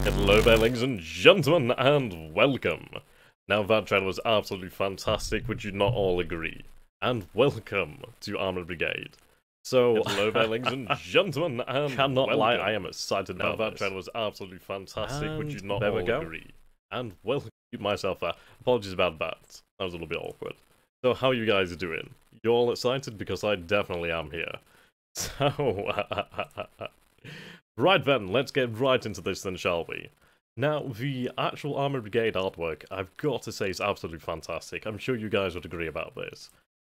Hello there, ladies and gentlemen, and welcome. Now that trailer was absolutely fantastic, would you not all agree? And welcome to Armored Brigade. So, hello there, ladies and gentlemen, and cannot welcome. Lie, I am excited now. That trailer was absolutely fantastic, would you not all agree? And welcome myself there. Apologies about that. That was a little bit awkward. So, how are you guys doing? You all excited? Because I definitely am here. So, right then, let's get right into this then, shall we? Now, the actual Armored Brigade artwork, I've got to say, is absolutely fantastic. I'm sure you guys would agree about this.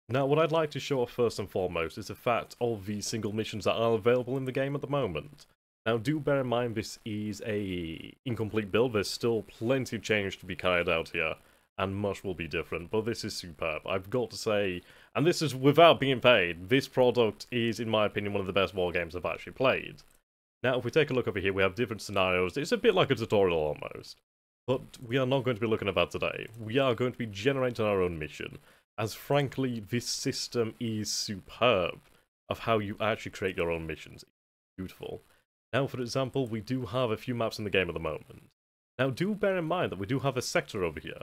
Now, what I'd like to show off first and foremost is the fact of the single missions that are available in the game at the moment. Now, do bear in mind this is a incomplete build. There's still plenty of change to be carried out here, and much will be different, but this is superb. I've got to say, and this is without being paid, this product is, in my opinion, one of the best war games I've actually played. Now, if we take a look over here, we have different scenarios. It's a bit like a tutorial almost. But we are not going to be looking at that today. We are going to be generating our own mission. As frankly, this system is superb of how you actually create your own missions. It's beautiful. Now, for example, we do have a few maps in the game at the moment. Now, do bear in mind that we do have a sector over here,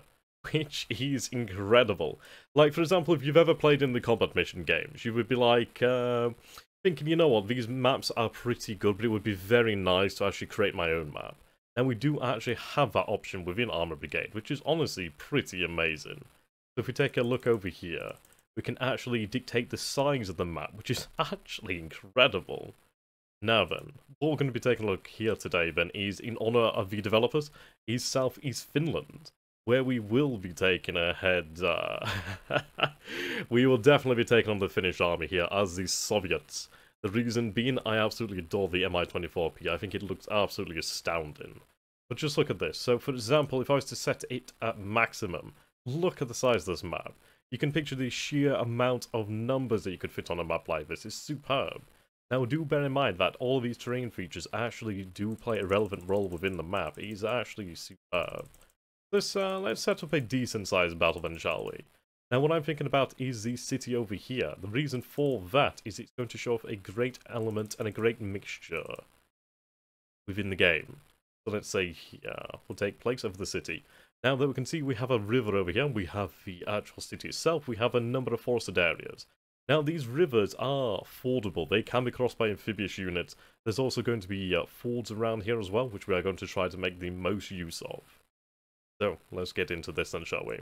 which is incredible. Like, for example, if you've ever played in the combat mission games, you would be like, thinking, you know what, these maps are pretty good, but it would be very nice to actually create my own map. And we do actually have that option within Armored Brigade, which is honestly pretty amazing. So if we take a look over here, we can actually dictate the size of the map, which is actually incredible. Now then, what we're going to be taking a look here today then is, in honour of the developers, is Southeast Finland, where we will be taking ahead, we will definitely be taking on the Finnish army here as the Soviets. The reason being, I absolutely adore the Mi-24P. I think it looks absolutely astounding. But just look at this. So, for example, if I was to set it at maximum, look at the size of this map. You can picture the sheer amount of numbers that you could fit on a map like this. It's superb. Now, do bear in mind that all of these terrain features actually do play a relevant role within the map. It is actually superb. Let's set up a decent-sized battle then, shall we? Now, what I'm thinking about is the city over here. The reason for that is it's going to show off a great element and a great mixture within the game. So let's say here, will take place of the city. Now that we can see, we have a river over here. We have the actual city itself. We have a number of forested areas. Now, these rivers are fordable. They can be crossed by amphibious units. There's also going to be fords around here as well, which we are going to try to make the most use of. So, let's get into this then, shall we?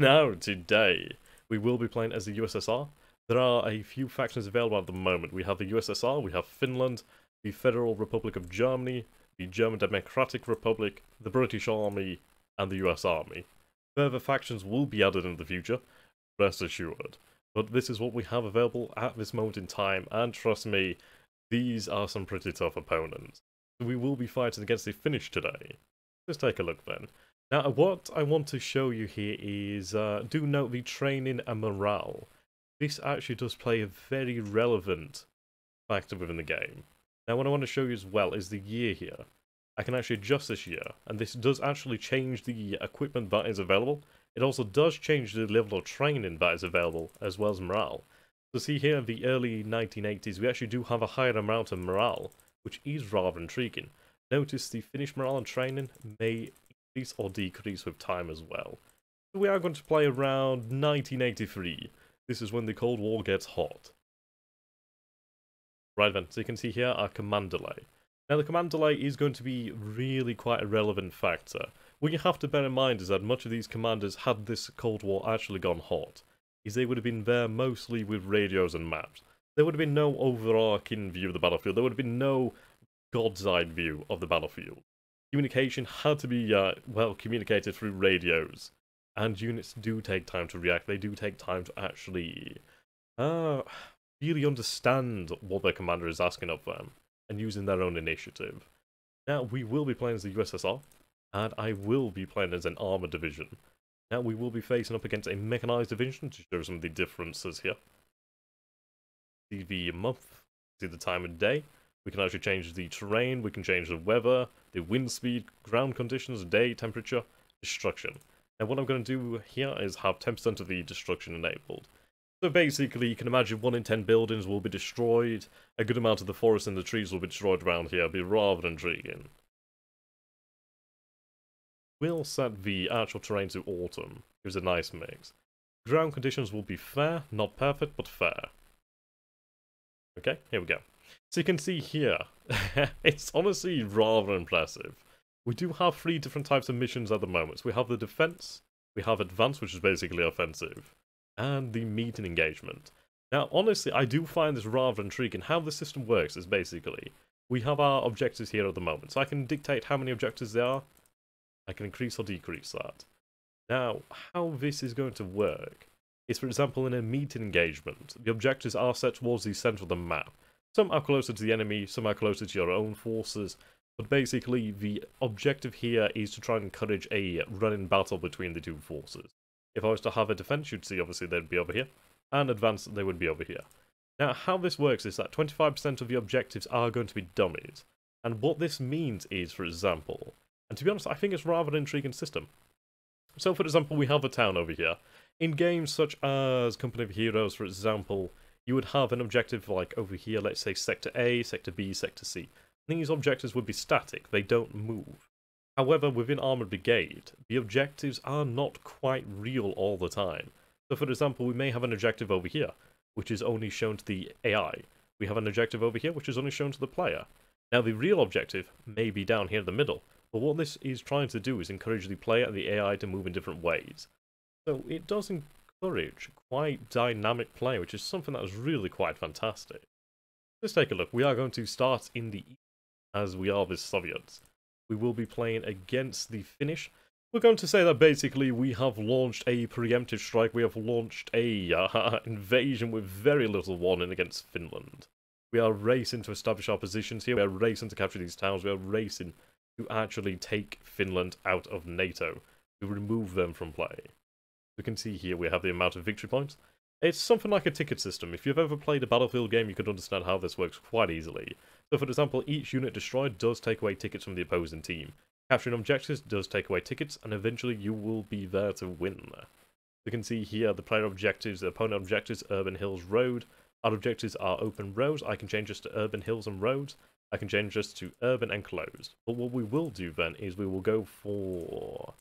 Now, today, we will be playing as the USSR. There are a few factions available at the moment. We have the USSR, we have Finland, the Federal Republic of Germany, the German Democratic Republic, the British Army, and the US Army. Further factions will be added in the future, rest assured. But this is what we have available at this moment in time, and trust me, these are some pretty tough opponents. We will be fighting against the Finnish today. Let's take a look then. Now, what I want to show you here is, do note the training and morale. This actually does play a very relevant factor within the game. Now, what I want to show you as well is the year here. I can actually adjust this year, and this does actually change the equipment that is available. It also does change the level of training that is available, as well as morale. So see here, in the early 1980s, we actually do have a higher amount of morale, which is rather intriguing. Notice the Finnish morale and training may increase or decrease with time as well. So we are going to play around 1983. This is when the Cold War gets hot. Right then, so you can see here our command delay. Now the command delay is going to be really quite a relevant factor. What you have to bear in mind is that much of these commanders, had this Cold War actually gone hot, is they would have been there mostly with radios and maps. There would have been no overarching view of the battlefield. There would have been no God's eye view of the battlefield. Communication had to be, well, communicated through radios. And units do take time to react. They do take time to actually really understand what their commander is asking of them and using their own initiative. Now, we will be playing as the USSR, and I will be playing as an armored division. Now, we will be facing up against a mechanized division to show some of the differences here. See the month, see the time of day. We can actually change the terrain, we can change the weather, the wind speed, ground conditions, day, temperature, destruction. And what I'm going to do here is have 10% of the destruction enabled. So basically, you can imagine 1 in 10 buildings will be destroyed, a good amount of the forest and the trees will be destroyed around here. It'll be rather intriguing. We'll set the actual terrain to autumn. Gives a nice mix. Ground conditions will be fair, not perfect, but fair. Okay, here we go. So you can see here, it's honestly rather impressive. We do have 3 different types of missions at the moment. So we have the defense, we have advance, which is basically offensive, and the meet and engagement. Now, honestly, I do find this rather intriguing. How the system works is basically, we have our objectives here at the moment. So I can dictate how many objectives there are. I can increase or decrease that. Now, how this is going to work is, for example, in a meet and engagement, the objectives are set towards the center of the map. Some are closer to the enemy, some are closer to your own forces, but basically the objective here is to try and encourage a run-in battle between the 2 forces. If I was to have a defense, you'd see obviously they'd be over here, and advance, they would be over here. Now, how this works is that 25% of the objectives are going to be dummies, and what this means is, for example, and to be honest, I think it's rather an intriguing system. So, for example, we have a town over here. In games such as Company of Heroes, for example, you would have an objective like over here, let's say Sector A, Sector B, Sector C. These objectives would be static, they don't move. However, within Armored Brigade, the objectives are not quite real all the time. So, for example, we may have an objective over here, which is only shown to the AI. We have an objective over here, which is only shown to the player. Now, the real objective may be down here in the middle, but what this is trying to do is encourage the player and the AI to move in different ways. So it does encourage quite dynamic play, which is something that is really quite fantastic. Let's take a look. We are going to start in the east, as we are the Soviets. We will be playing against the Finnish. We're going to say that basically we have launched a preemptive strike. We have launched a invasion with very little warning against Finland. We are racing to establish our positions here. We are racing to capture these towns. We are racing to actually take Finland out of NATO, to remove them from play. We can see here we have the amount of victory points. It's something like a ticket system. If you've ever played a battlefield game, you can understand how this works quite easily. So, for example, each unit destroyed does take away tickets from the opposing team. Capturing objectives does take away tickets, and eventually you will be there to win. We can see here the player objectives, the opponent objectives, Urban Hills Road. Our objectives are open roads. I can change this to Urban Hills and Roads. I can change this to urban enclosed. But what we will do then is we will go for...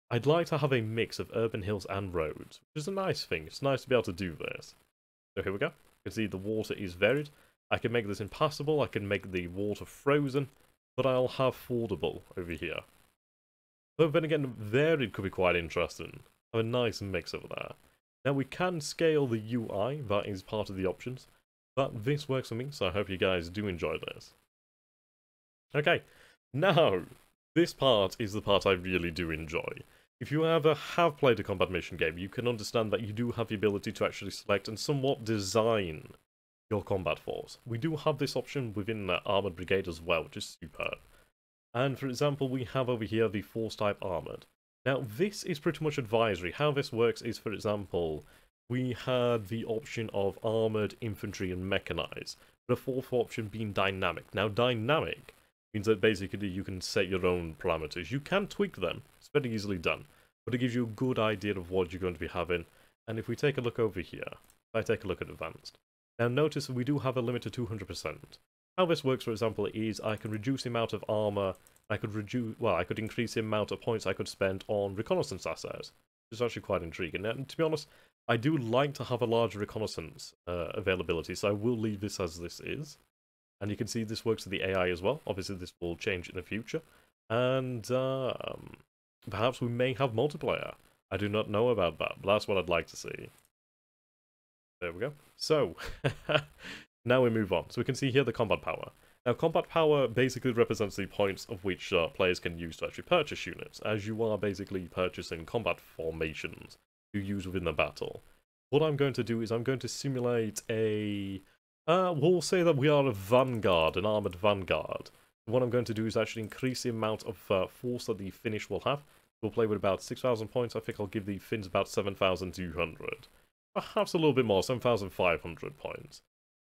I'd like to have a mix of urban hills and roads, which is a nice thing. It's nice to be able to do this. So here we go. You can see the water is varied. I can make this impassable. I can make the water frozen. But I'll have fordable over here. But then again, varied could be quite interesting. Have a nice mix over there. Now we can scale the UI. That is part of the options. But this works for me, so I hope you guys do enjoy this. Okay, now, this part is the part I really do enjoy. If you ever have played a combat mission game, you can understand that you do have the ability to actually select and somewhat design your combat force. We do have this option within the Armored Brigade as well, which is superb. And for example, we have over here the force type Armored. Now, this is pretty much advisory. How this works is, for example, we had the option of Armored, Infantry, and Mechanized, the 4th option being Dynamic. Now, Dynamic means that basically you can set your own parameters. You can tweak them, it's very easily done, but it gives you a good idea of what you're going to be having. And if we take a look over here, if I take a look at Advanced, now notice that we do have a limit to 200%. How this works, for example, is I can reduce the amount of armor, I could increase the amount of points I could spend on reconnaissance assets, which is actually quite intriguing. And to be honest, I do like to have a large reconnaissance availability, so I will leave this as this is. And you can see this works with the AI as well. Obviously, this will change in the future. And perhaps we may have multiplayer. I do not know about that, but that's what I'd like to see. There we go. So, now we move on. So we can see here the combat power. Now, combat power basically represents the points of which players can use to actually purchase units, as you are basically purchasing combat formations you use within the battle. What I'm going to do is I'm going to simulate a... we'll say that we are a vanguard, an armoured vanguard. What I'm going to do is actually increase the amount of force that the Finnish will have. We'll play with about 6,000 points. I think I'll give the Finns about 7,200. Perhaps a little bit more, 7,500 points.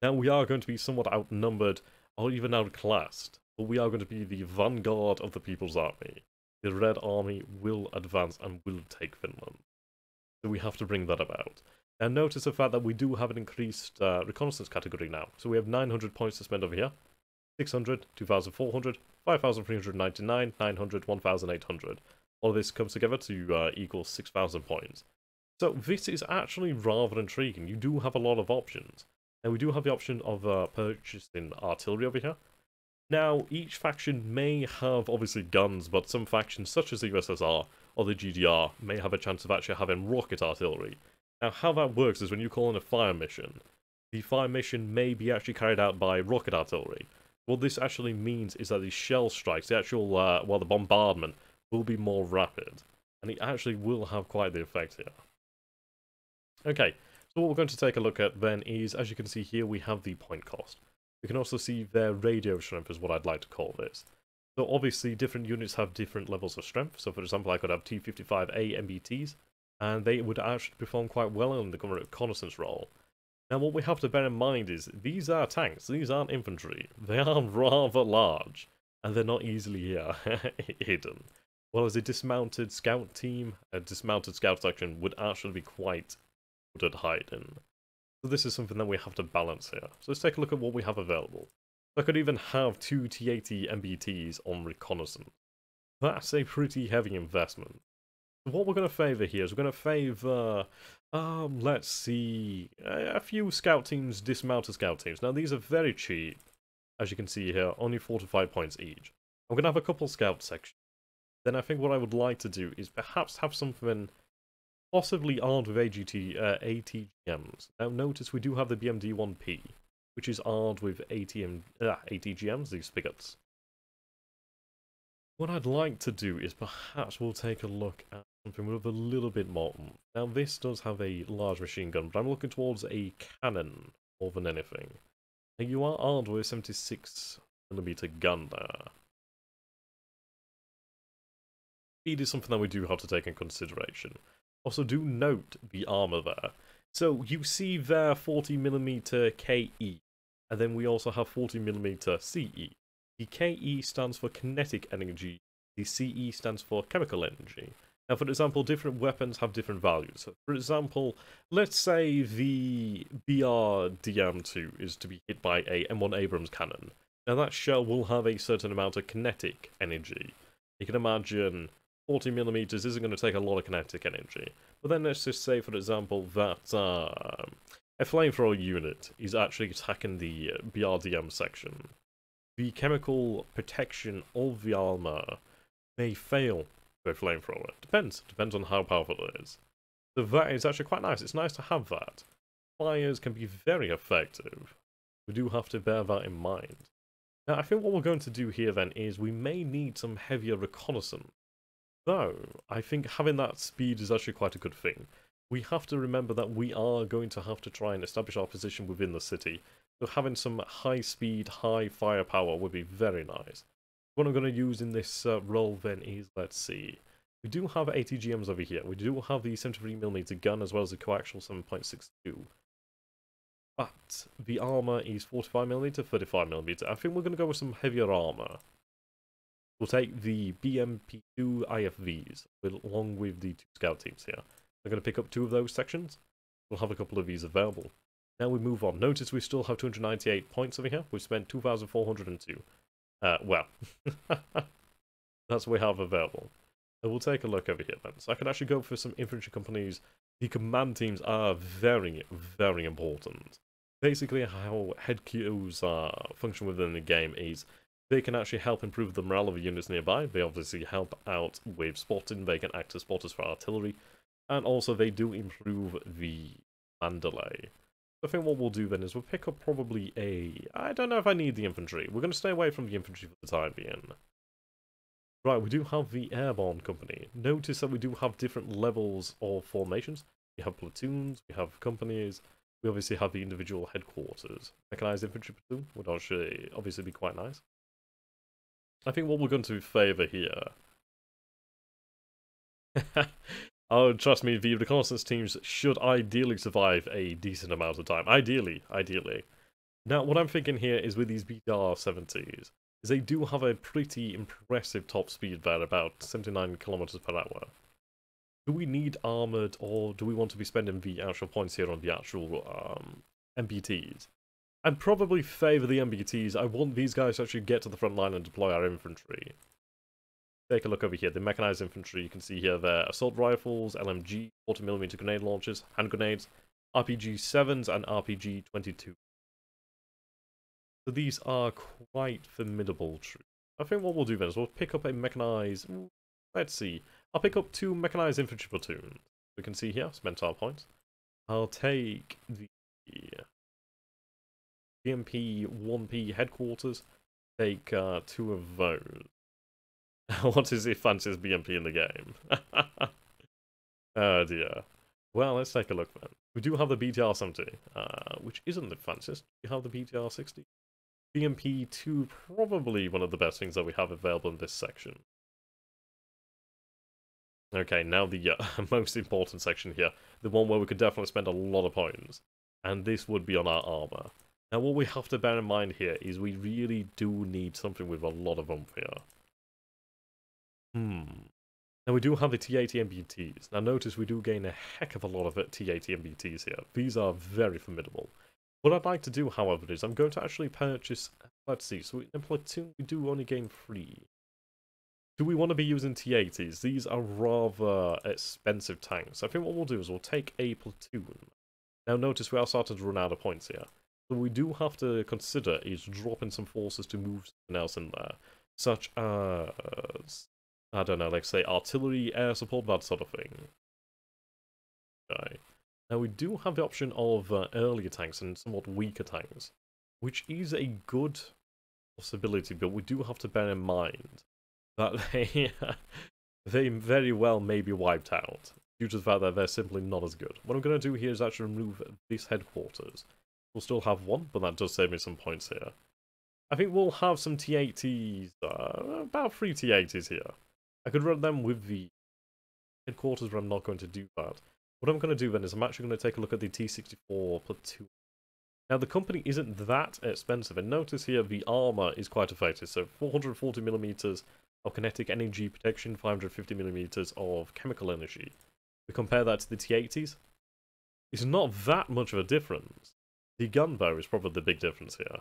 Now we are going to be somewhat outnumbered, or even outclassed, but we are going to be the vanguard of the People's Army. The Red Army will advance and will take Finland. So we have to bring that about. And notice the fact that we do have an increased reconnaissance category now. So we have 900 points to spend over here. 600, 2,400, 5,399, 900, 1,800. All of this comes together to equal 6,000 points. So this is actually rather intriguing. You do have a lot of options. And we do have the option of purchasing artillery over here. Now, each faction may have, obviously, guns, but some factions, such as the USSR or the GDR, may have a chance of actually having rocket artillery. Now, how that works is when you call in a fire mission, the fire mission may be actually carried out by rocket artillery. What this actually means is that the shell strikes, the actual, the bombardment, will be more rapid. And it actually will have quite the effect here. Okay, so what we're going to take a look at then is, as you can see here, we have the point cost. We can also see their radio strength is what I'd like to call this. So obviously different units have different levels of strength. So for example, I could have T-55A MBTs, and they would actually perform quite well in the reconnaissance role. Now what we have to bear in mind is, these are tanks, these aren't infantry. They are rather large, and they're not easily hidden. Whereas a dismounted scout team, a dismounted scout section would actually be quite good at hiding. So this is something that we have to balance here. So let's take a look at what we have available. I could even have 2 T-80 MBTs on reconnaissance. That's a pretty heavy investment. What we're going to favour here is we're going to favour, let's see, a few scout teams, dismounted scout teams. Now these are very cheap, as you can see here, only 4 to 5 points each. I'm going to have a couple scout sections. Then I think what I would like to do is perhaps have something possibly armed with ATGMs. Now notice we do have the BMD-1P, which is armed with ATGMs, these spigots. What I'd like to do is perhaps we'll take a look at something with a little bit more. Now this does have a large machine gun, but I'm looking towards a cannon more than anything. Now you are armed with a 76mm gun there. Speed is something that we do have to take in consideration. Also, do note the armor there. So, you see there 40mm KE, and then we also have 40mm CE. The KE stands for kinetic energy, the CE stands for chemical energy. Now, for example, different weapons have different values. So, for example, let's say the BRDM2 is to be hit by a M1 Abrams cannon. Now, that shell will have a certain amount of kinetic energy. You can imagine 40mm isn't going to take a lot of kinetic energy. But then let's just say, for example, that a flamethrower unit is actually attacking the BRDM section. The chemical protection of the armor may fail with a flamethrower. Depends on how powerful it is. So that is actually quite nice. It's nice to have that. Fires can be very effective. We do have to bear that in mind. Now, I think what we're going to do here then is we may need some heavier reconnaissance. Though, I think having that speed is actually quite a good thing. We have to remember that we are going to have to try and establish our position within the city. So having some high speed, high firepower would be very nice. What I'm going to use in this role then is, let's see. We do have ATGMs over here. We do have the 73mm gun as well as the coaxial 7.62. But the armor is 45mm, 35mm. I think we're going to go with some heavier armor. We'll take the BMP2 IFVs along with the 2 scout teams here. We're going to pick up 2 of those sections. We'll have a couple of these available. Now we move on. Notice we still have 298 points over here. We've spent 2,402. Well, that's what we have available. And we'll take a look over here then. So I can actually go for some infantry companies. The command teams are very, very important. Basically, how head queues function within the game is they can actually help improve the morale of the units nearby. They obviously help out with spotting. They can act as spotters for artillery. And also they do improve the man delay. I think what we'll do then is we'll pick up probably a... I don't know if I need the infantry. We're going to stay away from the infantry for the time being. Right, we do have the airborne company. Notice that we do have different levels of formations. We have platoons, we have companies, we obviously have the individual headquarters. Mechanized infantry platoon would actually obviously be quite nice. I think what we're going to favour here... Oh, trust me, the reconnaissance teams should ideally survive a decent amount of time. Ideally. Now, what I'm thinking here is with these BR-70s, is they do have a pretty impressive top speed there, about 79 kilometers per hour. Do we need armored, or do we want to be spending the actual points here on the actual MBTs? I'd probably favour the MBTs. I want these guys to actually get to the front line and deploy our infantry. Take a look over here. The mechanized infantry, you can see here their assault rifles, LMG, 40mm grenade launchers, hand grenades, RPG-7s, and RPG-22. So these are quite formidable troops. I think what we'll do then is we'll pick up a mechanized... Let's see. I'll pick up 2 mechanized infantry platoons. We can see here, spent our points. I'll take the BMP 1P headquarters. Take 2 of those. What is the fanciest BMP in the game? Oh dear. Well, let's take a look then. We do have the BTR-70, which isn't the fanciest. We have the BTR-60. BMP-2, probably one of the best things that we have available in this section. Okay, now the most important section here. The one where we could definitely spend a lot of points. And this would be on our armor. Now what we have to bear in mind here is we really do need something with a lot of oomph here. Now we do have the T80 MBTs. Now notice we do gain a heck of a lot of T80 MBTs here. These are very formidable. What I'd like to do, however, is I'm going to actually purchase... Let's see, so in a platoon we do only gain 3. Do we want to be using T80s? These are rather expensive tanks. I think what we'll do is we'll take a platoon. Now notice we are starting to run out of points here. So we do have to consider is dropping some forces to move something else in there. Such as... I don't know, like say artillery, air support, that sort of thing. Okay. Now we do have the option of earlier tanks and somewhat weaker tanks, which is a good possibility, but we do have to bear in mind that they very well may be wiped out, due to the fact that they're simply not as good. What I'm going to do here is actually remove this headquarters. We'll still have 1, but that does save me some points here. I think we'll have some T80s, about 3 T80s here. I could run them with the headquarters, but I'm not going to do that. What I'm going to do then is I'm actually going to take a look at the T64 platoon. Now the company isn't that expensive, and notice here the armor is quite effective. So 440mm of kinetic energy protection, 550mm of chemical energy. We compare that to the T80s. It's not that much of a difference. The gun though is probably the big difference here.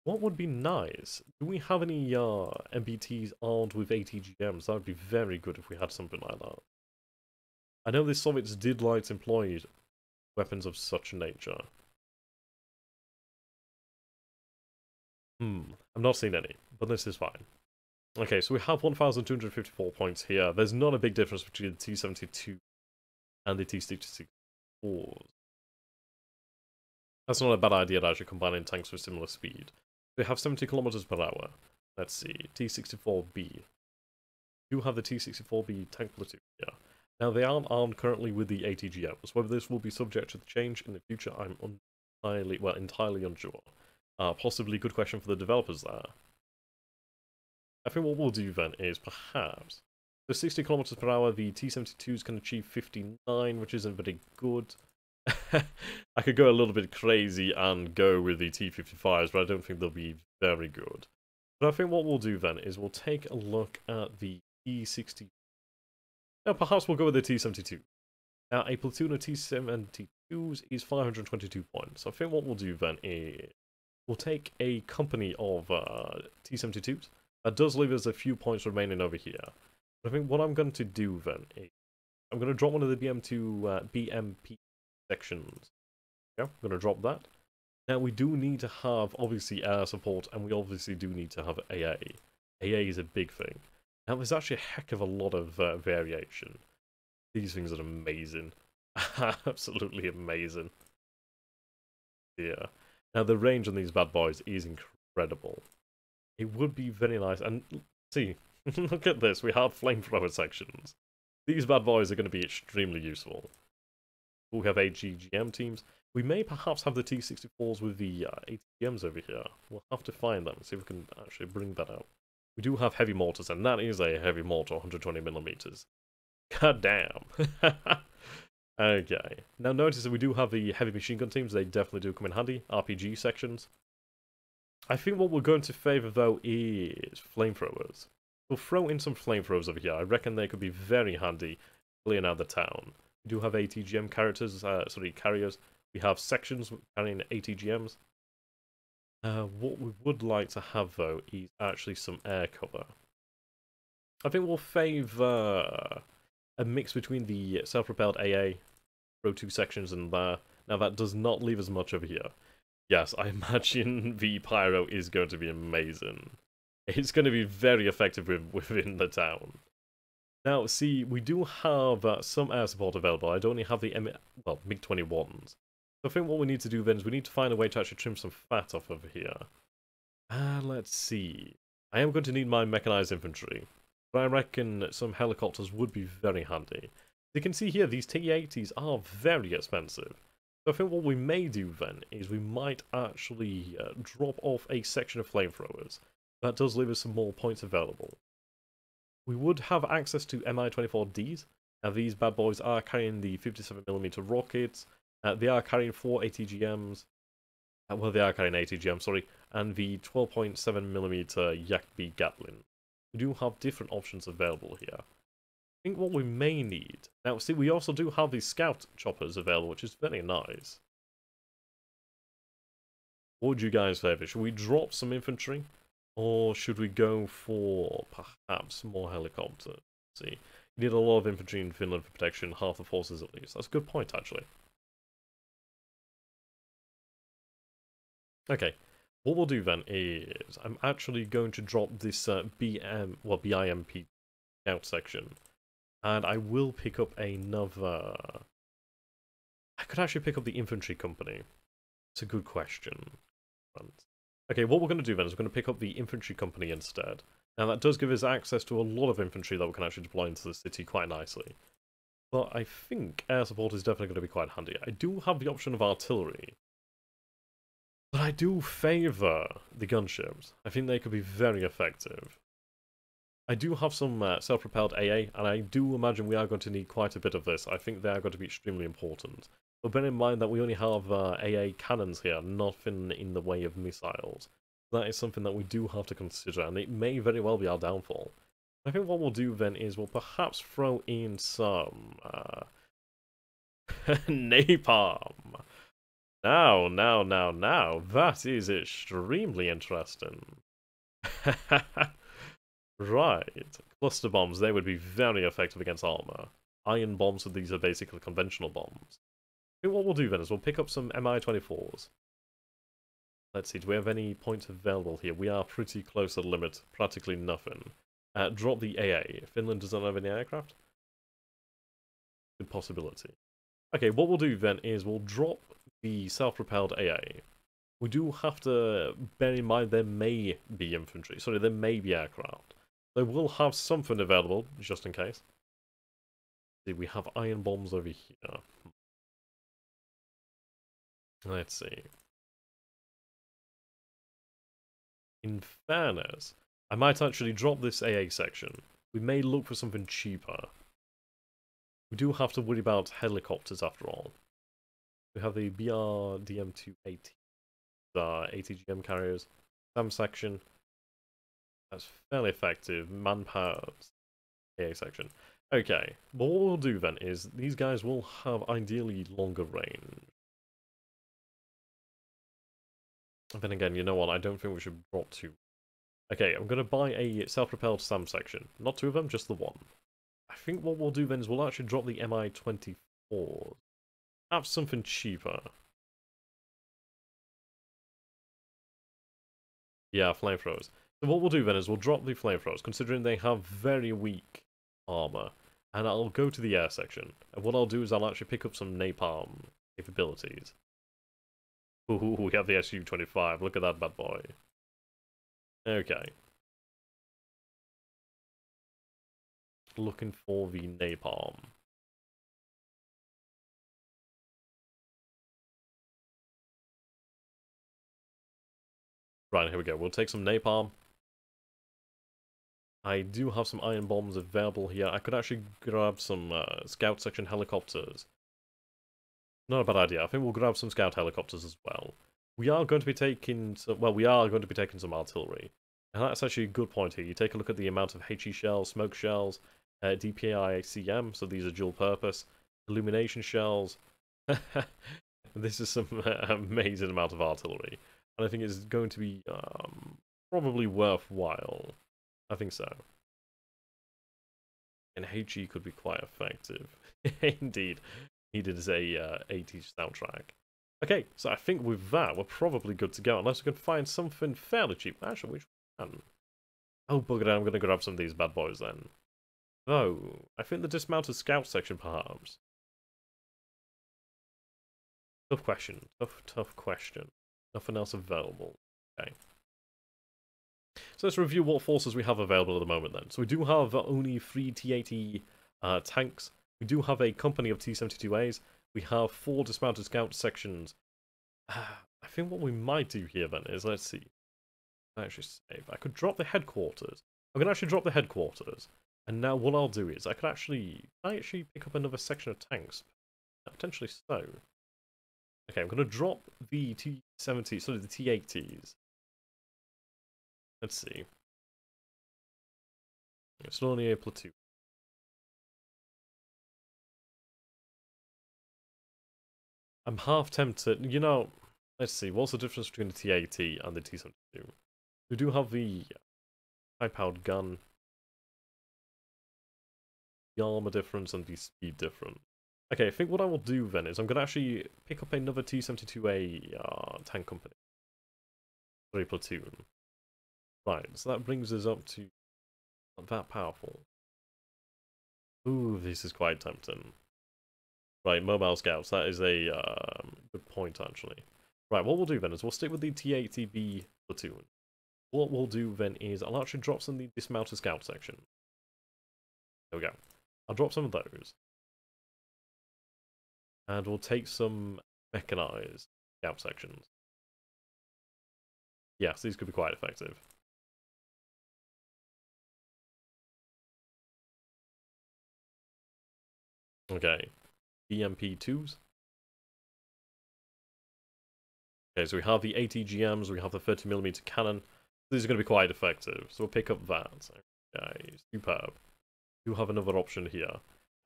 What would be nice? Do we have any MBTs armed with ATGMs? That would be very good if we had something like that. I know the Soviets did like to employ weapons of such nature. I'm not seeing any, but this is fine. Okay, so we have 1,254 points here. There's not a big difference between the T-72 and the T-64s. That's not a bad idea to actually combining tanks with similar speed. We have 70 kilometers per hour. Let's see, T-64B. We do have the T-64B tank platoon here. Now they aren't armed currently with the ATGMs. Whether this will be subject to the change in the future, I'm entirely unsure. Possibly a good question for the developers there. I think what we'll do then is perhaps for 60 kilometers per hour, the T-72s can achieve 59, which isn't very good. I could go a little bit crazy and go with the T-55s, but I don't think they'll be very good. But I think what we'll do then is we'll take a look at the T-60. Now, perhaps we'll go with the T-72. Now, a platoon of T-72s is 522 points. So I think what we'll do then is we'll take a company of T-72s. That does leave us a few points remaining over here. But I think what I'm going to do then is I'm going to drop one of the BMP sections. Yeah, I'm going to drop that. Now we do need to have obviously air support, and we obviously do need to have AA. AA is a big thing. Now there's actually a heck of a lot of variation. These things are amazing. Absolutely amazing. Yeah. Now the range on these bad boys is incredible. It would be very nice, and see, look at this, we have flamethrower sections. These bad boys are going to be extremely useful. We have AGGM teams. We may perhaps have the T-64s with the ATGMs over here. We'll have to find them and see if we can actually bring that out. We do have heavy mortars, and that is a heavy mortar, 120mm. God damn. Okay. Now notice that we do have the heavy machine gun teams. They definitely do come in handy. RPG sections. I think what we're going to favour, though, is flamethrowers. We'll throw in some flamethrowers over here. I reckon they could be very handy clear out the town. We do have ATGM carriers. We have sections carrying ATGMs. What we would like to have, though, is actually some air cover. I think we'll favour a mix between the self-propelled AA, throw 2 sections in there. Now, that does not leave us much over here. Yes, I imagine the Pyro is going to be amazing. It's going to be very effective within the town. Now, see, we do have some air support available. I don't only have the MiG-21s. So I think what we need to do then is we need to find a way to actually trim some fat off over here. Let's see. I am going to need my mechanized infantry, but I reckon some helicopters would be very handy. You can see here, these T-80s are very expensive. So I think what we may do then is we might actually drop off a section of flamethrowers. That does leave us some more points available. We would have access to Mi-24Ds. Now these bad boys are carrying the 57mm rockets. They are carrying 4 ATGMs. Well, they are carrying ATGMs, sorry. And the 12.7mm Yak-B Gatling. We do have different options available here. I think what we may need... Now, see, we also do have these scout choppers available, which is very nice. What would you guys favour? Should we drop some infantry? Or should we go for, perhaps, more helicopters? See, you need a lot of infantry in Finland for protection, half the forces at least. That's a good point, actually. Okay, what we'll do then is, I'm actually going to drop this BIMP scout section. And I will pick up another... I could actually pick up the infantry company. It's a good question. Okay, what we're going to do then is we're going to pick up the infantry company instead. Now that does give us access to a lot of infantry that we can actually deploy into the city quite nicely. But I think air support is definitely going to be quite handy. I do have the option of artillery. But I do favour the gunships. I think they could be very effective. I do have some self-propelled AA, and I do imagine we are going to need quite a bit of this. I think they are going to be extremely important. But bear in mind that we only have AA cannons here, nothing in the way of missiles. That is something that we do have to consider, and it may very well be our downfall. I think what we'll do then is we'll perhaps throw in some... napalm! Now, that is extremely interesting. Right, cluster bombs, they would be very effective against armor. Iron bombs, so these are basically conventional bombs. What we'll do then is we'll pick up some Mi-24s. Let's see, do we have any points available here? We are pretty close to the limit, practically nothing. Drop the AA. Finland does not have any aircraft? Good possibility. Okay, what we'll do then is we'll drop the self-propelled AA. We do have to bear in mind there may be infantry. Sorry, there may be aircraft. They will have something available, just in case. See, we have iron bombs over here. Let's see. In fairness, I might actually drop this AA section. We may look for something cheaper. We do have to worry about helicopters after all. We have the BRDM-280 ATGM carriers. SAM section. That's fairly effective. Manpowered AA section. Okay, but what we'll do then is these guys will have ideally longer range. And then again, you know what? I don't think we should drop 2. Okay, I'm going to buy a self-propelled SAM section. Not 2 of them, just the 1. I think what we'll do then is we'll actually drop the Mi-24. Have something cheaper. Yeah, flamethrowers. So what we'll do then is we'll drop the flamethrowers, considering they have very weak armor. And I'll go to the air section. And what I'll do is I'll actually pick up some napalm capabilities. Ooh, we have the Su-25. Look at that bad boy. Okay. Looking for the napalm. Right, here we go. We'll take some napalm. I do have some iron bombs available here. I could actually grab some scout section helicopters. Not a bad idea. I think we'll grab some scout helicopters as well. We are going to be taking some, well, we are going to be taking some artillery. And that's actually a good point here. You take a look at the amount of HE shells, smoke shells, DPI-CM, so these are dual purpose. Illumination shells. This is some amazing amount of artillery. And I think it's going to be probably worthwhile. I think so. And HE could be quite effective. Indeed. Needed as a 80s soundtrack. Okay, so I think with that, we're probably good to go. Unless we can find something fairly cheap. Actually, which one? Oh, bugger it, I'm going to grab some of these bad boys then. Oh, I think the dismounted scout section, perhaps. Tough question. Tough question. Nothing else available. Okay. So let's review what forces we have available at the moment then. So we do have only 3 T-80 tanks. We do have a company of T-72As. We have 4 dismounted scout sections. I think what we might do here then is, let's see. Actually save. I could drop the headquarters. I'm going to actually drop the headquarters. And now what I'll do is I could actually pick up another section of tanks. Potentially so. Okay, I'm going to drop the T-70, sorry, the T-80s. Let's see. It's only a platoon. I'm half tempted. You know, let's see. What's the difference between the T-80 and the T-72? We do have the high-powered gun, the armor difference, and the speed difference. Okay, I think what I will do then is I'm going to actually pick up another T-72A tank company. Sorry, platoon. Right, so that brings us up to not that powerful. Ooh, this is quite tempting. Right, mobile scouts, that is a good point actually. Right, what we'll do then is we'll stick with the T-80B platoon. What we'll do then is I'll actually drop some of the dismounted scout section. There we go. I'll drop some of those. And we'll take some mechanized scout sections. Yes, these could be quite effective. Okay, BMP-2s. Okay, so we have the ATGMs, we have the 30mm cannon. These are going to be quite effective, so we'll pick up that. Okay, superb. We do have another option here.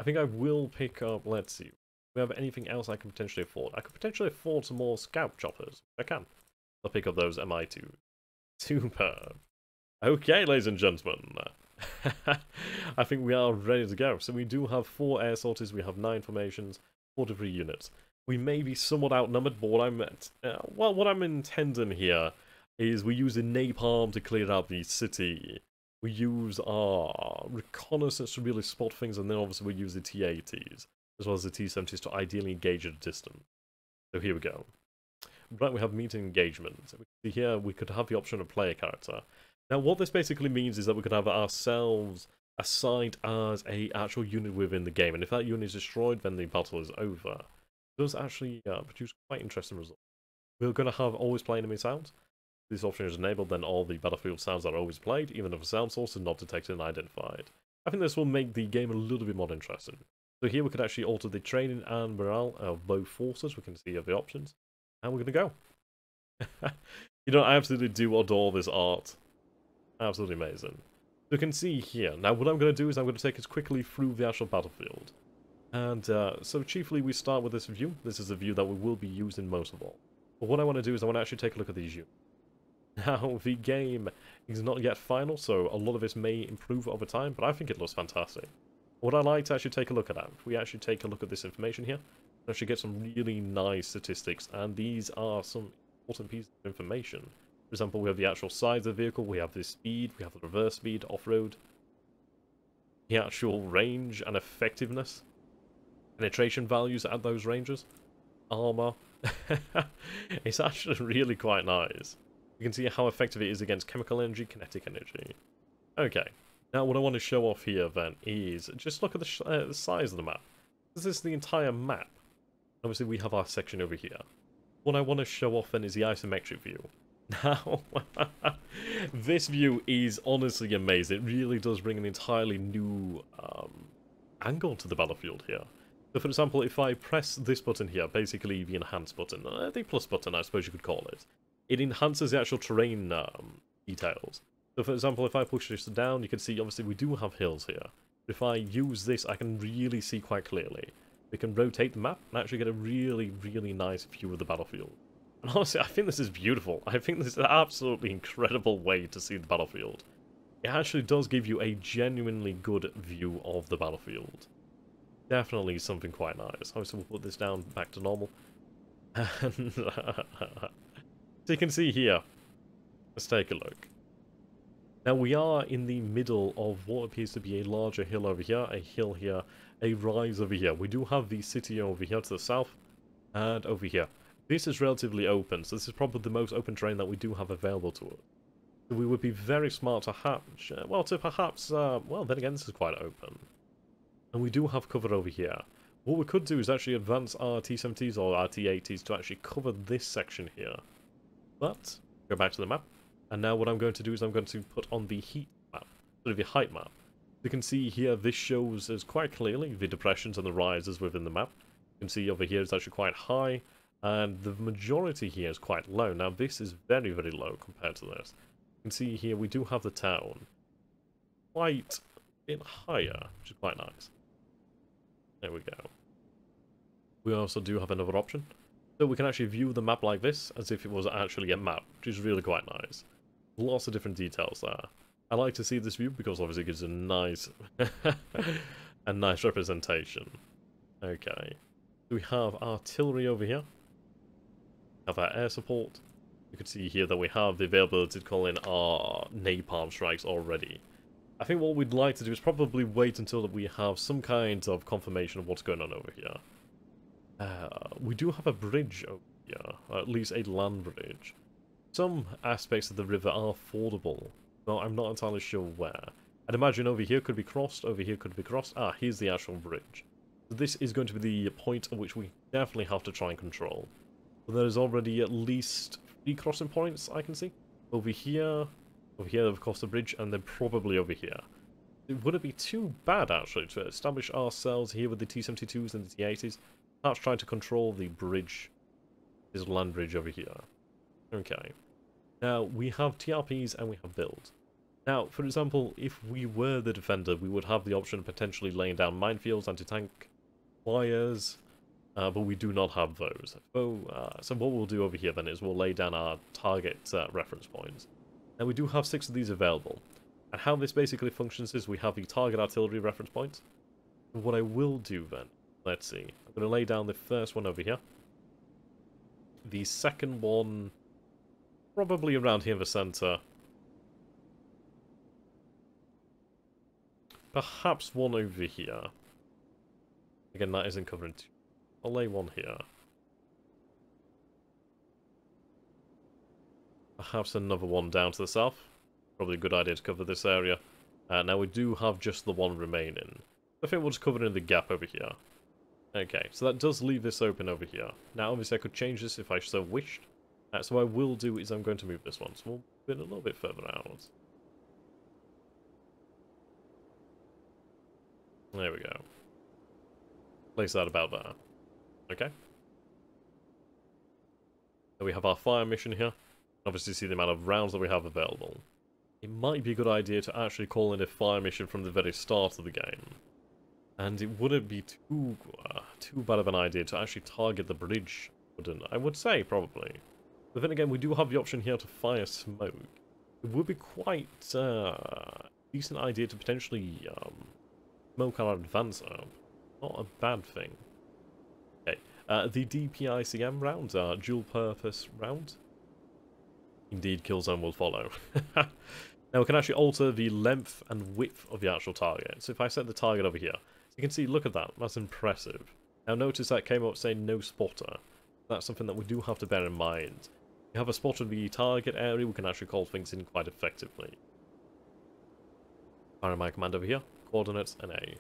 I think I will pick up, let's see. Do we have anything else I can potentially afford? I could potentially afford some more scout choppers. I can. I'll pick up those MI2. Superb. Okay, ladies and gentlemen. I think we are ready to go. So we do have 4 air sorties, we have 9 formations, 43 units. We may be somewhat outnumbered, but what I'm intending here is we use the napalm to clear out the city. We use our reconnaissance to really spot things, and then obviously we use the T-80s, as well as the T-70s to ideally engage at a distance. So here we go. Right, we have meeting engagement. So we can see here we could have the option of player character. Now what this basically means is that we could have ourselves assigned as a actual unit within the game, and if that unit is destroyed, then the battle is over. It does actually produce quite interesting results. We're going to have always play enemy sounds. If this option is enabled, then all the battlefield sounds are always played, even if a sound source is not detected and identified. I think this will make the game a little bit more interesting. So here we could actually alter the training and morale of both forces. We can see the options, and we're going to go. You know, I absolutely do adore this art. Absolutely amazing. You can see here. Now what I'm going to do is I'm going to take us quickly through the actual battlefield. And so chiefly we start with this view. This is the view that we will be using most of all. But what I want to do is I want to actually take a look at these units. Now the game is not yet final, so a lot of this may improve over time, but I think it looks fantastic. What I like to actually take a look at, if we actually take a look at this information here, we actually get some really nice statistics, and these are some important pieces of information. For example, we have the actual size of the vehicle, we have the speed, we have the reverse speed, off-road, the actual range and effectiveness, penetration values at those ranges, armor. It's actually really quite nice. You can see how effective it is against chemical energy, kinetic energy. Okay, now what I want to show off here then is just look at the size of the map. This is the entire map. Obviously we have our section over here. What I want to show off then is the isometric view. Now, this view is honestly amazing. It really does bring an entirely new angle to the battlefield here. So for example, if I press this button here, basically the enhance button, the plus button I suppose you could call it, it enhances the actual terrain details. So for example, if I push this down, you can see obviously we do have hills here. If I use this, I can really see quite clearly. We can rotate the map and actually get a really, really nice view of the battlefield. And honestly, I think this is beautiful. I think this is an absolutely incredible way to see the battlefield. It actually does give you a genuinely good view of the battlefield. Definitely something quite nice. Obviously, we'll put this down back to normal. And so you can see here. Let's take a look. Now we are in the middle of what appears to be a larger hill over here, a hill here, a rise over here. We do have the city over here to the south, and over here. This is relatively open, so this is probably the most open terrain that we do have available to us. So we would be very smart to hatch, well, to perhaps, well, then again, this is quite open. And we do have cover over here. What we could do is actually advance our T-70s or our T-80s to actually cover this section here. But, go back to the map. And now what I'm going to do is I'm going to put on the heat map, sort of the height map. You can see here this shows us quite clearly the depressions and the rises within the map. You can see over here it's actually quite high, and the majority here is quite low. Now this is very, very low compared to this. You can see here we do have the town quite a bit higher, which is quite nice. There we go. We also do have another option. So we can actually view the map like this, as if it was actually a map, which is really quite nice. Lots of different details there. I like to see this view because obviously it gives a nice, a nice representation. Okay. So we have artillery over here. We have our air support. You can see here that we have the availability to call in our napalm strikes already. I think what we'd like to do is probably wait until we have some kind of confirmation of what's going on over here. We do have a bridge over here, or at least a land bridge. Some aspects of the river are fordable, though I'm not entirely sure where. I'd imagine over here could be crossed, over here could be crossed. Ah, here's the actual bridge. So this is going to be the point at which we definitely have to try and control. So there's already at least 3 crossing points I can see. Over here, of course, the bridge, and then probably over here. It wouldn't be too bad, actually, to establish ourselves here with the T-72s and the T-80s. Perhaps trying to control the bridge, this land bridge over here. Okay. Now, we have TRPs and we have builds. Now, for example, if we were the defender, we would have the option of potentially laying down minefields, anti-tank flyers, but we do not have those. So what we'll do over here then is we'll lay down our target reference points. Now, we do have 6 of these available. And how this basically functions is we have the target artillery reference points. And what I will do then, let's see, I'm going to lay down the first one over here. The second one, probably around here in the centre. Perhaps one over here. Again, that isn't covering 2. I'll lay one here. Perhaps another one down to the south. Probably a good idea to cover this area. Now we do have just the one remaining. I think we'll just cover in the gap over here. Okay, so that does leave this open over here. Now obviously I could change this if I so wished. So what I will do is I'm going to move this one. So we'll put it a little bit further out. There we go. Place that about there. Okay. So we have our fire mission here. Obviously see the amount of rounds that we have available. It might be a good idea to actually call in a fire mission from the very start of the game. And it wouldn't be too bad of an idea to actually target the bridge, wouldn't I? would say, probably. But then again, we do have the option here to fire smoke. It would be quite a decent idea to potentially smoke our advancer. Not a bad thing. Okay, the DPICM rounds are dual-purpose rounds. Indeed, kill zone will follow. Now we can actually alter the length and width of the actual target. So if I set the target over here, so you can see, look at that, that's impressive. Now notice that came up saying no spotter. That's something that we do have to bear in mind. We have a spot of the target area, we can actually call things in quite effectively. Fire my command over here, coordinates and A.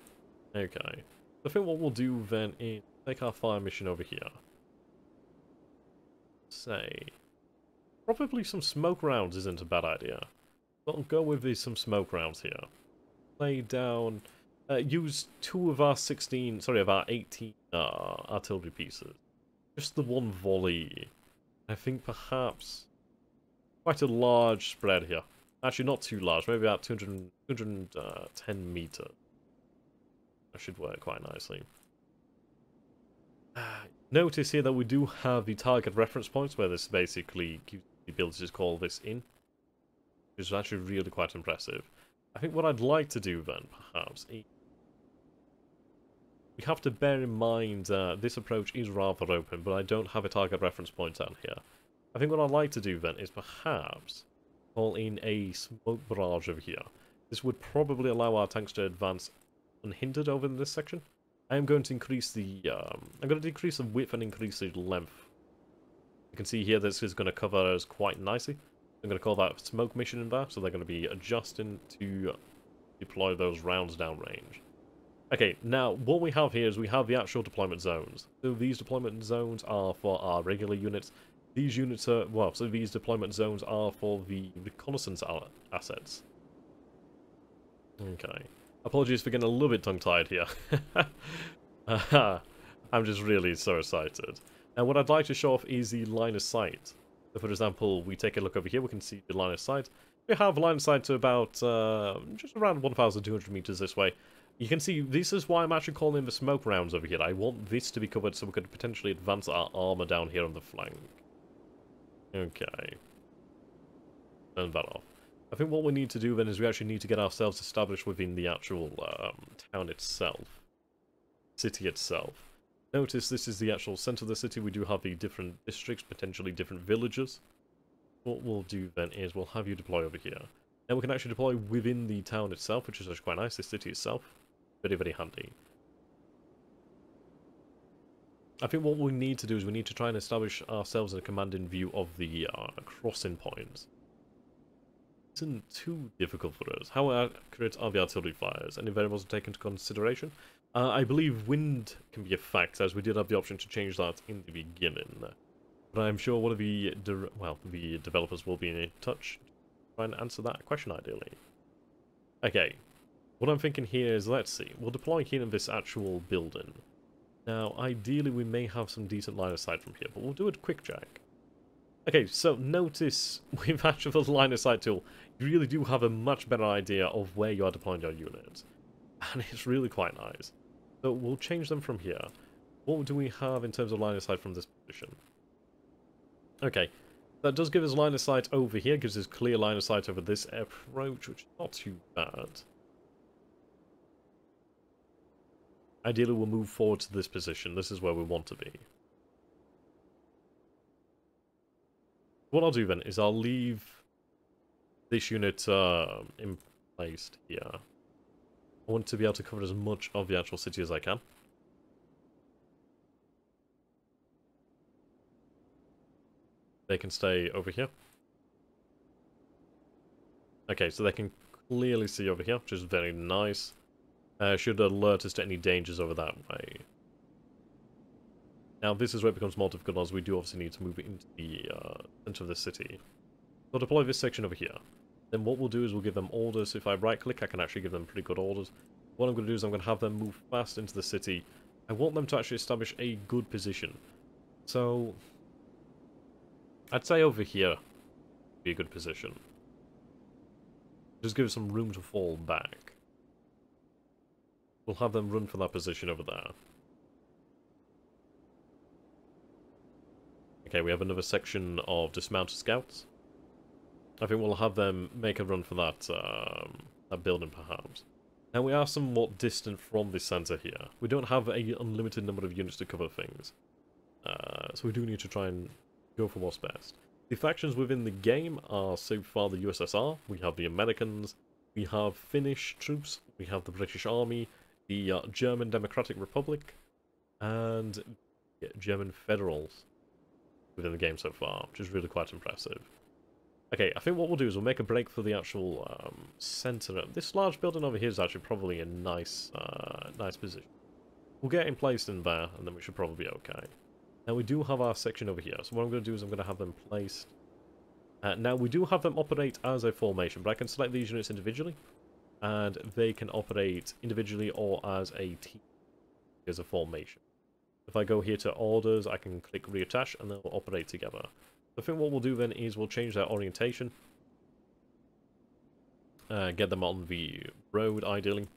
Okay. I think what we'll do then is take our fire mission over here. Say, probably some smoke rounds isn't a bad idea. But I'll go with some smoke rounds here. Lay down, use 2 of our 18 artillery pieces. Just the one volley. I think perhaps quite a large spread here. Actually, not too large, maybe about 210 meters. That should work quite nicely. Notice here that we do have the target reference points, where this basically gives the ability to call this in, which is actually really quite impressive. I think what I'd like to do then, perhaps, we have to bear in mind this approach is rather open, but I don't have a target reference point down here. I think what I'd like to do then is perhaps call in a smoke barrage over here. This would probably allow our tanks to advance unhindered over in this section. I am going to increase the, I'm going to decrease the width and increase the length. You can see here this is going to cover us quite nicely. I'm going to call that smoke mission in there, so they're going to be adjusting to deploy those rounds downrange. Okay, now what we have here is we have the actual deployment zones. So these deployment zones are for our regular units. These units are, well, so these deployment zones are for the reconnaissance assets. Okay. Apologies for getting a little bit tongue-tied here. I'm just really so excited. Now what I'd like to show off is the line of sight. So for example, we take a look over here, we can see the line of sight. We have line of sight to about just around 1,200 meters this way. You can see this is why I'm actually calling the smoke rounds over here. I want this to be covered so we could potentially advance our armor down here on the flank. Okay. Turn that off. I think what we need to do then is we actually need to get ourselves established within the actual town itself. City itself. Notice this is the actual center of the city. We do have the different districts, potentially different villages. What we'll do then is we'll have you deploy over here. Now we can actually deploy within the town itself, which is actually quite nice, the city itself. Very, very handy. I think what we need to do is we need to try and establish ourselves in a commanding view of the crossing points. Isn't too difficult for us. How accurate are the artillery fires? Any variables to take into consideration? I believe wind can be a factor, as we did have the option to change that in the beginning. But I'm sure one of the the developers will be in touch to try and answer that question ideally. Okay, what I'm thinking here is, let's see, we'll deploy here in this actual building. Now, ideally we may have some decent line of sight from here, but we'll do a quick check. Okay, so notice with actually the line of sight tool, you really do have a much better idea of where you are deploying your units. And it's really quite nice. So we'll change them from here. What do we have in terms of line of sight from this position? Okay, that does give us line of sight over here, gives us clear line of sight over this approach, which is not too bad. Ideally we'll move forward to this position, this is where we want to be. What I'll do then is I'll leave this unit in place here. I want to be able to cover as much of the actual city as I can. They can stay over here. Okay, so they can clearly see over here, which is very nice. Should alert us to any dangers over that way. Now this is where it becomes more difficult, as we do obviously need to move it into the center of the city. So I'll deploy this section over here. Then what we'll do is we'll give them orders. If I right click, I can actually give them pretty good orders. What I'm going to do is I'm going to have them move fast into the city. I want them to actually establish a good position. So I'd say over here would be a good position. Just give us some room to fall back. We'll have them run for that position over there. Okay, we have another section of dismounted scouts. I think we'll have them make a run for that, that building perhaps. Now we are somewhat distant from the centre here. We don't have an unlimited number of units to cover things. So we do need to try and go for what's best. The factions within the game are so far the USSR, we have the Americans, we have Finnish troops, we have the British Army, the German Democratic Republic, and German Federals within the game so far, which is really quite impressive. Okay, I think what we'll do is we'll make a break for the actual centre. This large building over here is actually probably a nice, nice position. We'll get in place in there, and then we should probably be okay. Now we do have our section over here, so what I'm going to do is I'm going to have them placed. Now we do have them operate as a formation, but I can select these units individually, and they can operate individually or as a team, as a formation. If I go here to orders, I can click reattach, and they'll operate together. I think what we'll do then is we'll change their orientation. Get them on the road, ideally.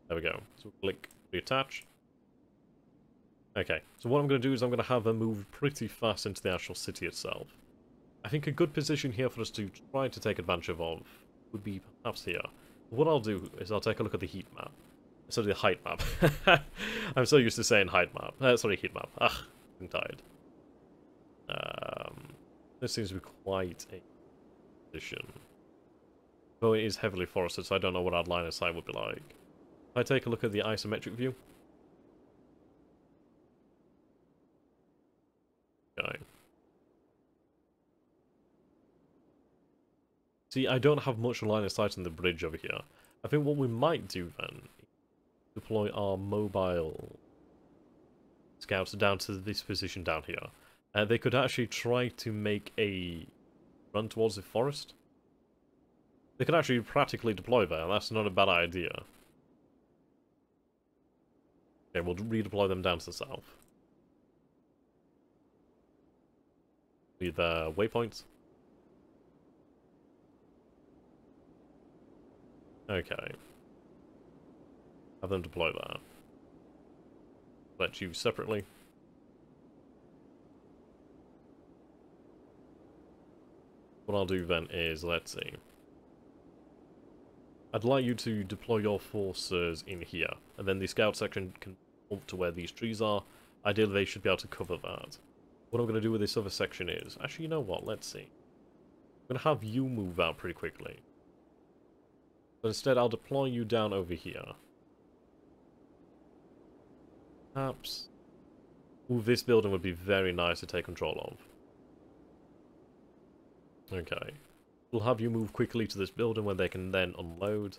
There we go. So click reattach. Okay, so what I'm going to do is I'm going to have them move pretty fast into the actual city itself. I think a good position here for us to try to take advantage of would be perhaps here. What I'll do is I'll take a look at the heat map. Sorry, the height map. I'm so used to saying height map. Sorry, heat map. Ah, I'm tired. This seems to be quite a position. Though it is heavily forested, so I don't know what our line of sight would be like. If I take a look at the isometric view. Okay. See, I don't have much line of sight on the bridge over here. I think what we might do then is deploy our mobile scouts down to this position down here. They could actually try to make a run towards the forest. They could actually practically deploy there, that's not a bad idea. Okay, we'll redeploy them down to the south. With waypoints. Okay. Have them deploy there. Let you separately. What I'll do then is, let's see. I'd like you to deploy your forces in here, and then the scout section can move to where these trees are. Ideally, they should be able to cover that. What I'm going to do with this other section is... Actually, you know what? Let's see. I'm going to have you move out pretty quickly. But instead, I'll deploy you down over here. Perhaps... Ooh, this building would be very nice to take control of. Okay. We'll have you move quickly to this building where they can then unload.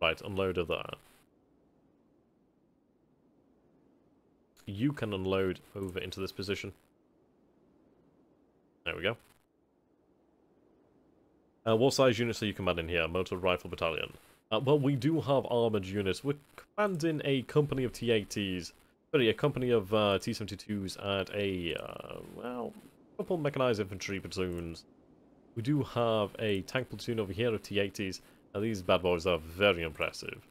Right, unload her there. You can unload over into this position. There we go. What size units are you commanding here? Motor Rifle Battalion. Well, we do have armored units. We're commanding a company of T-80s. Sorry, a company of T-72s and a, well, a couple mechanized infantry platoons. We do have a tank platoon over here of T-80s, and these bad boys are very impressive.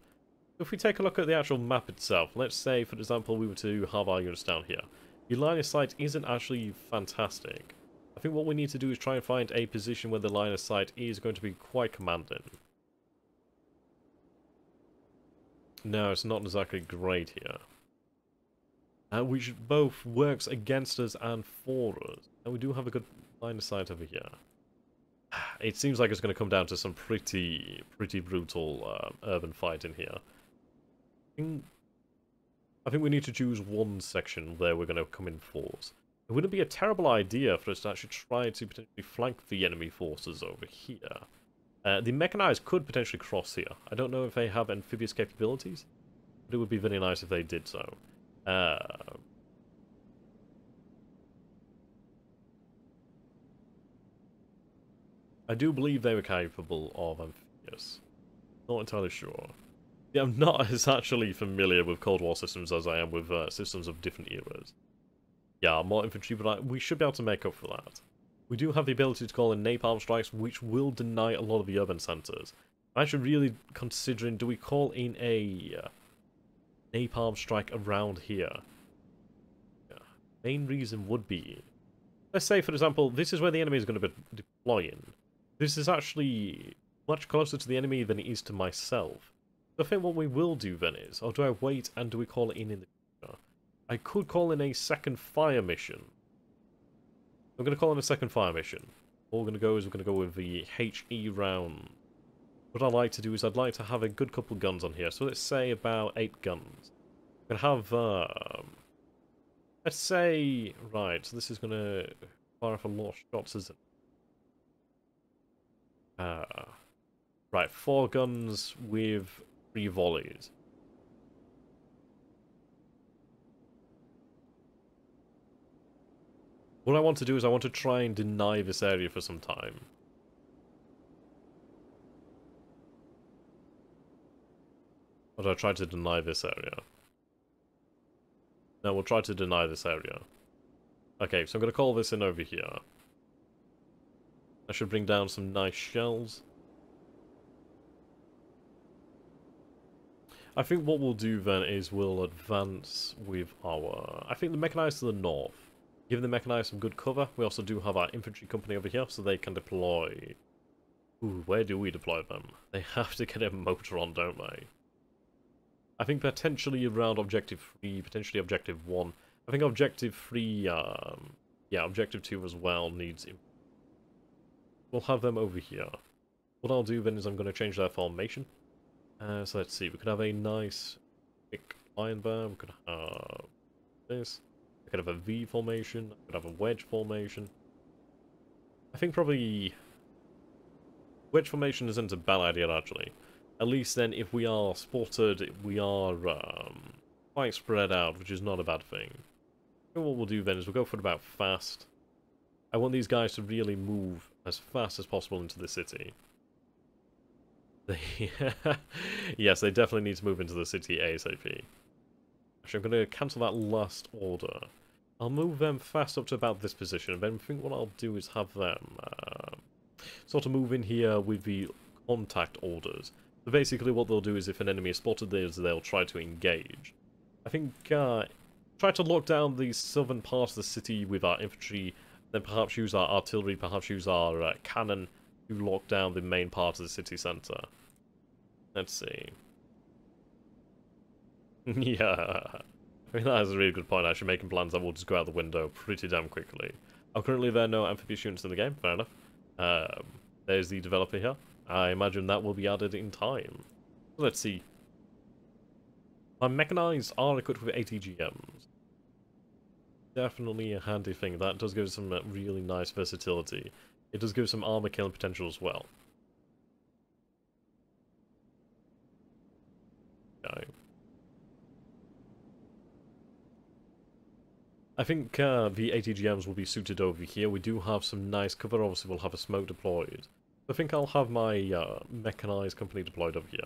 If we take a look at the actual map itself, let's say, for example, we were to have our units down here. The line of sight isn't actually fantastic. I think what we need to do is try and find a position where the line of sight is going to be quite commanding. No, it's not exactly great here. Which both works against us and for us. And we do have a good line of sight over here. It seems like it's going to come down to some pretty brutal urban fight in here. I think we need to choose one section where we're going to come in force. It wouldn't be a terrible idea for us to actually try to potentially flank the enemy forces over here. The mechanized could potentially cross here. I don't know if they have amphibious capabilities, but it would be very nice if they did so. I do believe they were capable of amphibious. Not entirely sure. Yeah, I'm not as actually familiar with Cold War systems as I am with systems of different eras. Yeah, more infantry, but we should be able to make up for that. We do have the ability to call in Napalm Strikes, which will deny a lot of the urban centres. I'm actually really considering, do we call in a Napalm Strike around here? Yeah. Main reason would be... Let's say, for example, this is where the enemy is going to be deploying. This is actually much closer to the enemy than it is to myself. So I think what we will do then is, or do I wait and do we call it in the future? I could call in a second fire mission. I'm going to call in a second fire mission. All we're going to go is we're going to go with the HE round. What I'd like to do is I'd like to have a good couple of guns on here. So let's say about 8 guns. I'm going to have, let's say, right, so this is going to fire off a lot of shots, isn't it? Right, 4 guns with 3 volleys. What I want to do is I want to try and deny this area for some time. Or do I try to deny this area? No, we'll try to deny this area. Okay, so I'm going to call this in over here. I should bring down some nice shells. I think what we'll do then is we'll advance with our... I think the mechanized to the north. Give the mechanized some good cover. We also do have our infantry company over here, so they can deploy... Ooh, where do we deploy them? They have to get a motor on, don't they? I think potentially around Objective 3, potentially Objective 1. I think Objective 3, yeah, Objective 2 as well needs... We'll have them over here. What I'll do then is I'm going to change their formation. So let's see, we could have a nice big line there, we could have this, we could have a V formation, we could have a wedge formation. I think probably wedge formation isn't a bad idea actually. At least then if we are spotted, we are quite spread out, which is not a bad thing. And what we'll do then is we'll go for about fast. I want these guys to really move as fast as possible into the city. Yes, they definitely need to move into the city ASAP. Actually, I'm going to cancel that last order. I'll move them fast up to about this position, and then I think what I'll do is have them sort of move in here with the contact orders. So basically what they'll do is if an enemy is spotted, they'll try to engage. I think try to lock down the southern part of the city with our infantry, then perhaps use our artillery, perhaps use our cannon to lock down the main part of the city centre. Let's see. Yeah. I mean, that is a really good point, actually, making plans that will just go out the window pretty damn quickly. Currently there are no amphibious units in the game, fair enough. There's the developer here. I imagine that will be added in time. Let's see. My mechanized are equipped with ATGMs. Definitely a handy thing. That does give some really nice versatility. It does give some armor killing potential as well. Okay. I think the ATGMs will be suited over here. We do have some nice cover. Obviously, we'll have a smoke deployed. I think I'll have my mechanized company deployed over here.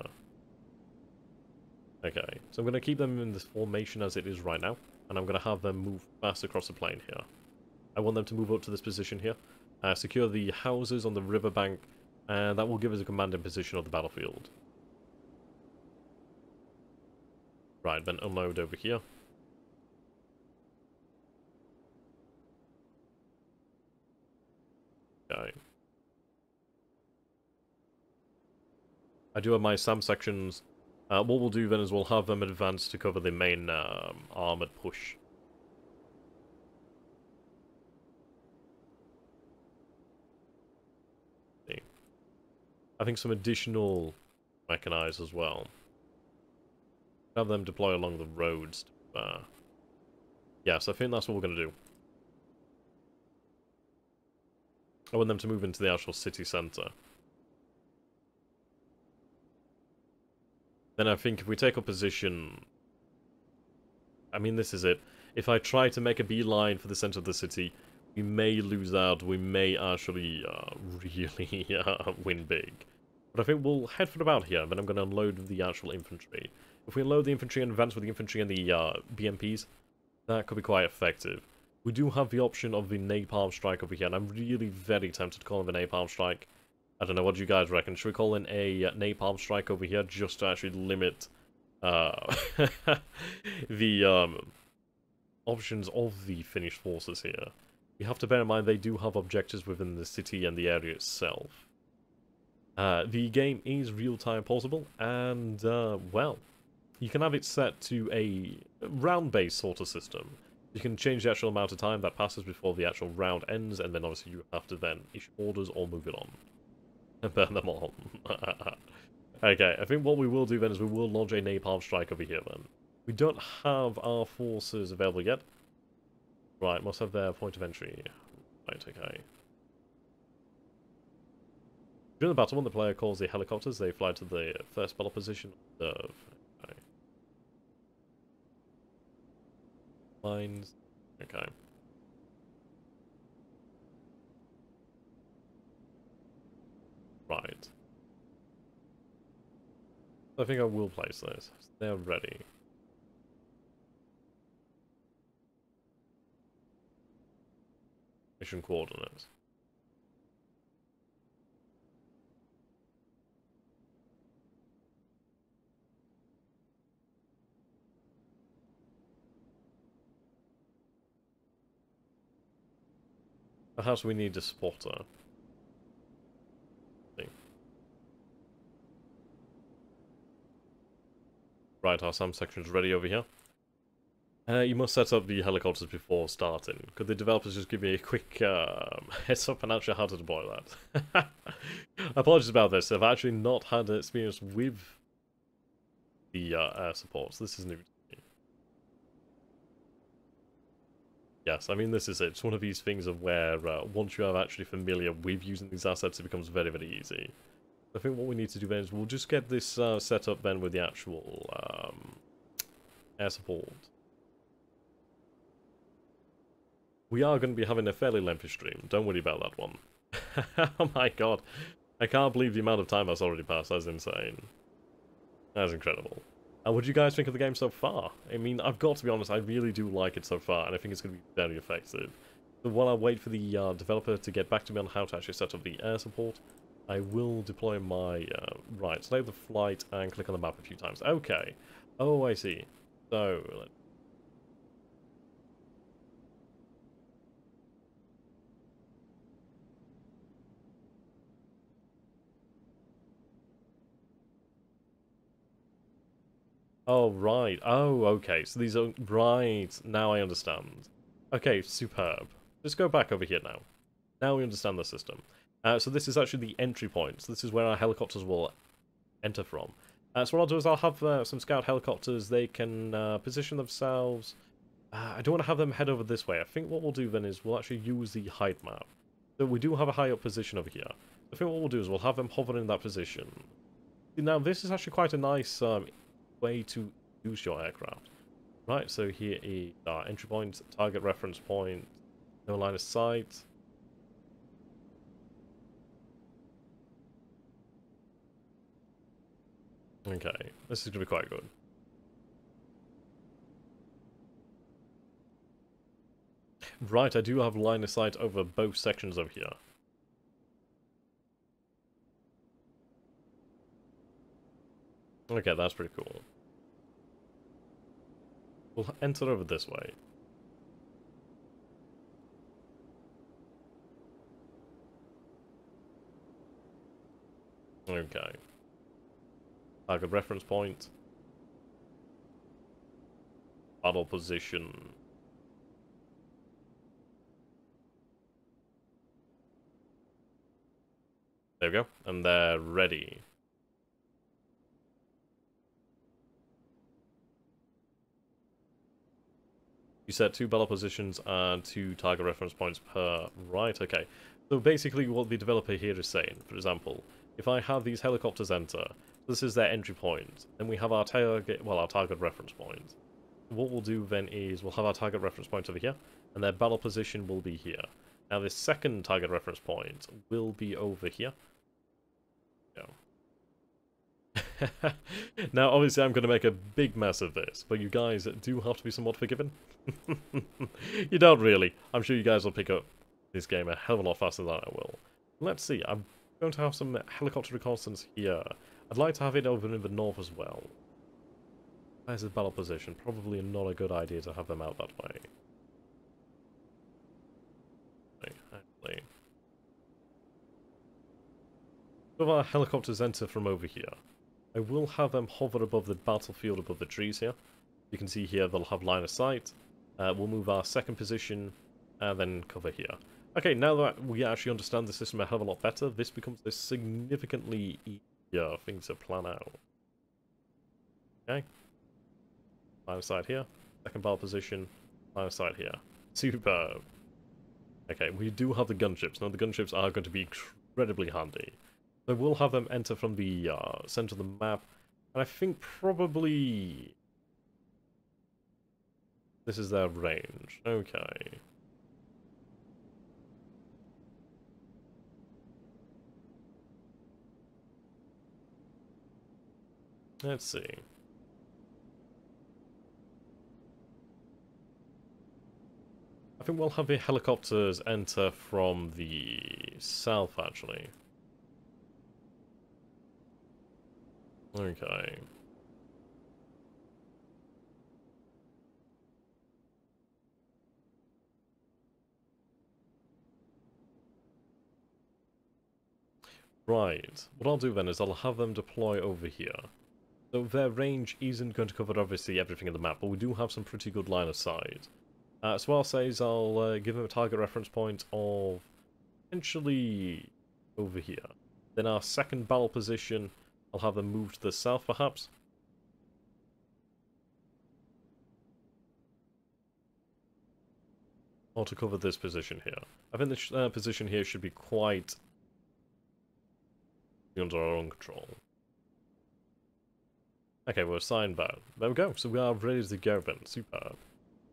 Okay, so I'm going to keep them in this formation as it is right now, and I'm going to have them move fast across the plain here. I want them to move up to this position here, secure the houses on the riverbank, and that will give us a commanding position of the battlefield. Right, then unload over here. Okay. I do have my SAM sections. What we'll do then is we'll have them advance to cover the main armoured push. I think some additional mechanized as well. Have them deploy along the roads. Yes, I think that's what we're going to do. I want them to move into the actual city centre. Then I think if we take a position... I mean, this is it. If I try to make a beeline for the centre of the city, we may lose out. We may actually really win big. But I think we'll head for about here, then I'm going to unload the actual infantry. If we unload the infantry and advance with the infantry and the BMPs, that could be quite effective. We do have the option of the Napalm Strike over here, and I'm really very tempted to call in the Napalm Strike. I don't know, what do you guys reckon? Should we call in a Napalm Strike over here just to actually limit the options of the Finnish forces here? You have to bear in mind they do have objectives within the city and the area itself. The game is real-time pausable, and, well, you can have it set to a round-based sort of system. You can change the actual amount of time that passes before the actual round ends, and then obviously you have to then issue orders or move it on. And burn them all. Okay, I think what we will do then is we will launch a Napalm Strike over here then. We don't have our forces available yet. Right, must have their point of entry. Right, okay. During the battle, when the player calls the helicopters, they fly to the first battle position. Okay. Lines. Okay. Right. I think I will place this. They're ready. Mission coordinates. Perhaps we need a spotter. Right, our SAM section is ready over here. You must set up the helicopters before starting. Could the developers just give me a quick heads up on actually how to deploy that? Apologies about this. I've actually not had experience with the air supports. This is new to me. Yes, I mean, this is it. It's one of these things of where once you are actually familiar with using these assets, it becomes very, very easy. I think what we need to do then is we'll just get this set up then with the actual air support. We are going to be having a fairly lengthy stream. Don't worry about that one. Oh my god. I can't believe the amount of time that's already passed. That's insane. That's incredible. What do you guys think of the game so far? I mean, I've got to be honest, I really do like it so far, and I think it's going to be very effective. So while I wait for the developer to get back to me on how to actually set up the air support, I will deploy my... right, select the flight and click on the map a few times. Okay. Oh, I see. So, oh, right. Oh, okay. So these are... Right. Now I understand. Okay, superb. Let's go back over here now. Now we understand the system. So this is actually the entry point. So this is where our helicopters will enter from. So what I'll do is I'll have some scout helicopters. They can position themselves. I don't want to have them head over this way. I think what we'll do then is we'll actually use the height map. So we do have a high up position over here. I think what we'll do is we'll have them hover in that position. Now this is actually quite a nice way to use your aircraft. Right, so here is our entry point, target reference point, no line of sight. Okay, this is going to be quite good. Right, I do have line of sight over both sections over here. Okay, that's pretty cool. We'll enter over this way. Okay. Target reference point. Battle position. There we go. And they're ready. You set 2 battle positions and 2 target reference points per... Right, okay. So basically what the developer here is saying, for example, if I have these helicopters enter, this is their entry point, then we have our target, well, our target reference point. What we'll do then is we'll have our target reference point over here, and their battle position will be here. Now this second target reference point will be over here. Go. Now, obviously, I'm going to make a big mess of this, but you guys do have to be somewhat forgiving. You don't really. I'm sure you guys will pick up this game a hell of a lot faster than I will. Let's see. I'm going to have some helicopter reconnaissance here. I'd like to have it over in the north as well. Where's the battle position? Probably not a good idea to have them out that way. Actually. So our helicopters enter from over here. I will have them hover above the battlefield above the trees here. You can see here they'll have line of sight. We'll move our second position and then cover here. Okay, now that we actually understand the system a hell of a lot better, this becomes a significantly easier thing to plan out. Okay. Line of sight here. Second battle position. Line of sight here. Superb. Okay, we do have the gunships. Now the gunships are going to be incredibly handy. So we'll have them enter from the center of the map, and I think probably this is their range. Okay. Let's see. I think we'll have the helicopters enter from the south, actually. Okay. Right, what I'll do then is I'll have them deploy over here. So their range isn't going to cover obviously everything in the map, but we do have some pretty good line of sight. So what I'll say is I'll give them a target reference point of potentially over here. Then our second battle position, I'll have them move to the south perhaps. Or to cover this position here. I think this position here should be quite under our own control. Okay, we're assigned that. There we go, so we are ready to go then. Superb.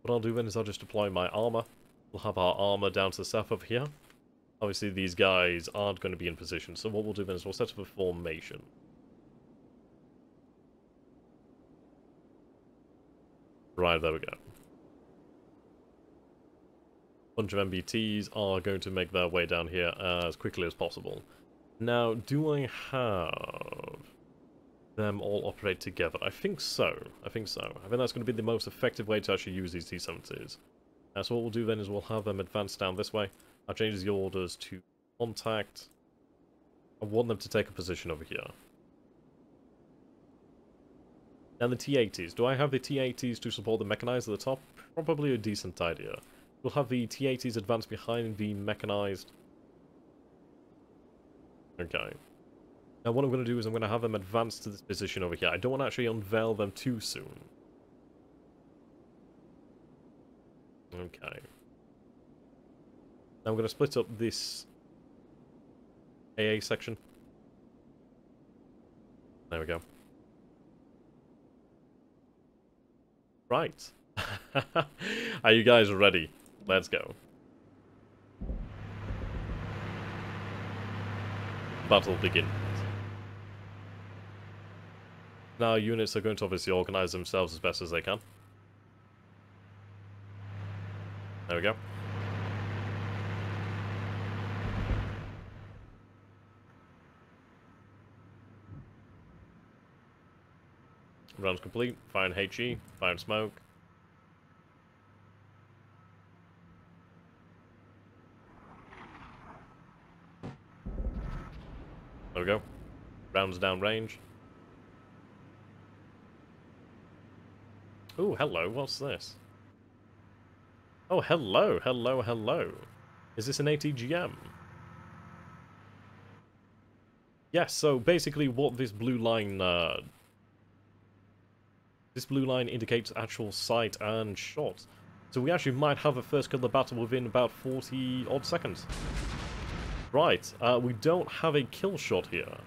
What I'll do then is I'll just deploy my armor. We'll have our armor down to the south over here. Obviously these guys aren't going to be in position, so what we'll do then is we'll set up a formation. Right, there we go. Bunch of MBTs are going to make their way down here as quickly as possible. Now, do I have them all operate together? I think so. I think that's going to be the most effective way to actually use these T-70s. So what we'll do then is we'll have them advance down this way. I'll change the orders to contact. I want them to take a position over here. Now the T-80s. Do I have the T-80s to support the mechanized at the top? Probably a decent idea. We'll have the T-80s advance behind the mechanized. Okay. Now what I'm going to do is I'm going to have them advance to this position over here. I don't want to actually unveil them too soon. Okay. Now I'm going to split up this AA section. There we go. Right. Are you guys ready? Let's go. Battle begins. Now units are going to obviously organize themselves as best as they can. There we go. Rounds complete. Fire and HE. Fire and smoke. There we go. Rounds down range. Oh, hello. What's this? Oh, hello. Hello, hello. Is this an ATGM? Yes, so basically what this blue line indicates actual sight and shot. So we actually might have a first kill of the battle within about 40 odd seconds. Right, we don't have a kill shot here.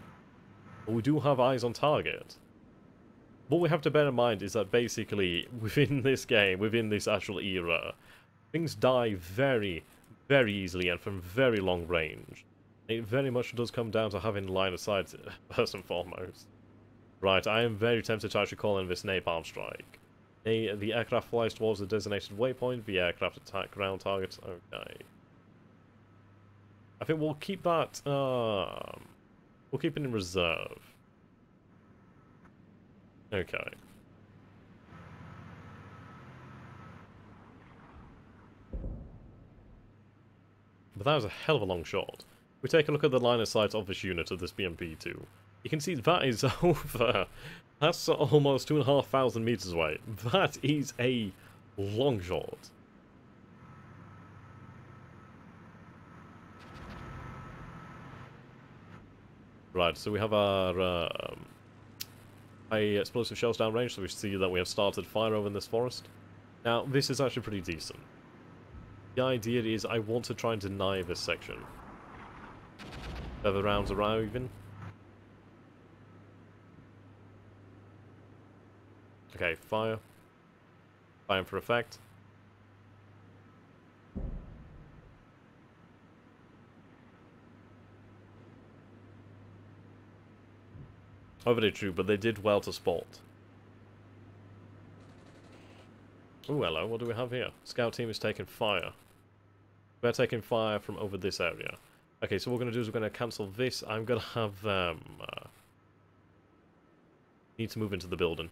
But we do have eyes on target. What we have to bear in mind is that basically, within this game, within this actual era, things die very, very easily and from very long range. It very much does come down to having line of sight, first and foremost. Right, I am very tempted to actually call in this Napalm Strike. The aircraft flies towards the designated waypoint, the aircraft attack ground targets, okay. I think we'll keep that, we'll keep it in reserve. Okay. But that was a hell of a long shot. If we take a look at the line of sight of this unit of this BMP-2, you can see that is over. That's almost 2,500 meters away. That is a long shot. Right, so we have our high explosive shells downrange, so we see that we have started fire over in this forest. Now, this is actually pretty decent. The idea is I want to try and deny this section. Further rounds arriving. Okay, fire. Firing for effect. Overly true, but they did well to spot. Oh, hello, what do we have here? Scout team is taking fire. We're taking fire from over this area. Okay, so what we're going to do is we're going to cancel this. I'm going to have them... need to move into the building.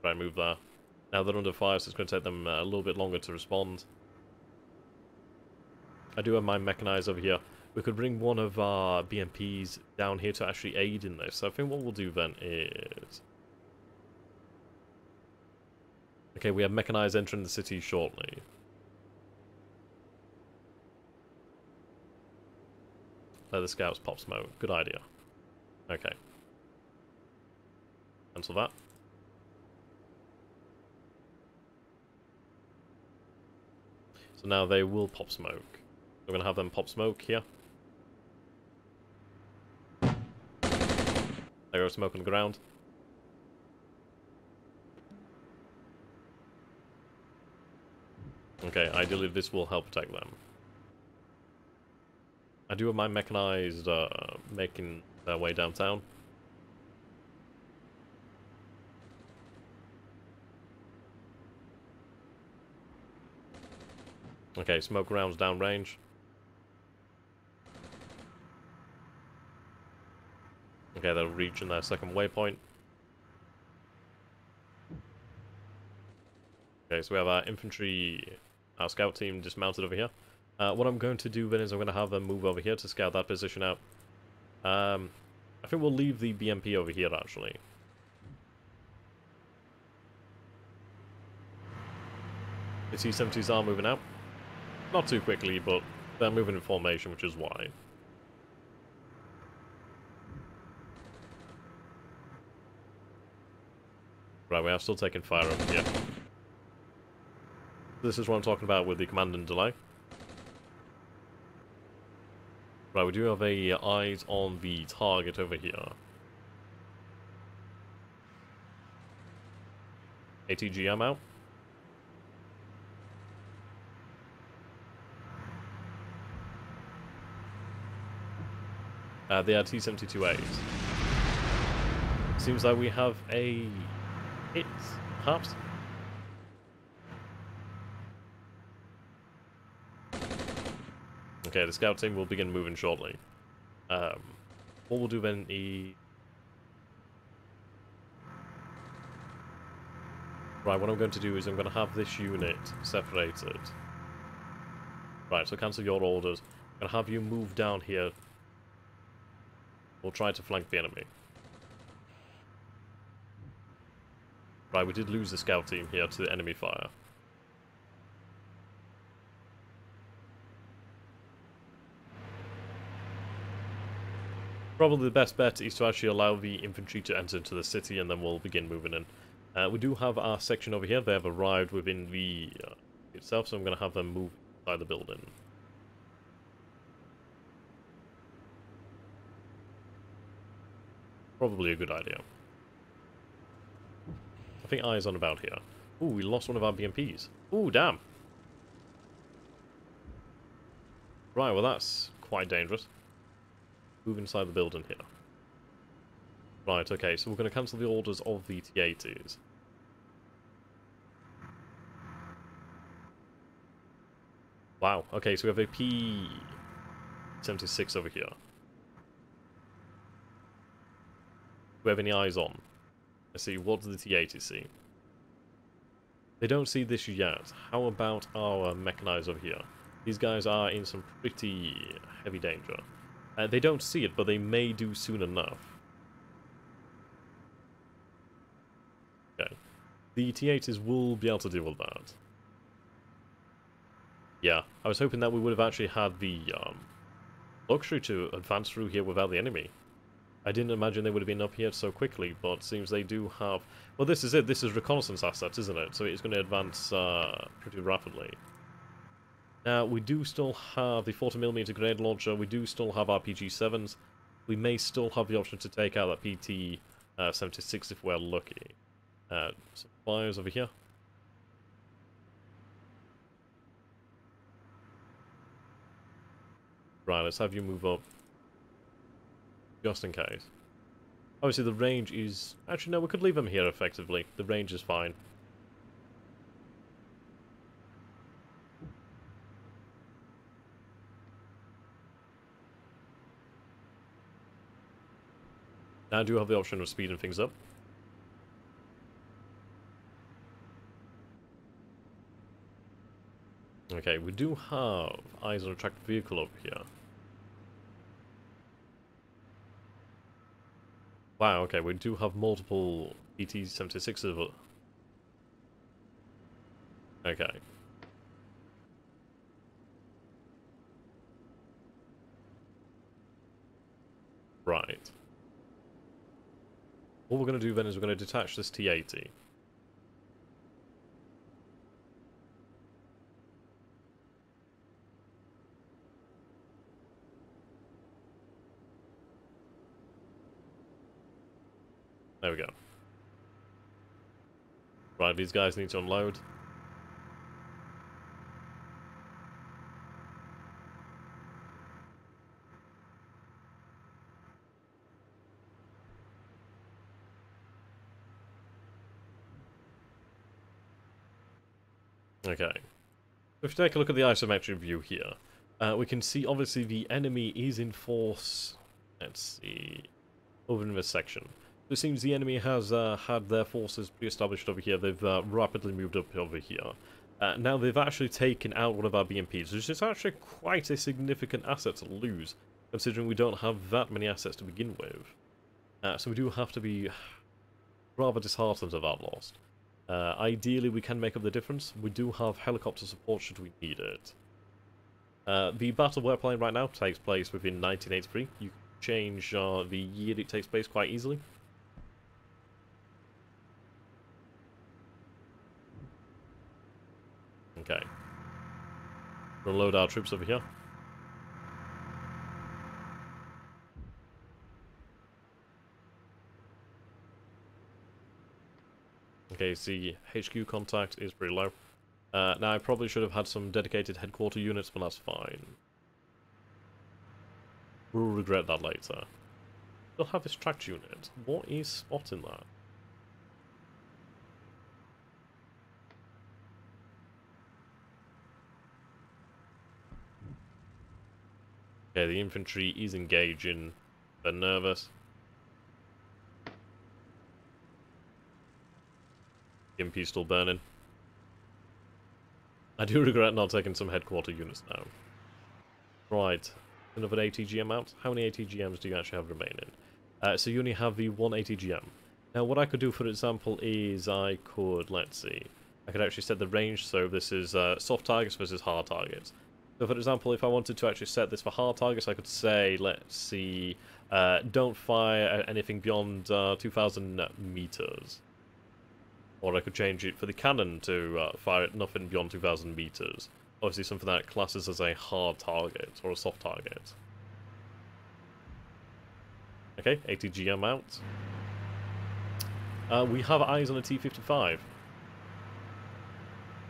Try and move there. Now they're under fire, so it's going to take them a little bit longer to respond. I do have my mechanized over here. We could bring one of our BMPs down here to actually aid in this. So I think what we'll do then is... Okay, we have mechanized entering the city shortly. Let the scouts pop smoke. Good idea. Okay. Cancel that. So now they will pop smoke. We're going to have them pop smoke here. There goes smoke on the ground. Okay, ideally this will help protect them. I do have my mechanized making their way downtown. Okay, smoke rounds downrange. Okay, they're reaching their second waypoint. Okay, so we have our infantry, our scout team dismounted over here. What I'm going to do then is I'm going to have them move over here to scout that position out. I think we'll leave the BMP over here, actually. The T-70s are moving out. Not too quickly, but they're moving in formation, which is why. Right, we are still taking fire over here. This is what I'm talking about with the command and delay. Right, we do have eyes on the target over here. ATG, I'm out. They are T-72As. Seems like we have a hit, perhaps? Okay, the scout team will begin moving shortly. What we'll do then is... Right, what I'm going to do is I'm going to have this unit separated. Right, so cancel your orders. I'm going to have you move down here. We'll try to flank the enemy. Right, we did lose the scout team here to the enemy fire. Probably the best bet is to actually allow the infantry to enter into the city and then we'll begin moving in. We do have our section over here. They have arrived within the itself, so I'm going to have them move inside the building. Probably a good idea. I think eyes on about here. Ooh, we lost one of our BMPs. Ooh, damn. Right, well that's quite dangerous. Move inside the building here. Right, okay, so we're going to cancel the orders of the T-80s. Wow, okay, so we have a P-76 over here. Do we have any eyes on? Let's see, what do the T-80s see? They don't see this yet. How about our mechanized over here? These guys are in some pretty heavy danger. They don't see it, but they may do soon enough. Okay. The T-80s will be able to deal with that. Yeah, I was hoping that we would have actually had the luxury to advance through here without the enemy. I didn't imagine they would have been up here so quickly, but it seems they do have... Well, this is it. This is reconnaissance assets, isn't it? So it's going to advance pretty rapidly. Now, we do still have the 40mm grenade launcher. We do still have our PG-7s. We may still have the option to take out that PT-76 if we're lucky. Some fires over here. Right, let's have you move up. Just in case. Obviously the range is... Actually no, we could leave them here effectively. The range is fine. Now I do have the option of speeding things up. Okay, we do have Isometric vehicle over here. Wow, okay, we do have multiple PT-76s. Okay. Right. What we're going to do then is we're going to detach this T-80. There we go. Right, these guys need to unload. Okay. If we take a look at the isometric view here, we can see obviously the enemy is in force. Let's see. Over in this section. It seems the enemy has had their forces pre-established over here. They've rapidly moved up over here. Now they've actually taken out one of our BMPs, which is actually quite a significant asset to lose, considering we don't have that many assets to begin with. So we do have to be rather disheartened at that loss. Ideally, we can make up the difference. We do have helicopter support should we need it. The battle we're playing right now takes place within 1983. You can change the year it takes place quite easily. Okay. We'll load our troops over here. Okay, see, HQ contact is pretty low. Now, I probably should have had some dedicated headquarter units, but that's fine. We'll regret that later. We'll have this tracked unit. What is spotting that? Okay, the infantry is engaging. They're nervous. MP still burning. I do regret not taking some headquarter units now. Right, another ATGM out. How many ATGMs do you actually have remaining? So you only have the one ATGM. Now what I could do, for example, is I could, let's see, I could actually set the range, so this is soft targets versus hard targets. So for example, if I wanted to actually set this for hard targets, I could say, let's see, don't fire anything beyond 2,000 meters. Or I could change it for the cannon to fire at nothing beyond 2,000 meters. Obviously something that classes as a hard target, or a soft target. Okay, ATGM out. We have eyes on a T-55.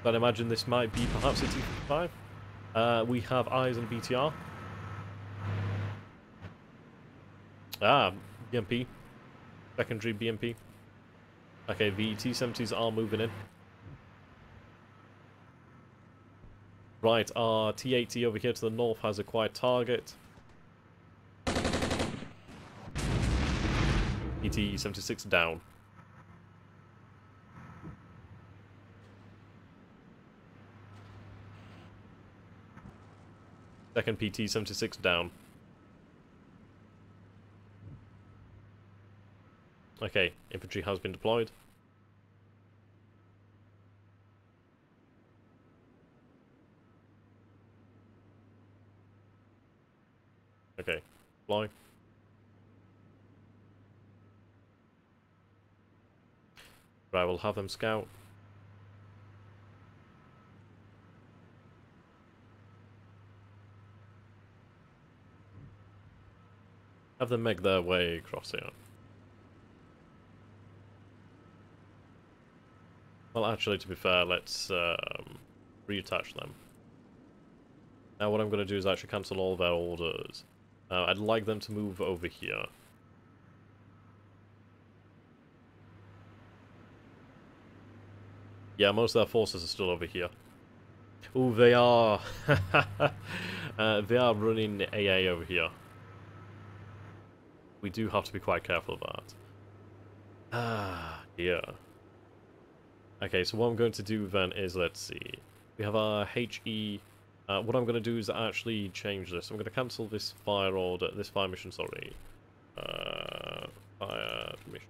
I'd imagine this might be perhaps a T-55. We have eyes on BTR. BMP. Secondary BMP. Okay, the T-70s are moving in. Right, our T-80 over here to the north has acquired target. PT-76 down. Second PT-76 down. Okay, infantry has been deployed. Okay, deploy. Right, we'll have them scout. Have them make their way across here. Well, actually, to be fair, let's reattach them. Now what I'm going to do is actually cancel all their orders. I'd like them to move over here. Yeah, most of their forces are still over here. Oh, they are... they are running AA over here. We do have to be quite careful of that. Ah, yeah. Okay, so what I'm going to do then is, let's see. We have our HE. What I'm going to do is actually change this. I'm going to cancel this fire order, this fire mission, sorry. Fire mission.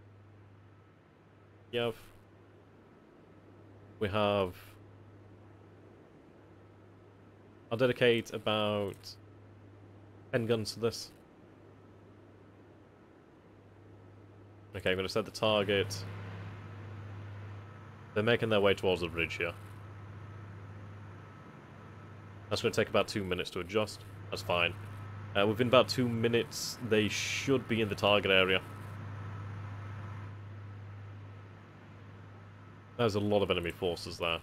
We have... I'll dedicate about 10 guns to this. Okay, I'm going to set the target. They're making their way towards the bridge here. That's going to take about 2 minutes to adjust. That's fine. Within about 2 minutes, they should be in the target area. There's a lot of enemy forces there.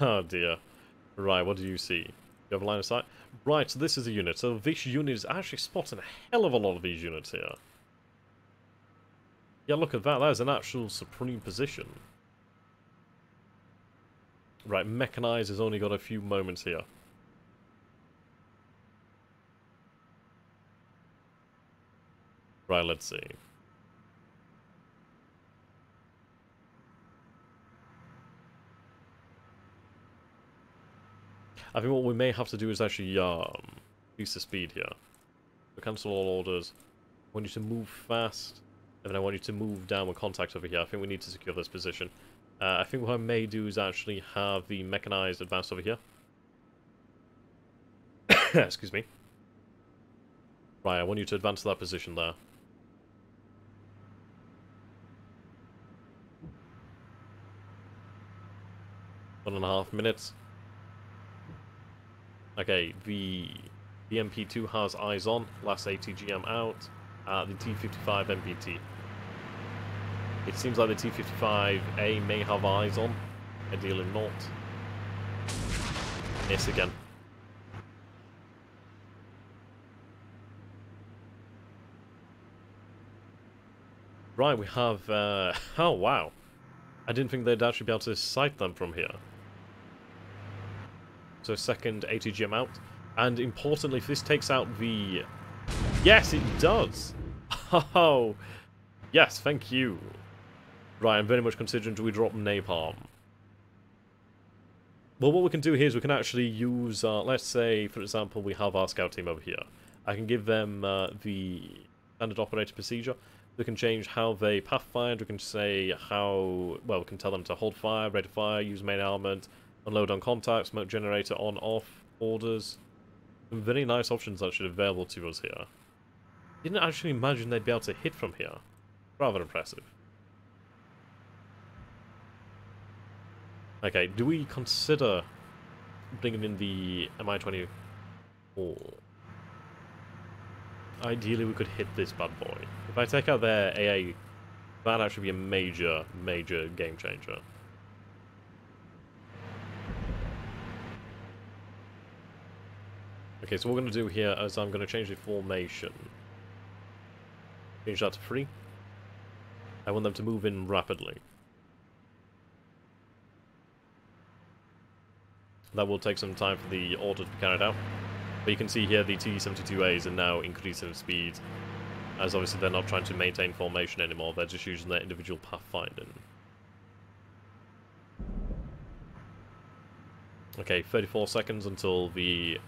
Oh dear. Right, what do you see? You have a line of sight? Right, so this is a unit. So this unit is actually spotting a hell of a lot of these units here. Yeah, look at that. That is an actual supreme position. Right, mechanized has only got a few moments here. Right, let's see. I think what we may have to do is actually increase the speed here. So cancel all orders. I want you to move fast, and then I want you to move down with contact over here. I think we need to secure this position. I think what I may do is actually have the mechanized advance over here. Excuse me. Right, I want you to advance to that position there. One and a half minutes. Okay, the MP2 has eyes on, last ATGM out, the T-55 MPT. It seems like the T-55A may have eyes on, ideally not. Miss again. Right, we have, oh wow. I didn't think they'd actually be able to sight them from here. So second ATGM out. And importantly, if this takes out the... Yes, it does! Oh! Yes, thank you. Right, I'm very much considering do we drop napalm. Well, what we can do here is we can actually use, let's say, for example, we have our scout team over here. I can give them the standard operator procedure. We can change how they pathfind. We can say how... Well, we can tell them to hold fire, rate of fire, use main armament, unload on contact, smoke generator on, off, orders. Some very nice options actually available to us here. Didn't actually imagine they'd be able to hit from here. Rather impressive. Okay, do we consider bringing in the Mi-24? Ideally we could hit this bad boy. If I take out their AA, that'd actually be a major, major game changer. Okay, so what we're going to do here is I'm going to change the formation. Change that to 3. I want them to move in rapidly. That will take some time for the order to be carried out. But you can see here the T-72As are now increasing speed, as obviously they're not trying to maintain formation anymore, they're just using their individual pathfinding. Okay, 34 seconds until the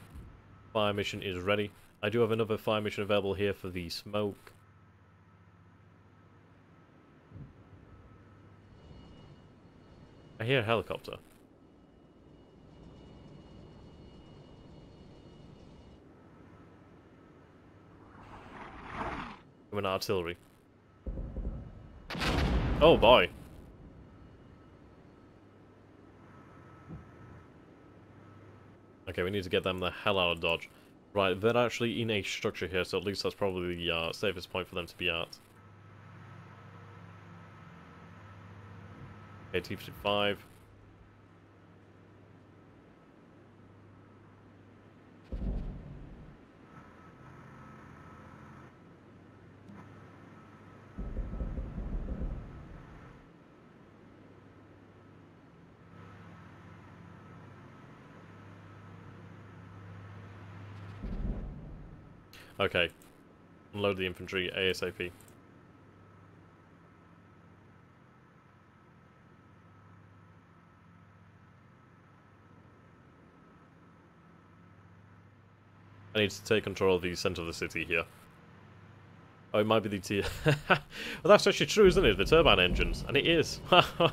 fire mission is ready. I do have another fire mission available here for the smoke. I hear a helicopter. I'm an artillery. Oh boy. Okay, we need to get them the hell out of Dodge. Right, they're actually in a structure here, so at least that's probably the safest point for them to be at. Okay, T-55. Okay. Unload the infantry ASAP. I need to take control of the centre of the city here. Oh, it might be the well, that's actually true, isn't it? The turbine engines. And it is. So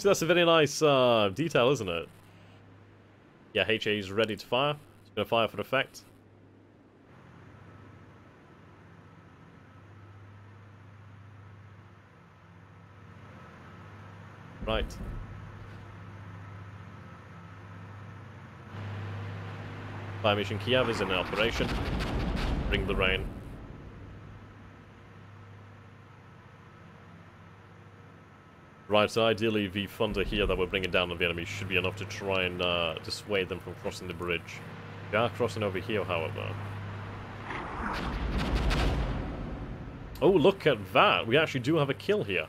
that's a very nice detail, isn't it? Yeah, HA is ready to fire. It's going to fire for effect. Right. Fire mission Kiev is in operation. Bring the rain. Right, so ideally the thunder here that we're bringing down on the enemy should be enough to try and dissuade them from crossing the bridge. They are crossing over here, however. Oh, look at that! We actually do have a kill here.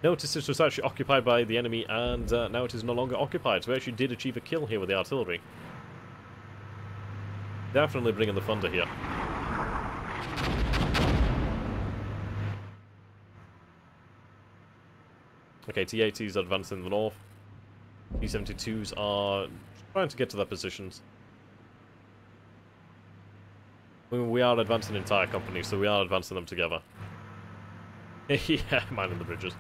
Notice this was actually occupied by the enemy, and now it is no longer occupied. So we actually did achieve a kill here with the artillery. Definitely bringing the thunder here. Okay, T-80s are advancing in the north. T-72s are trying to get to their positions. We are advancing entire companies, so we are advancing them together. Yeah, minding the bridges.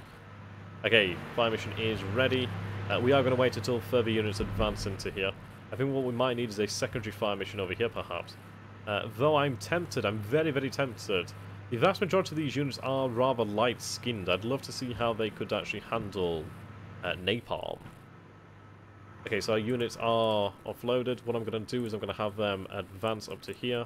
Okay, fire mission is ready. We are going to wait until further units advance into here. I think what we might need is a secondary fire mission over here, perhaps. Though I'm tempted, I'm very, very tempted. The vast majority of these units are rather light-skinned. I'd love to see how they could actually handle napalm. Okay, so our units are offloaded. What I'm going to do is I'm going to have them advance up to here.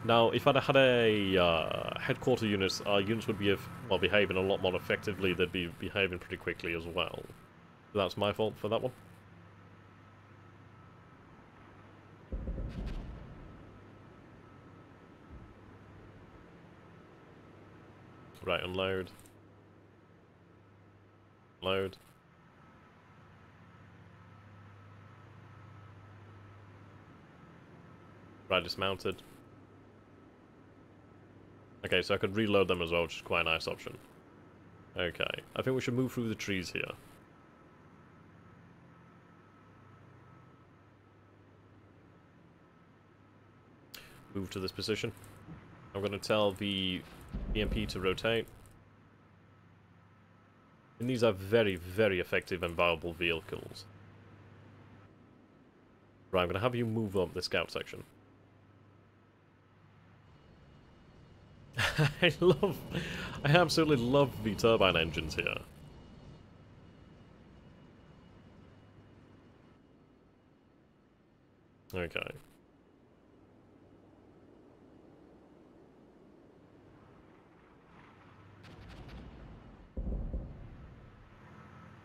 Now, if I'd had a headquarter units, our units would be behaving a lot more effectively. They'd be behaving pretty quickly as well. So that's my fault for that one. Right, unload. Load. Right, dismounted. Okay, so I could reload them as well, which is quite a nice option. Okay, I think we should move through the trees here. Move to this position. I'm going to tell the EMP to rotate. And these are very, very effective and viable vehicles. Right, I'm going to have you move up the scout section. I absolutely love the turbine engines here. Okay.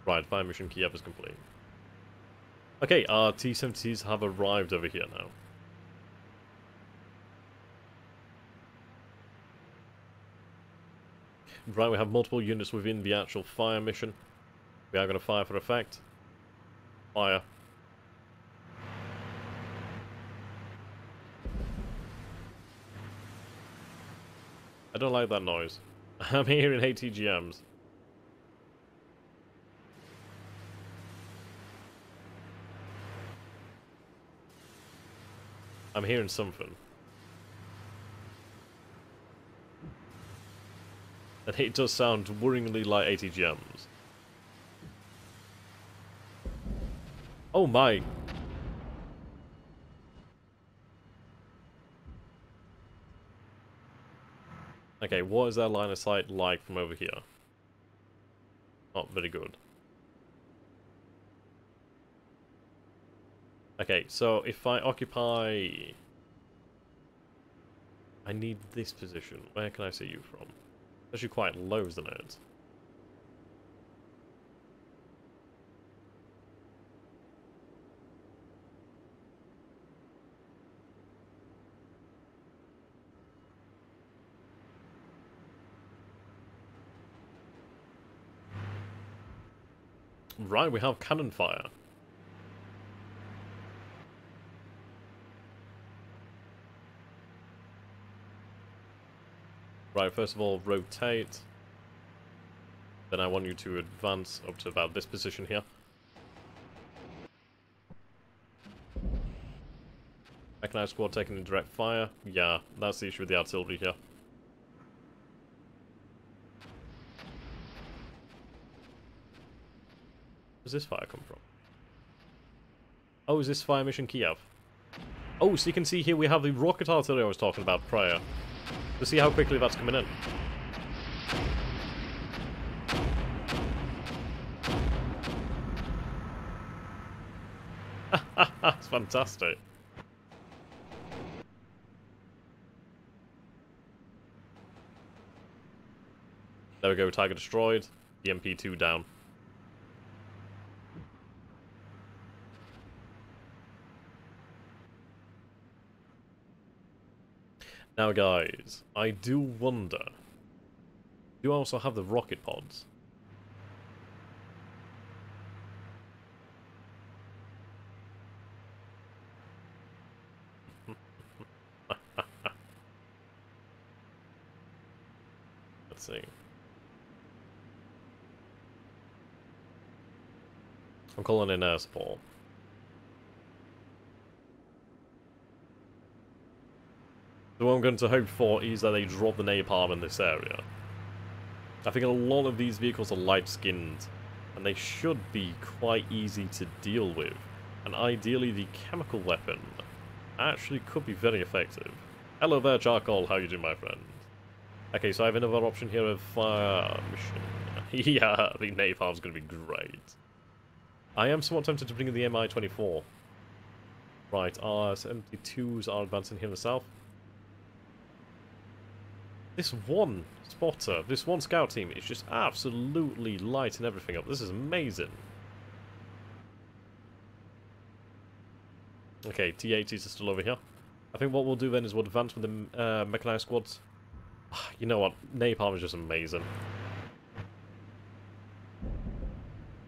Right, fire mission Kiev is complete. Okay, our T-70s have arrived over here now. Right, we have multiple units within the actual fire mission. We are going to fire for effect. Fire. I don't like that noise. I'm hearing ATGMs. I'm hearing something. And it does sound worryingly like ATGMs. Oh my! Okay, what is that line of sight like from over here? Not very good. Okay, so if I occupy... I need this position. Where can I see you from? It's actually quite low, isn't it? Right, we have cannon fire. Right, first of all, rotate. Then I want you to advance up to about this position here. Mechanized squad taking in direct fire. Yeah, that's the issue with the artillery here. Where's this fire come from? Oh, is this fire mission Kiev? Oh, so you can see here we have the rocket artillery I was talking about prior. To see how quickly that's coming in. That's fantastic. There we go, target destroyed. The MP2 down. Now guys, I do wonder, do you also have the rocket pods? Let's see. I'm calling in air support. So what I'm going to hope for is that they drop the napalm in this area. I think a lot of these vehicles are light-skinned, and they should be quite easy to deal with. And ideally the chemical weapon actually could be very effective. Hello there, Charcoal, how you doing, my friend? Okay, so I have another option here of fire mission. Yeah, the napalm's going to be great. I am somewhat tempted to bring in the Mi-24. Right, our 72s are advancing here in the south. This one spotter, this one scout team is just absolutely lighting everything up. This is amazing. Okay, T-80s are still over here. I think what we'll do then is we'll advance with the mechanized squads. You know what? Napalm is just amazing.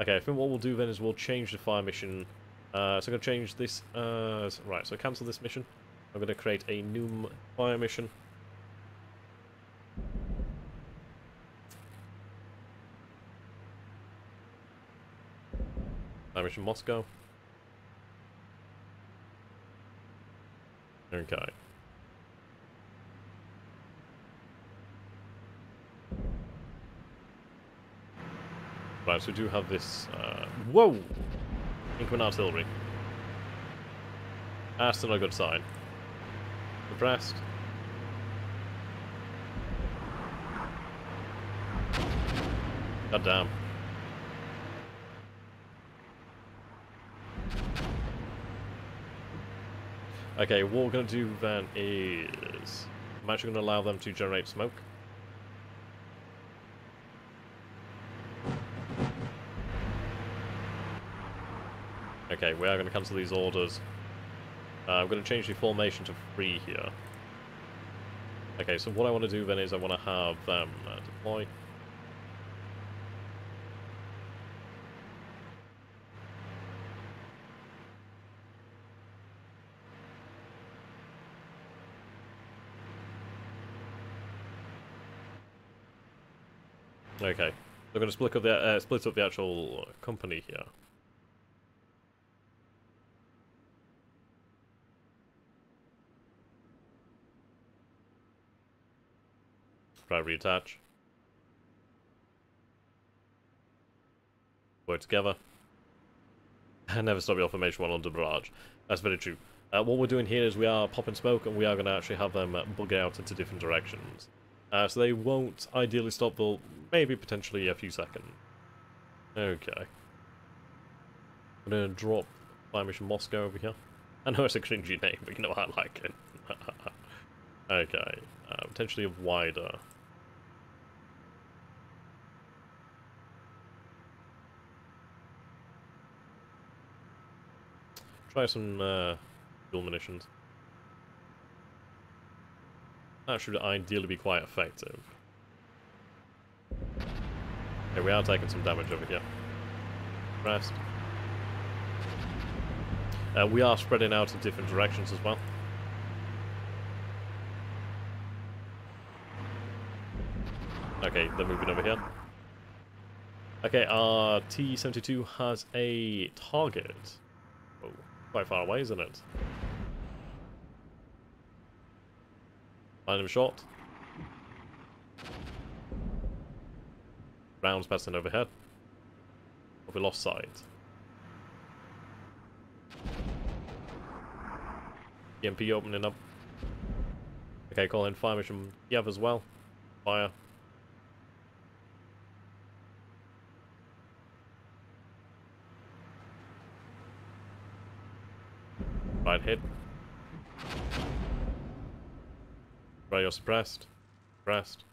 Okay, I think what we'll do then is we'll change the fire mission. So I'm going to change this. Right, so cancel this mission. I'm going to create a new fire mission. Fire mission Moscow. Okay. Right, so we do have this, whoa! Incoming artillery. That's not a good sign. Suppressed. God damn. Okay, what we're going to do then is... I'm actually going to allow them to generate smoke. Okay, we are going to cancel these orders. I'm going to change the formation to 3 here. Okay, so what I want to do then is I want to have them deploy. Okay, we're going to split up the actual company here. Try reattach. Work together. Never stop your formation while under barrage. That's very true. What we're doing here is we are popping smoke and we are going to actually have them bug out into different directions. So they won't ideally stop, they'll maybe potentially a few seconds. Okay. I'm going to drop Fire Mission Moscow over here. I know it's a cringy name, but you know I like it. Okay. Potentially a wider. Try some dual munitions. That should ideally be quite effective. Okay, we are taking some damage over here. Rest. We are spreading out in different directions as well. Okay, they're moving over here. Okay, our T-72 has a target. Oh, quite far away, isn't it? Line him short. Rounds passing overhead. Oh, we lost sight. EMP opening up. Okay, call in fire mission Kiev as well. Fire. Right hit. Radio suppressed. Suppressed.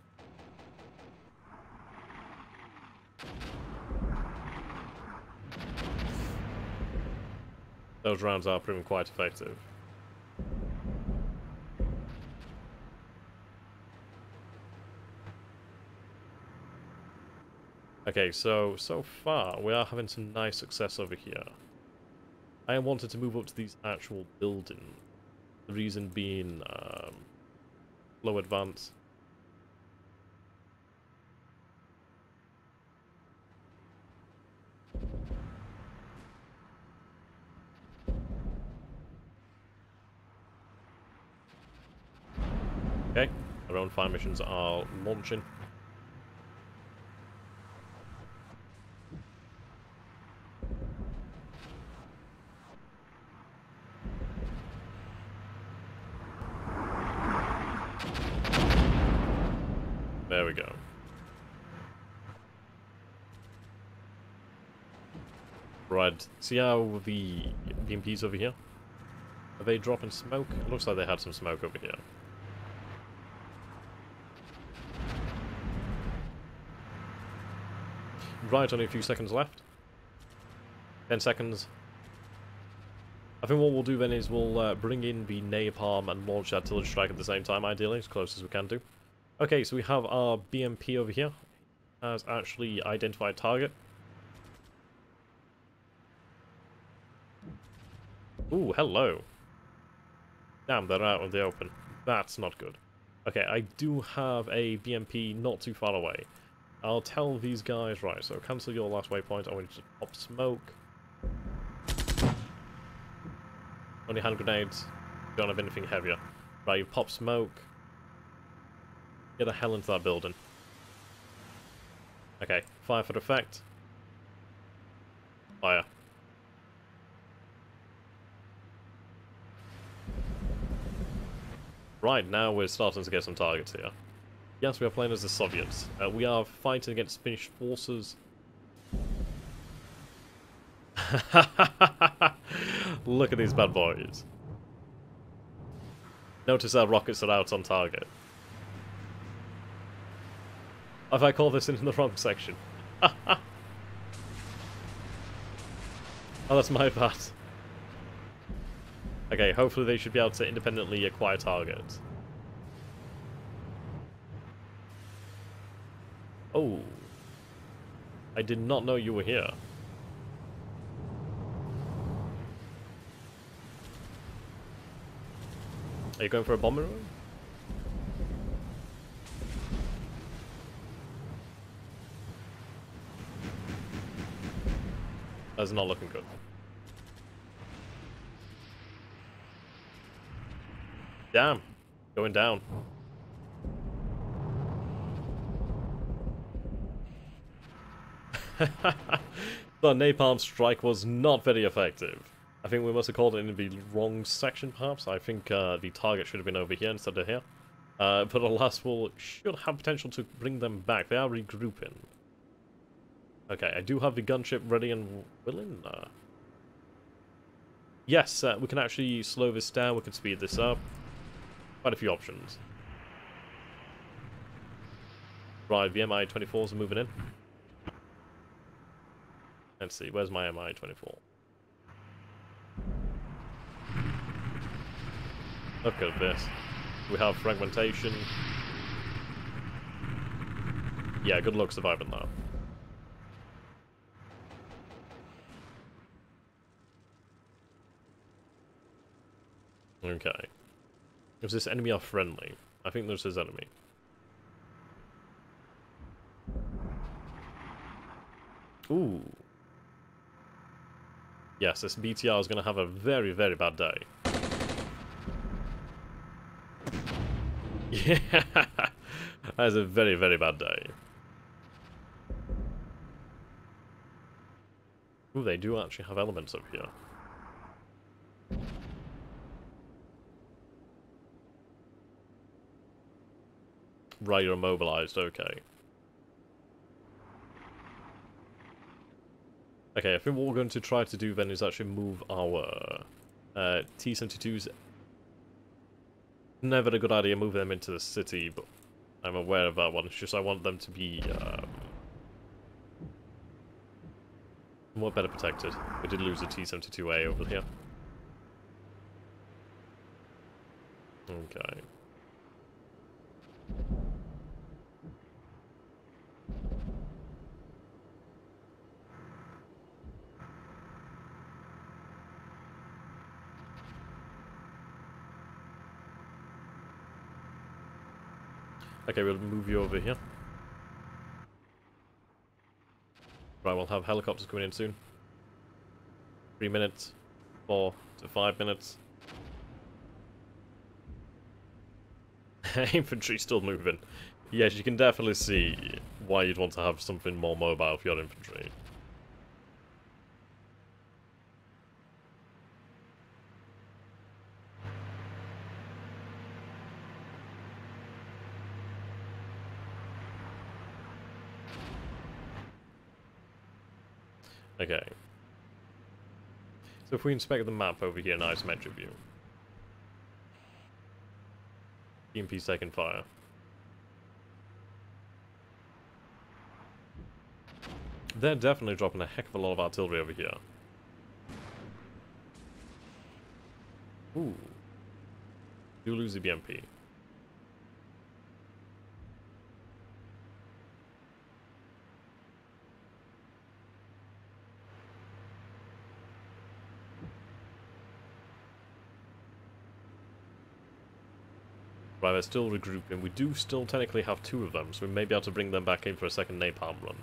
Those rounds are proving quite effective. Okay, so far we are having some nice success over here. I wanted to move up to these actual buildings. The reason being low advance. Okay, our own fire missions are launching. There we go. Right, see how the BMPs over here? Are they dropping smoke? It looks like they had some smoke over here. Right, only a few seconds left. 10 seconds. I think what we'll do then is we'll bring in the Napalm and launch the artillery strike at the same time, ideally, as close as we can do. Okay, so we have our BMP over here. Has actually identified target. Ooh, hello. Damn, they're out in the open. That's not good. Okay, I do have a BMP not too far away. I'll tell these guys, right, so cancel your last waypoint. I want you to pop smoke. Only hand grenades. Don't have anything heavier. Right, you pop smoke. Get the hell into that building. Okay, fire for effect. Fire. Right, now we're starting to get some targets here. Yes, we are playing as the Soviets. We are fighting against Finnish forces. Look at these bad boys. Notice our rockets are out on target. Have I called this in the wrong section? Oh, that's my bad. Okay, hopefully they should be able to independently acquire targets. Oh. I did not know you were here. Are you going for a bomber room? That's not looking good. Damn. Going down. The Napalm Strike was not very effective. I think we must have called it in the wrong section, perhaps. I think the target should have been over here instead of here. But alas, we should have potential to bring them back. They are regrouping. Okay, I do have the gunship ready and willing. Yes, we can actually slow this down. We can speed this up. Quite a few options. Right, the Mi-24s are moving in. Let's see, where's my Mi-24? Look at this. We have fragmentation. Yeah, good luck surviving that. Okay. Is this enemy or friendly? I think this is enemy. Ooh. Yes, this BTR is going to have a very, very bad day. Yeah, that is a very, very bad day. Ooh, they do actually have elements over here. Right, you're immobilized, okay. Okay, I think what we're going to try to do then is actually move our T-72s. Never a good idea moving them into the city, but I'm aware of that one. It's just I want them to be more better protected. We did lose a T-72A over here. Okay. Okay, we'll move you over here. Right, we'll have helicopters coming in soon. 3 minutes. 4 to 5 minutes. Infantry still moving. Yes, you can definitely see why you'd want to have something more mobile for your infantry. Okay. So if we inspect the map over here in Isometric View. EMP's taking fire. They're definitely dropping a heck of a lot of artillery over here. Ooh. Do lose the BMP. Right, they're still regrouping. We do still technically have 2 of them, so we may be able to bring them back in for a second napalm run.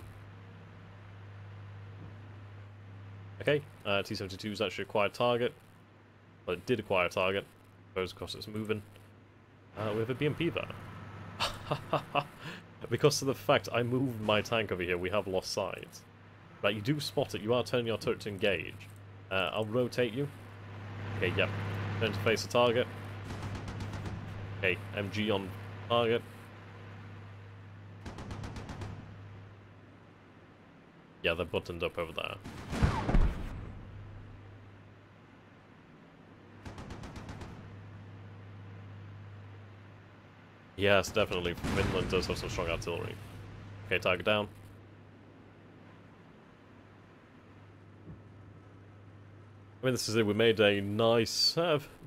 Okay, T-72 is actually acquired target. Well, it did acquire target. Suppose because it's moving. We have a BMP there. Because of the fact I moved my tank over here, we have lost sight. Right, you do spot it. You are turning your turret to engage. I'll rotate you. Okay, yep. Turn to face the target. Okay, MG on target. Yeah, they're buttoned up over there. Yes, definitely. Finland does have some strong artillery. Okay, target down. I mean, this is it. We made a nice,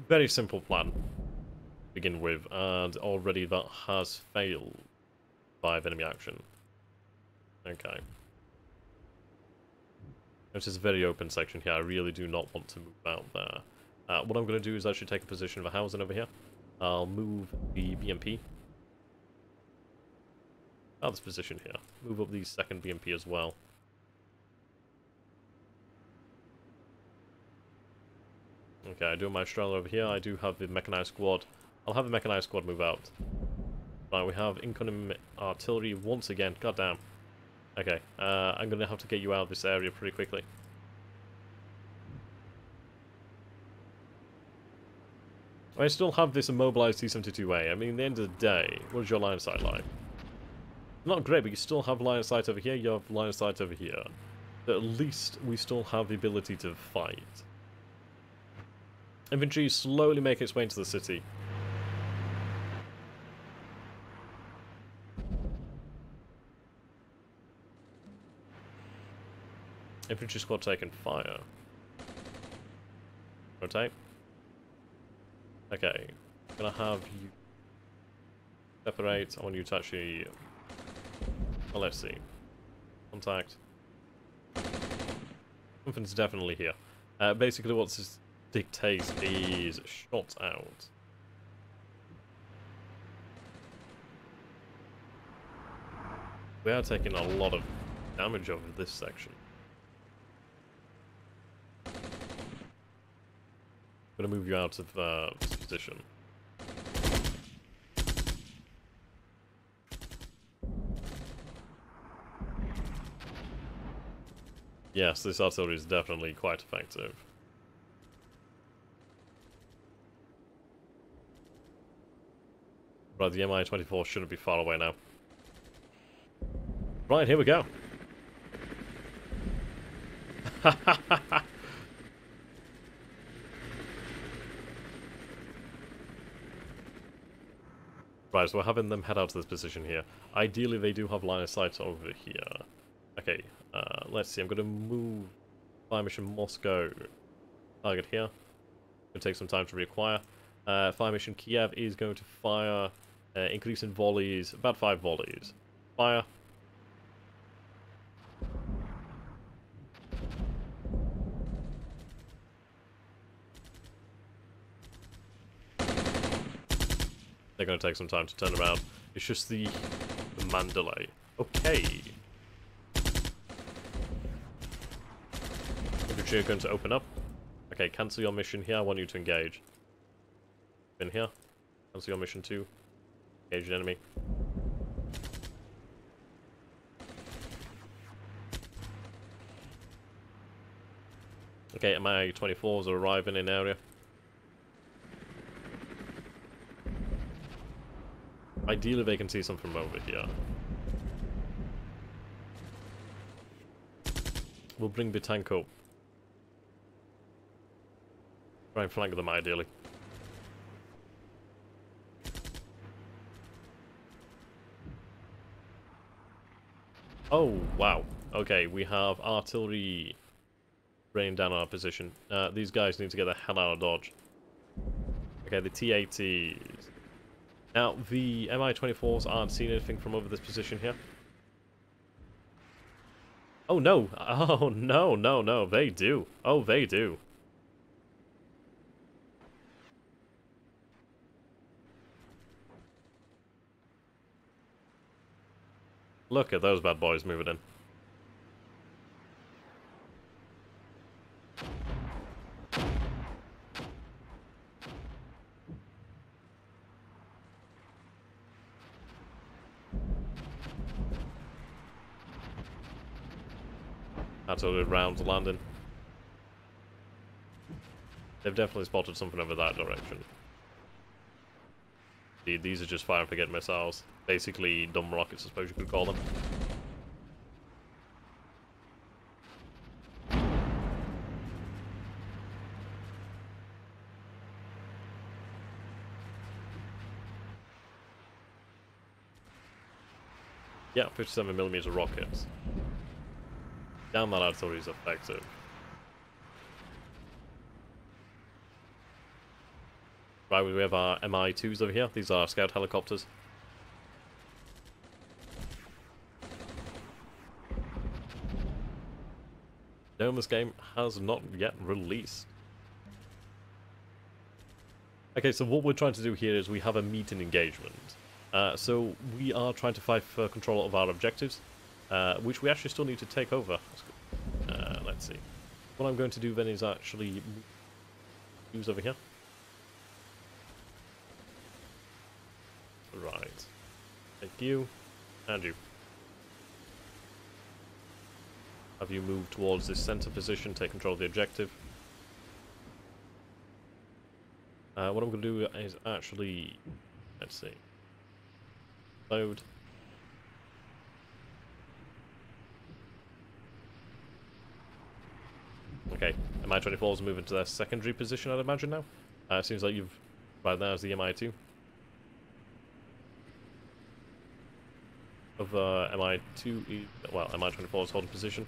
very simple plan to begin with, and already that has failed by enemy action. Okay. This is a very open section here. I really do not want to move out there. What I'm going to do is actually take a position of a housing over here. I'll move the BMP. Out of this position here. Move up the second BMP as well. Okay, I do my Strela over here. I do have the mechanized squad. I'll have the mechanized squad move out. Right, we have incoming artillery once again. Goddamn. Okay, I'm going to have to get you out of this area pretty quickly. I still have this immobilized T-72A. I mean, at the end of the day, what is your line of sight like? Not great, but you still have line of sight over here, you have line of sight over here. At least we still have the ability to fight. Infantry slowly make its way into the city. Infantry squad taking fire. Rotate. Okay. I'm gonna have you separate. I want you to actually... Well, let's see. Contact. Something's definitely here. Basically what this dictates is shots out. We are taking a lot of damage over this section. I'm going to move you out of this position. Yes, this artillery is definitely quite effective. Right, the Mi-24 shouldn't be far away now. Right, here we go. Right, so we're having them head out to this position here. Ideally, they do have line of sight over here. Okay, let's see. I'm going to move Fire Mission Moscow target here. Going to take some time to reacquire. Fire Mission Kiev is going to fire, increase in volleys, about 5 volleys. Fire. They're going to take some time to turn around. It's just the man delay. Okay. Infantry are going to open up. Okay, cancel your mission here. I want you to engage. In here. Cancel your mission too. Engage an enemy. Okay, Mi-24s are arriving in area. Ideally, they can see something from over here. We'll bring the tank up. Try and flank them, ideally. Oh, wow. Okay, we have artillery raining down on our position. These guys need to get the hell out of Dodge. Okay, the T-80s. Now, the Mi-24s aren't seeing anything from over this position here. Oh, no. Oh, no, no, no. They do. Oh, they do. Look at those bad boys moving in. Artillery rounds landing. They've definitely spotted something over that direction. These are just fire and forget missiles. Basically dumb rockets, I suppose you could call them. Yeah, 57mm rockets. Damn, that artillery is effective. Right, we have our Mi-2s over here. These are scout helicopters. No, this game has not yet released. Okay, so what we're trying to do here is we have a meeting engagement. So we are trying to fight for control of our objectives, which we actually still need to take over. Let's see. What I'm going to do then is actually use over here. Right. Thank you. And you. Have you moved towards this center position, take control of the objective. What I'm going to do is actually... Let's see. Load. Okay, Mi-24s moving to their secondary position, I'd imagine now. It seems like you've... Right, there's the Mi-2. Of Mi-2... Well, Mi-24 is holding position.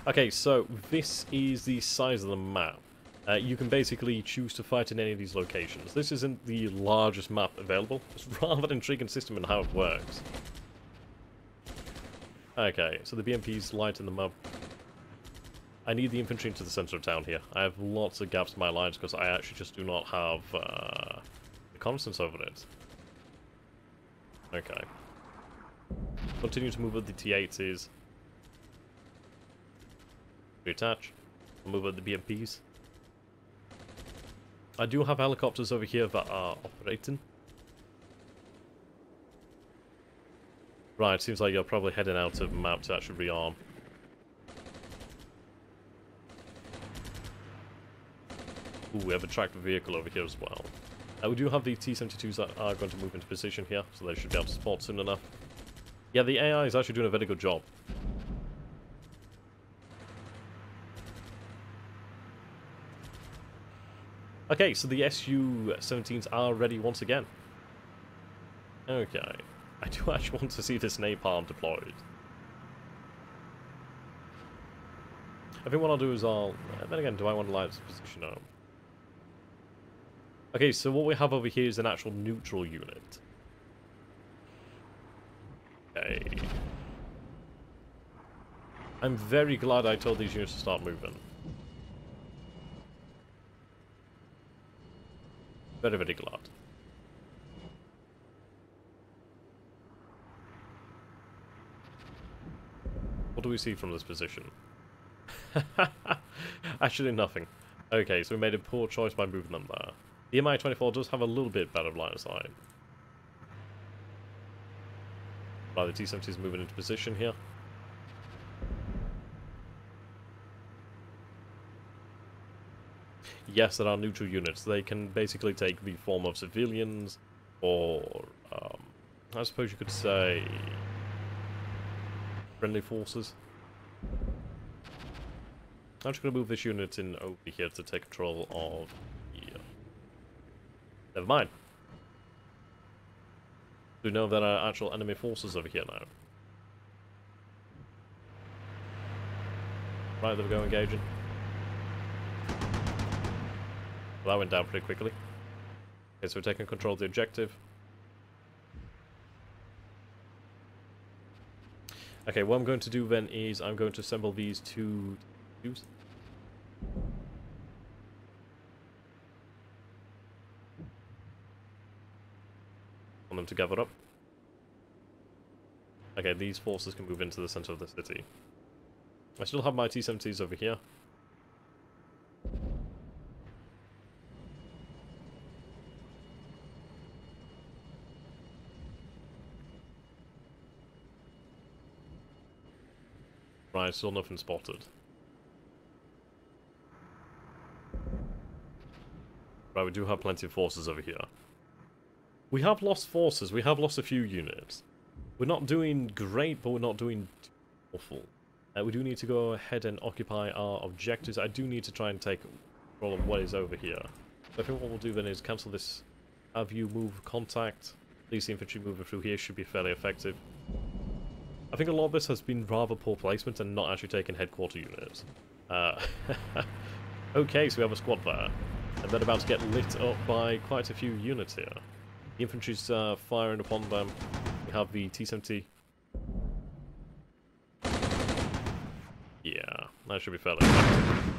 Okay, so this is the size of the map. You can basically choose to fight in any of these locations. This isn't the largest map available. It's rather an intriguing system in how it works. Okay, so the BMP's lighting them up. I need the infantry into the center of town here. I have lots of gaps in my lines because I actually just do not have reconnaissance over it. Okay. Continue to move up the T-80s. Reattach. Move up the BMPs. I do have helicopters over here that are operating. Right, seems like you're probably heading out of map to actually rearm. Ooh, we have a tractor vehicle over here as well. We do have the T-72s that are going to move into position here, so they should be able to support soon enough. Yeah, the AI is actually doing a very good job. Okay, so the Su-17s are ready once again. Okay. I do actually want to see this napalm deployed. I think what I'll do is then again, do I want to light this position up? Okay, so what we have over here is an actual neutral unit. Okay. I'm very glad I told these units to start moving. Very, very glad. What do we see from this position? Actually, nothing. Okay, so we made a poor choice by moving them there. The Mi-24 does have a little bit better line of sight. Right, the T-70 is moving into position here. Yes, there are neutral units. They can basically take the form of civilians, or I suppose you could say friendly forces. I'm just going to move this unit in over here to take control of the... Never mind. We know there are actual enemy forces over here now. Right, there we go, engaging. Well, that went down pretty quickly. Okay, so we're taking control of the objective. Okay, what I'm going to do then is I'm going to assemble these two tubes. Want them to gather up. Okay, these forces can move into the center of the city. I still have my T-70s over here. Right, still nothing spotted. Right, we do have plenty of forces over here. We have lost forces, we have lost a few units. We're not doing great, but we're not doing awful. We do need to go ahead and occupy our objectives. I do need to try and take control of what is over here. So I think what we'll do then is cancel this have you move contact. At least the infantry moving through here should be fairly effective. I think a lot of this has been rather poor placement and not actually taking headquarter units. Okay, so we have a squad there. And they're about to get lit up by quite a few units here. The infantry's firing upon them. We have the T-70. Yeah, that should be fairly effective.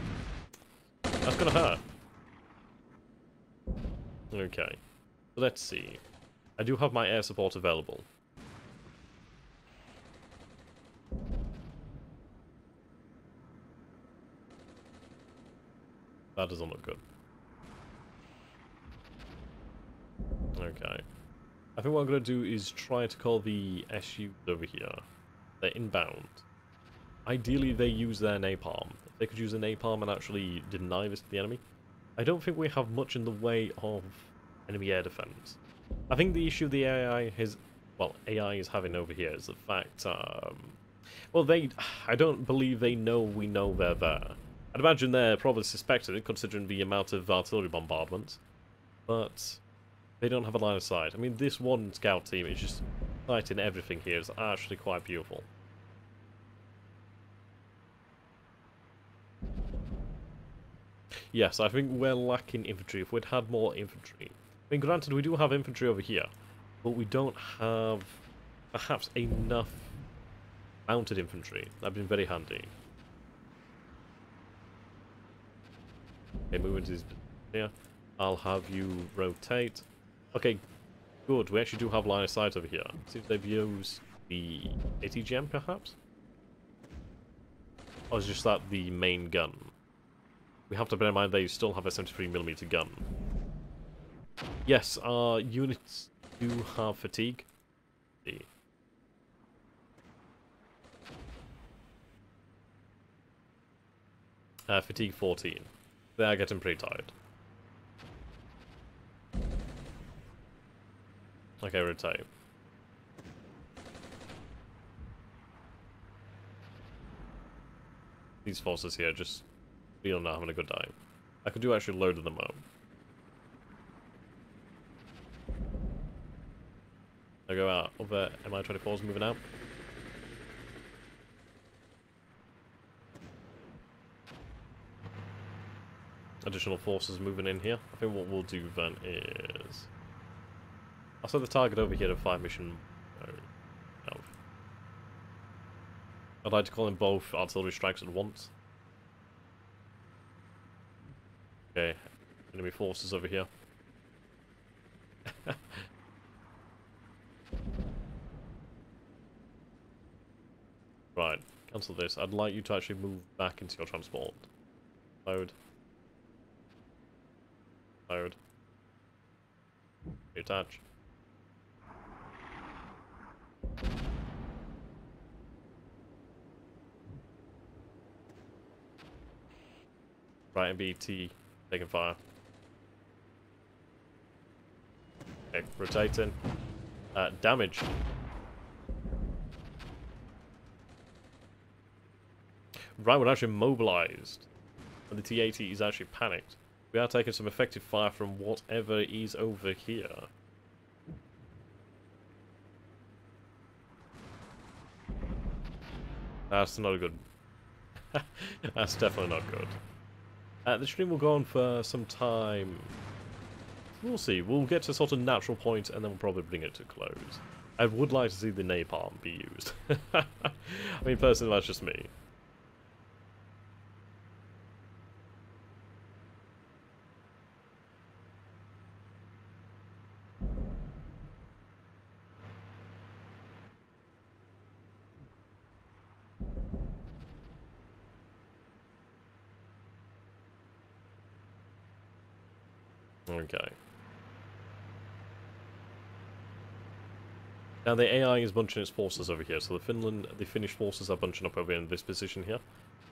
That's gonna hurt. Okay, so let's see. I do have my air support available. That doesn't look good. Okay. I think what I'm going to do is try to call the SU over here. They're inbound. Ideally, they use their napalm. If they could use a napalm and actually deny this to the enemy. I don't think we have much in the way of enemy air defense. I think the issue the AI has... Well, AI is having over here is the fact... well, I don't believe they know we know they're there. I'd imagine they're probably suspected it, considering the amount of artillery bombardments. But they don't have a line of sight. I mean, this one scout team is just sighting everything here. It's actually quite beautiful. Yes, I think we're lacking infantry. If we'd had more infantry... I mean, granted, we do have infantry over here, but we don't have, perhaps, enough mounted infantry. That'd been very handy. Okay, move into this here. I'll have you rotate. Okay, good. We actually do have line of sight over here. Seems they've used the ATGM, perhaps? Or is just that the main gun? We have to bear in mind they still have a 73mm gun. Yes, our units do have fatigue. Fatigue 14. They are getting pretty tired. Okay, rotate. These forces here just feel not having a good time. I could do actually load them up. I go out. Other Mi-24s moving out. Additional forces moving in here. I think what we'll do then is... I'll set the target over here to 5 mission. I'd like to call in both artillery strikes at once. Okay, enemy forces over here. Right, cancel this. I'd like you to actually move back into your transport. Load. Load. Reattach. Right, MBT taking fire. Okay, rotating. Damage. Right, we're actually mobilized. And the T-80 is actually panicked. We are taking some effective fire from whatever is over here. That's not good. That's definitely not good. The stream will go on for some time. We'll see. We'll get to a sort of natural point and then we'll probably bring it to close. I would like to see the napalm be used. I mean, personally, that's just me. Okay. Now the AI is bunching its forces over here, so the Finnish forces are bunching up over in this position here.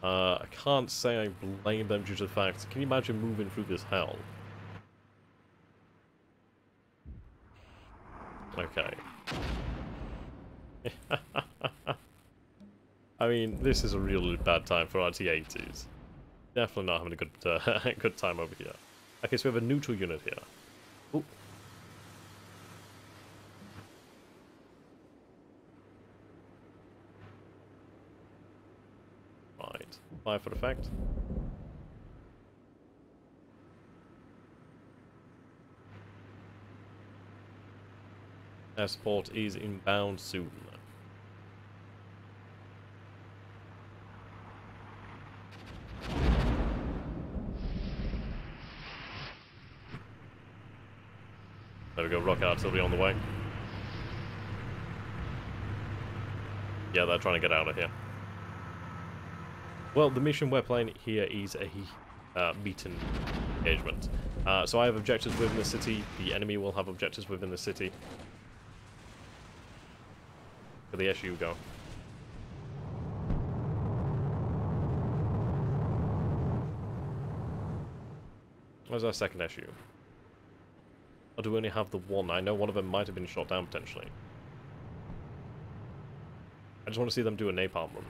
I can't say I blame them due to the fact, can you imagine moving through this hell? Okay. I mean, this is a really bad time for our T-80s. Definitely not having a good, good time over here. Okay, so we have a neutral unit here. Ooh. Right. Fire for effect. Air support is inbound soon. There we go, rocket artillery on the way. Yeah, they're trying to get out of here. Well, the mission we're playing here is a meet-and engagement. So I have objectives within the city, the enemy will have objectives within the city. For the SU go. Where's our second SU? Or do we only have the one? I know one of them might have been shot down potentially. I just want to see them do a napalm run.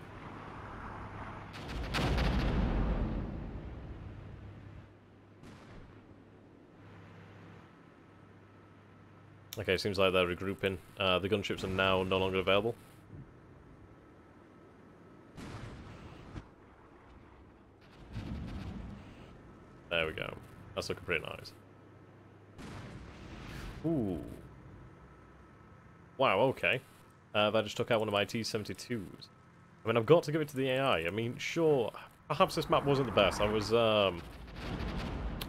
Okay, seems like they're regrouping. The gunships are now no longer available. There we go. That's looking pretty nice. Ooh. Wow, okay. That just took out one of my T-72s. I mean, I've got to give it to the AI. I mean, sure, perhaps this map wasn't the best. I was,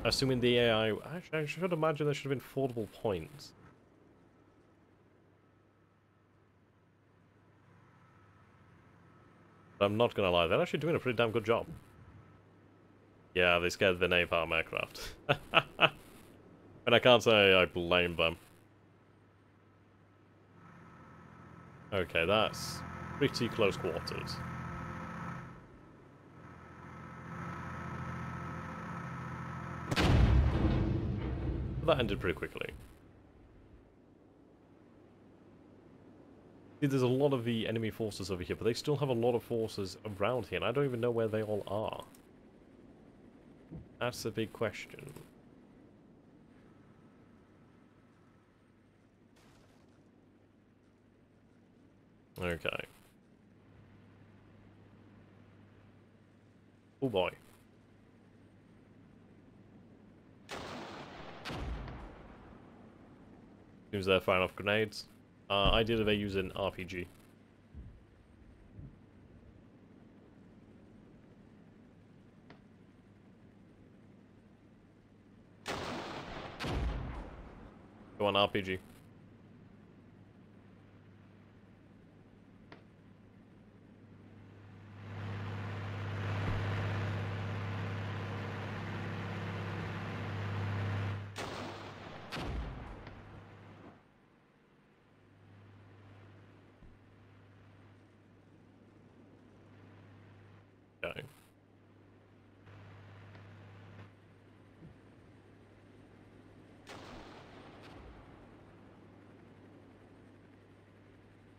assuming the AI... Actually, I should imagine there should have been affordable points. But I'm not gonna lie, they're actually doing a pretty damn good job. Yeah, they scared the Napalm aircraft. And I can't say I blame them. Okay, that's pretty close quarters. That ended pretty quickly. See, there's a lot of the enemy forces over here, but they still have a lot of forces around here, and I don't even know where they all are. That's a big question. Okay. Oh boy. Seems they're firing off grenades. Ideally they use an RPG. Go on, RPG. Okay.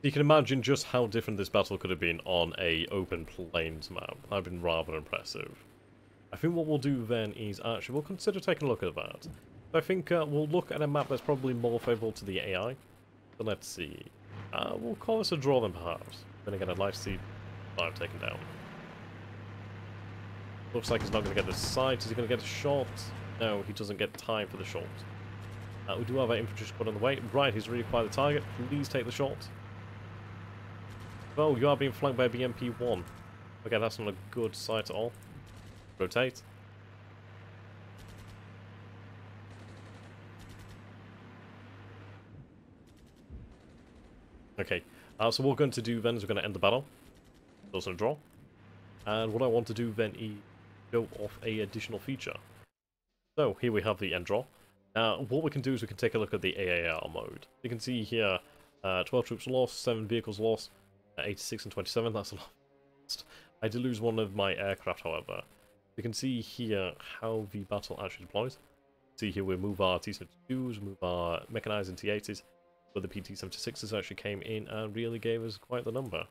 You can imagine just how different this battle could have been on a open plains map. That'd been rather impressive. I think what we'll do then is actually we'll consider taking a look at that. I think we'll look at a map that's probably more favourable to the AI. So let's see. We'll call this a draw then perhaps. Then again, I'd like to see 5 taken down. Looks like he's not going to get the sight. Is he going to get a shot? No, he doesn't get time for the shot. We do have our infantry squad on the way. Right, he's really quite the target. Please take the shot. Oh, you are being flanked by a BMP-1. Okay, that's not a good sight at all. Rotate. Okay, so what we're going to do then is we're going to end the battle. It's also a draw. And what I want to do then is go off a additional feature. So here we have the end draw. Now what we can do is we can take a look at the Aar mode. You can see here 12 troops lost, 7 vehicles lost, 86 and 27, that's a lot. I did lose one of my aircraft however. You can see here how the battle actually deploys. See here we move our T-72s, move our mechanized and T-80s, but the PT-76s actually came in and really gave us quite the number.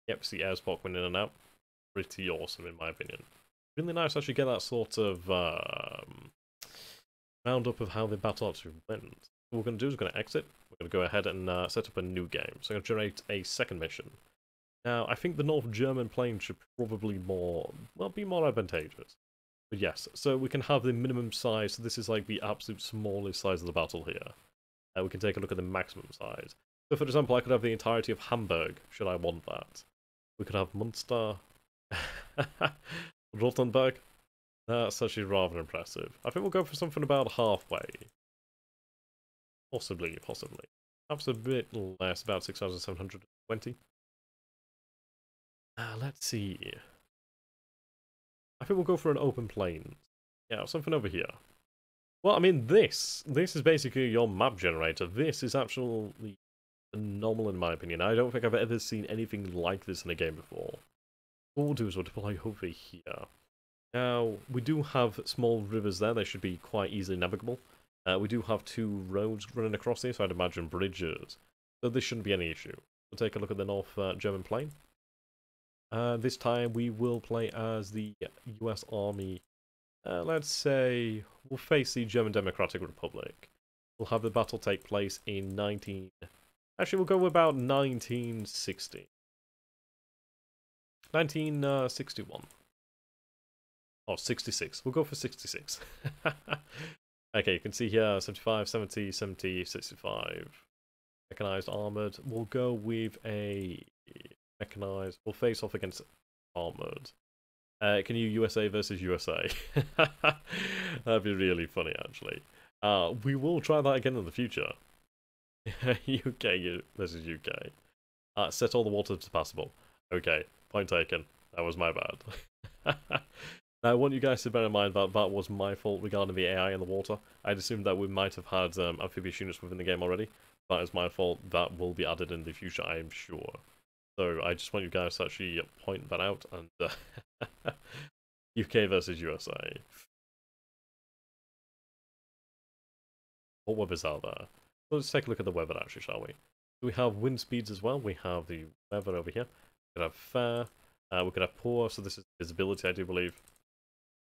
Yep, see air spark went in and out. Pretty awesome in my opinion. Really nice to actually get that sort of roundup of how the battle actually went. What we're going to do is we're going to exit. We're going to go ahead and set up a new game. So I'm going to generate a second mission. Now, I think the North German plane should probably be more advantageous. But yes, so we can have the minimum size. So this is like the absolute smallest size of the battle here. We can take a look at the maximum size. So for example, I could have the entirety of Hamburg, should I want that. We could have Munster, Rothenburg. That's actually rather impressive. I think we'll go for something about halfway. Possibly. Perhaps a bit less, about 6,720. Let's see. I think we'll go for an open plain. Yeah, something over here. Well, I mean, this is basically your map generator. This is absolutely phenomenal in my opinion. I don't think I've ever seen anything like this in a game before. What we'll do is we'll deploy over here. Now, we do have small rivers there. They should be quite easily navigable. We do have 2 roads running across here, so I'd imagine bridges. So this shouldn't be any issue. We'll take a look at the North German plane. This time we will play as the US Army. Let's say we'll face the German Democratic Republic. We'll have the battle take place in Actually, we'll go with about 1960. 1961. Oh, 66. We'll go for 66. Okay, you can see here 75, 70, 70, 65. Mechanized, armored. We'll go with a mechanized. We'll face off against armored. Can you USA versus USA? That'd be really funny, actually. We will try that again in the future. UK versus UK. Set all the water to passable. Okay, point taken. That was my bad. Now, I want you guys to bear in mind that that was my fault regarding the AI in the water. I'd assumed that we might have had amphibious units within the game already. That is my fault. That will be added in the future, I am sure. So I just want you guys to actually point that out. And UK versus USA. What weathers are there? So let's take a look at the weather actually, shall we? We have wind speeds as well. We have the weather over here. We could have fair. We could have poor. So this is visibility, I do believe.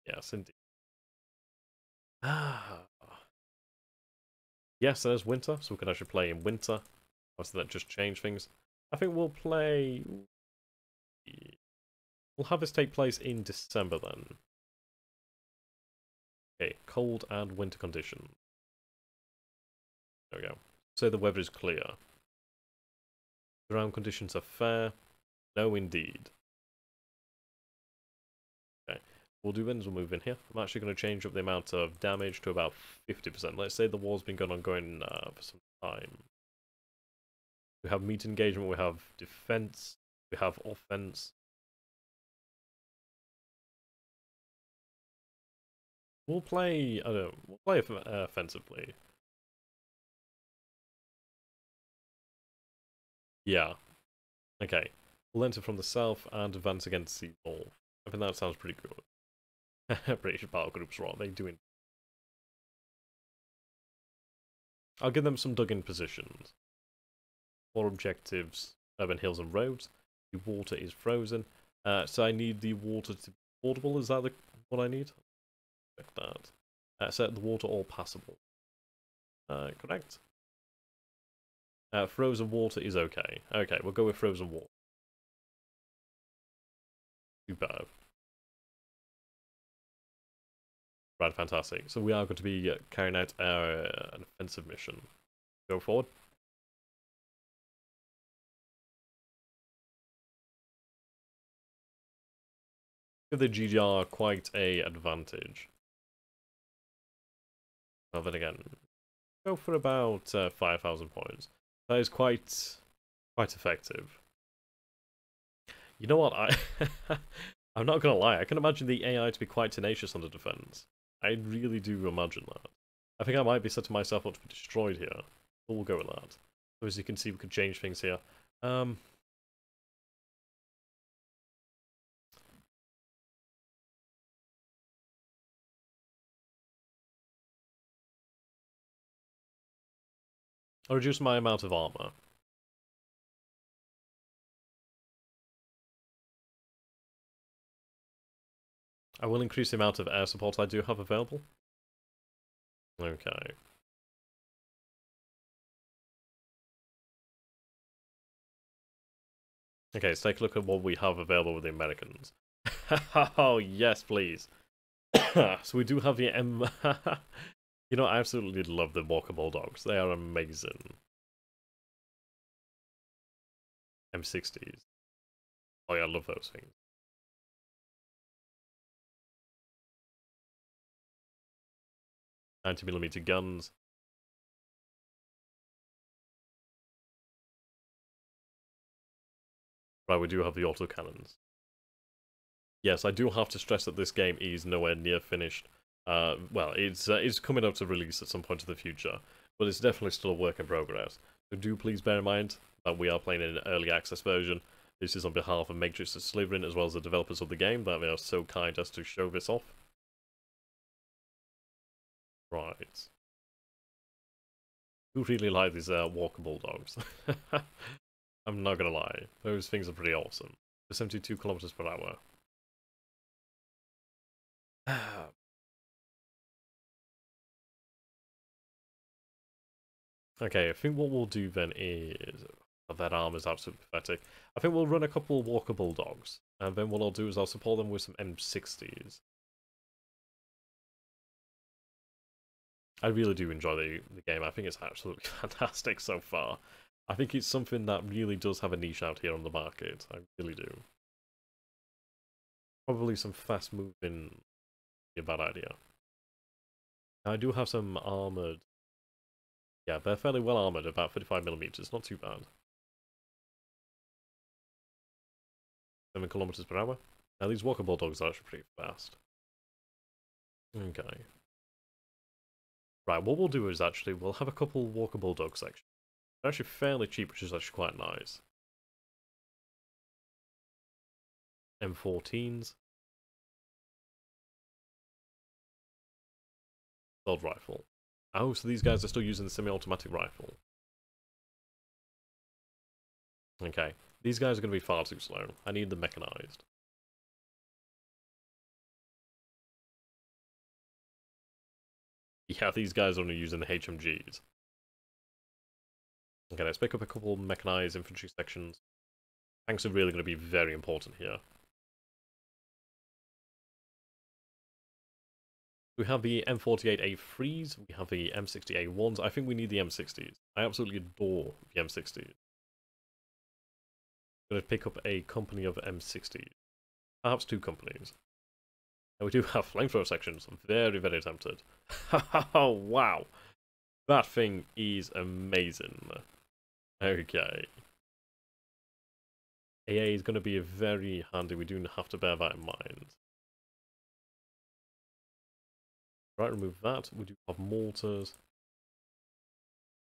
Yes, indeed. Ah. Yes, there's winter, so we can actually play in winter. Obviously, that just changed things. I think we'll play... We'll have this take place in December then. Okay, cold and winter conditions. There we go. So the weather is clear. Ground conditions are fair. No, indeed. Okay, we'll do is we'll move in here. I'm actually going to change up the amount of damage to about 50%. Let's say the war's been going on for some time. We have meat engagement, we have defense, we have offense. We'll play, I don't know, we'll play offensively. Yeah. Okay. We'll enter from the south and advance against the north. I think that sounds pretty good. British battle groups, what are they doing? I'll give them some dug-in positions. 4 objectives, urban hills and roads. The water is frozen. So I need the water to be portable, is that what I need? Check that. Set the water all passable. Correct. Frozen water is okay. Okay, we'll go with frozen water. Superb. Right, fantastic. So we are going to be carrying out an offensive mission. Go forward. Give the GDR quite a advantage. Well, then again, go for about 5,000 points. That is quite effective. You know what? I'm not gonna lie. I can imagine the AI to be quite tenacious under defense. I really do imagine that. I think I might be setting myself up to be destroyed here. But we'll go with that. So as you can see, we could change things here. I'll reduce my amount of armor. I will increase the amount of air support I do have available. Okay. Okay, let's take a look at what we have available with the Americans. Oh, yes, please. So we do have the M... You know, I absolutely love the Walker Bulldogs. They are amazing. M60s. Oh yeah, I love those things. 90mm guns. Right, we do have the autocannons. Yes, I do have to stress that this game is nowhere near finished. Well, it's coming out to release at some point in the future, but it's definitely still a work in progress. So do please bear in mind that we are playing in an early access version. This is on behalf of Matrix and Slytherin, as well as the developers of the game, that they are so kind as to show this off. Right. I do really like these Walker Bulldogs. I'm not gonna lie, those things are pretty awesome. They're 72 kilometers per hour. Okay, I think what we'll do then is... Oh, that armor's absolutely pathetic. I think we'll run a couple of Walker Bulldogs, and then what I'll do is I'll support them with some M60s. I really do enjoy the game. I think it's absolutely fantastic so far. I think it's something that really does have a niche out here on the market. I really do. Probably some fast moving be a bad idea. I do have some armored. Yeah, they're fairly well armored, about 35mm, not too bad. 7 kilometers per hour. Now these walker bulldogs are actually pretty fast. Okay. Right, what we'll do is actually we'll have a couple walker bulldog sections. They're actually fairly cheap, which is actually quite nice. M14s. Assault rifle. Oh, so these guys are still using the semi-automatic rifle. Okay. These guys are going to be far too slow. I need them mechanized. Yeah, these guys are only using the HMGs. Okay, let's pick up a couple mechanized infantry sections. Tanks are really going to be very important here. We have the M48A3s, we have the M60A1s. I think we need the M60s. I absolutely adore the M60s. I'm going to pick up a company of M60s. Perhaps 2 companies. And we do have flamethrower sections. I'm very, very tempted. Oh, wow. That thing is amazing. Okay. AA is going to be very handy. We do have to bear that in mind. Right, remove that. We do have mortars.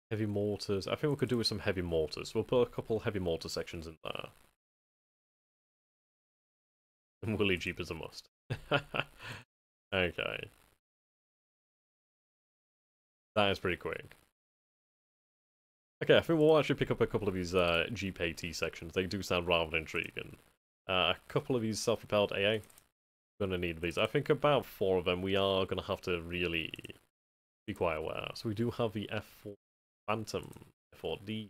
Heavy mortars. I think we could do with some heavy mortars. We'll put a couple heavy mortar sections in there. And Willy Jeep is a must. Okay. That is pretty quick. Okay, I think we'll actually pick up a couple of these Jeep AT sections. They do sound rather intriguing. A couple of these self-propelled AA. Gonna need these. I think about 4 of them we are gonna have to really be quite aware. So we do have the F4 Phantom, F4D.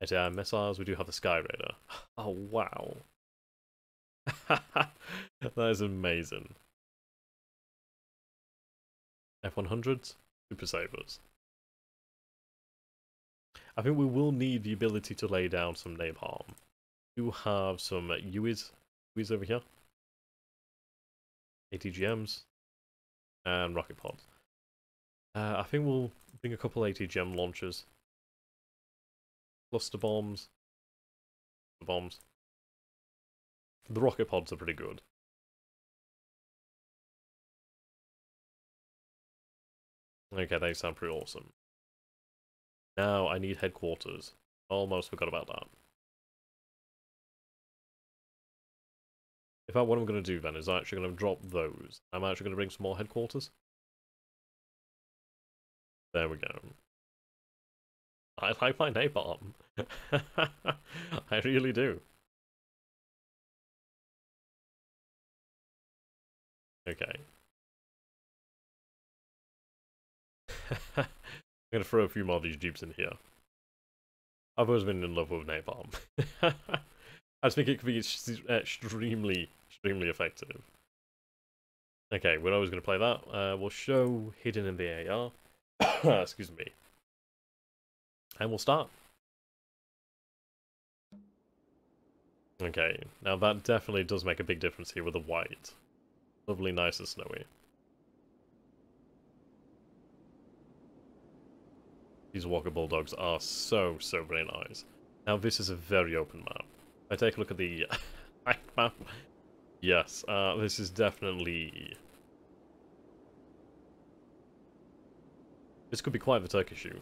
Anti-air missiles, we do have the Sky Raider. Oh wow. That is amazing. F100s, Super Sabres. I think we will need the ability to lay down some napalm. We do have some Ussr over here. ATGMs and rocket pods. I think we'll bring a couple ATGM launchers. Cluster bombs. The bombs. The rocket pods are pretty good. Okay, they sound pretty awesome. Now I need headquarters. Almost forgot about that. In fact, what I'm going to do then is I'm actually going to drop those. I'm actually going to bring some more headquarters. There we go. I like my napalm. I really do. Okay. I'm going to throw a few more of these jeeps in here. I've always been in love with napalm. I just think it could be extremely effective. Okay, we're always going to play that. We'll show hidden in the AR. Excuse me. And we'll start. Okay, now that definitely does make a big difference here with the white. Lovely, nice and snowy. These Walker Bulldogs are so very nice. Now this is a very open map. If I take a look at the map, yes, this is definitely... This could be quite the turkey shoot.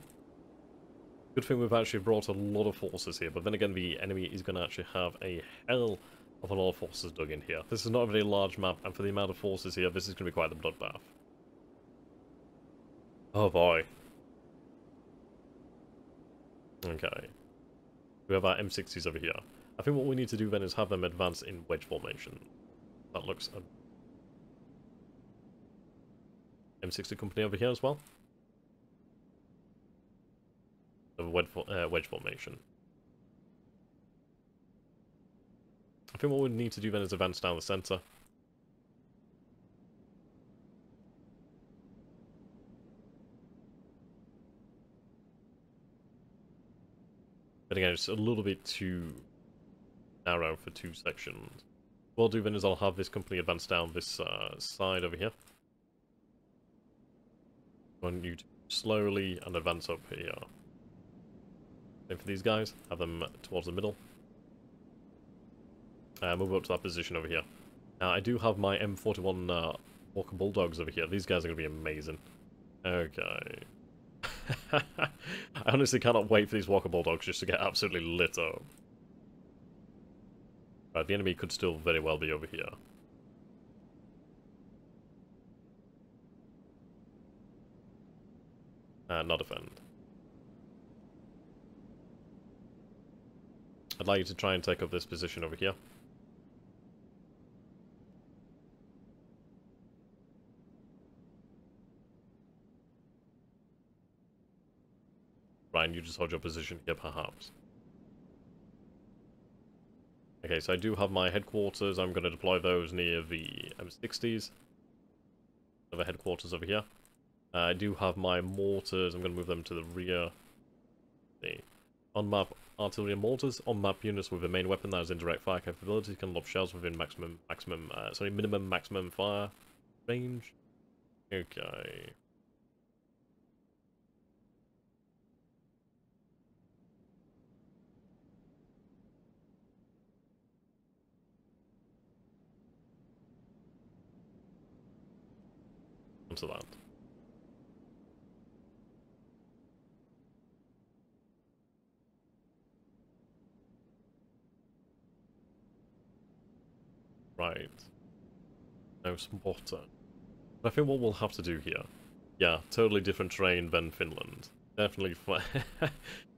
Good thing we've actually brought a lot of forces here, but then again the enemy is going to actually have a hell of a lot of forces dug in here. This is not a very large map, and for the amount of forces here, this is going to be quite the bloodbath. Oh boy. Okay. We have our M60s over here. I think what we need to do then is have them advance in wedge formation. That looks... M60 company over here as well. Of wedge formation. I think what we need to do then is advance down the center. But again, it's a little bit too narrow for 2 sections. What I'll do then is I'll have this company advance down this side over here. I want you to slowly and advance up here. Same for these guys, have them towards the middle. move up to that position over here. Now, I do have my M41 Walker Bulldogs over here. These guys are going to be amazing. Okay. I honestly cannot wait for these Walker Bulldogs just to get absolutely lit up. Right, the enemy could still very well be over here. Not defend. I'd like you to try and take up this position over here. Ryan, you just hold your position here, perhaps. Okay, so I do have my headquarters. I'm going to deploy those near the M60s. Other headquarters over here. I do have my mortars. I'm going to move them to the rear. The on-map artillery and mortars. On-map units with a main weapon that has indirect fire capability can lob shells within minimum maximum fire range. Okay. To that. Right. No spotter. I think what we'll have to do here... Yeah, totally different terrain than Finland. Definitely...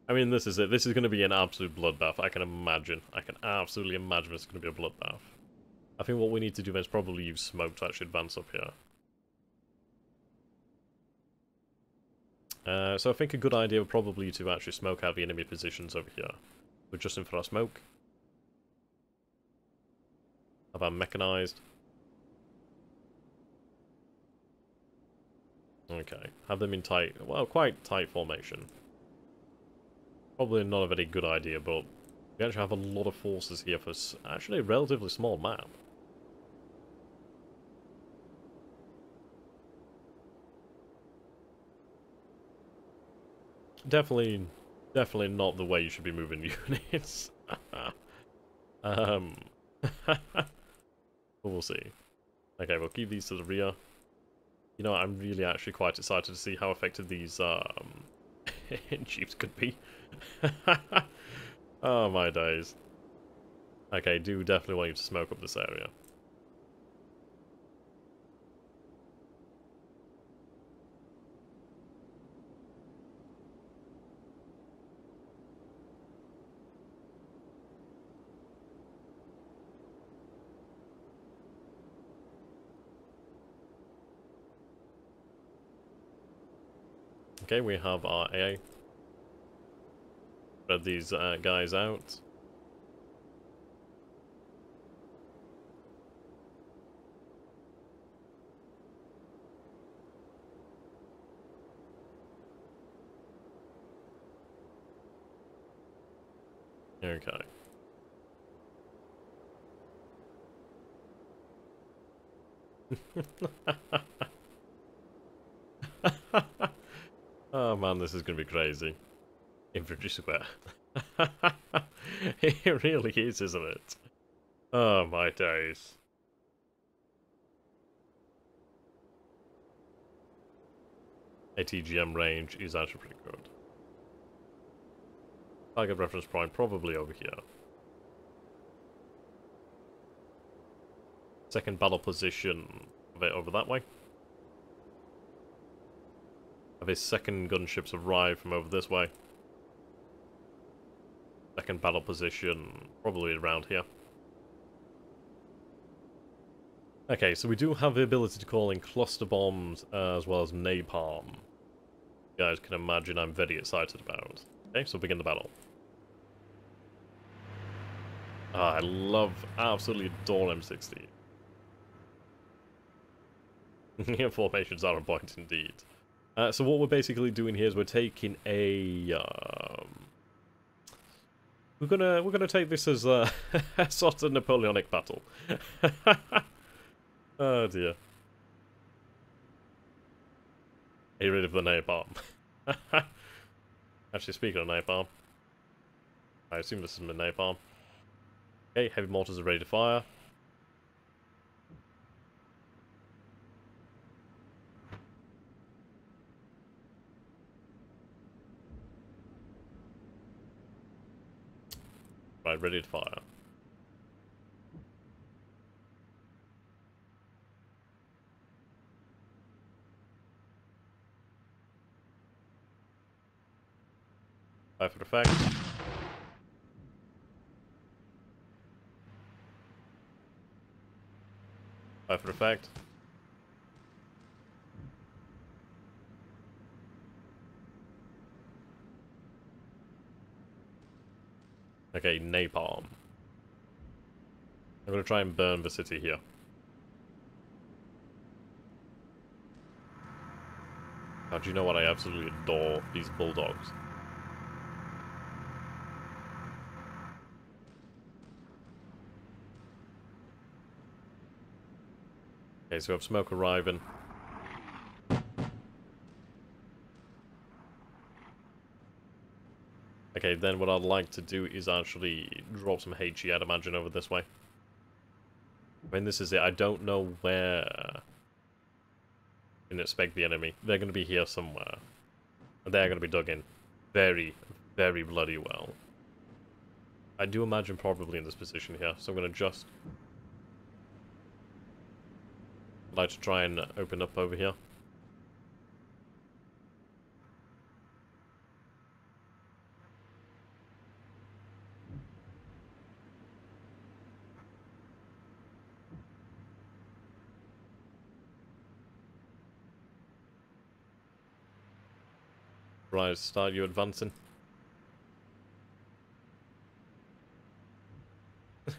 I mean, this is it. This is going to be an absolute bloodbath, I can imagine. I can absolutely imagine it's going to be a bloodbath. I think what we need to do is probably use smoke to actually advance up here. So I think a good idea would probably to actually smoke out the enemy positions over here. We're just in for our smoke. Have our mechanized. Okay, have them in tight, well, quite tight formation. Probably not a very good idea, but we actually have a lot of forces here for actually a relatively small map. Definitely not the way you should be moving units. But we'll see. Okay, we'll keep these to the rear. You know, I'm really actually quite excited to see how effective these Jeeps could be. Oh my days. Okay, do definitely want you to smoke up this area. Okay, we have our AA. Spread these guys out. Okay. Oh man, this is gonna be crazy. Infantry square. It really is, isn't it? Oh my days. ATGM range is actually pretty good. Target reference point probably over here. Second battle position of it over that way. Have his second gunships arrive from over this way. Second battle position probably around here. Okay, so we do have the ability to call in cluster bombs as well as napalm. You guys can imagine I'm very excited about. Okay, so begin the battle. I absolutely adore M60. Formations are on point indeed. So what we're basically doing here is we're taking a we're gonna take this as a sort of Napoleonic battle. Oh dear. Get rid of the napalm. Actually, speaking of napalm, I assume this is the napalm. Okay, heavy mortars are ready to fire. Right, ready to fire. Fire for effect. Fire for effect. Okay, napalm. I'm gonna try and burn the city here. Now, do you know what? I absolutely adore these bulldogs. Okay, so we have smoke arriving. Okay, then what I'd like to do is actually drop some HE, I'd imagine, over this way. I mean, this is it. I don't know where you can expect the enemy. They're going to be here somewhere. And they're going to be dug in very, very bloody well. I do imagine probably in this position here, so I'm going to just... I'd like to try and open up over here. Right, start you advancing.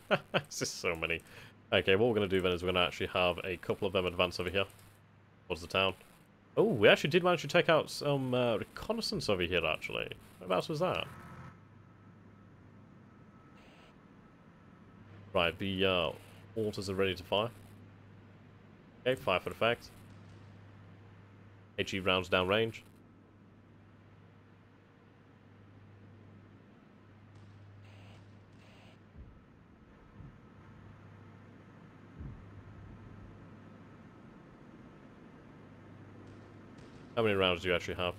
This is so many. Okay, what we're going to do then is we're going to actually have a couple of them advance over here. Towards the town. Oh, we actually did manage to take out some reconnaissance over here, actually. Whereabouts was that? Right, the mortars are ready to fire. Okay, fire for effect. HE rounds down range. How many rounds do you actually have?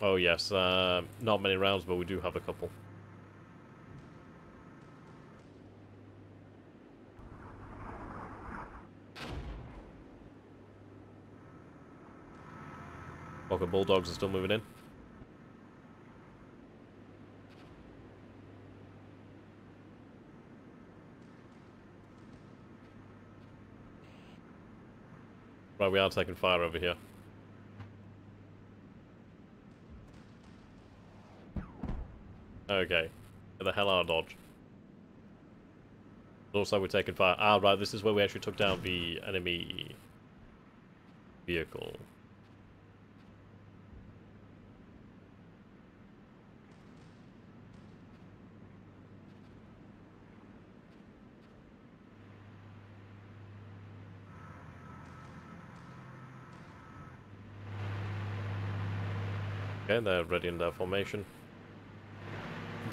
Oh yes, not many rounds, but we do have a couple. Walker Bulldogs are still moving in. Right, we are taking fire over here. Okay. Get the hell out of dodge. Also, we're taking fire. Ah, right, this is where we actually took down the enemy vehicle. Okay, they're ready in their formation.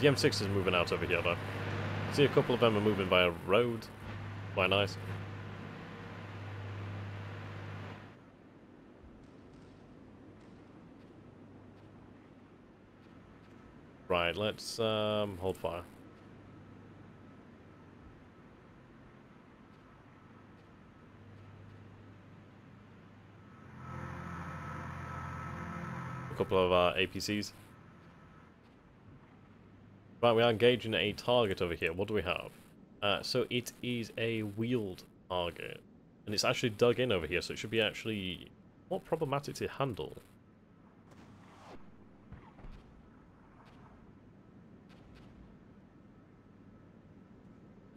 The M6 is moving out over here, though. See, a couple of them are moving by a road. Quite nice. Right, let's hold fire. A couple of APCs. Right, we are engaging a target over here. What do we have? So it is a wheeled target. And it's actually dug in over here, so it should be actually more problematic to handle.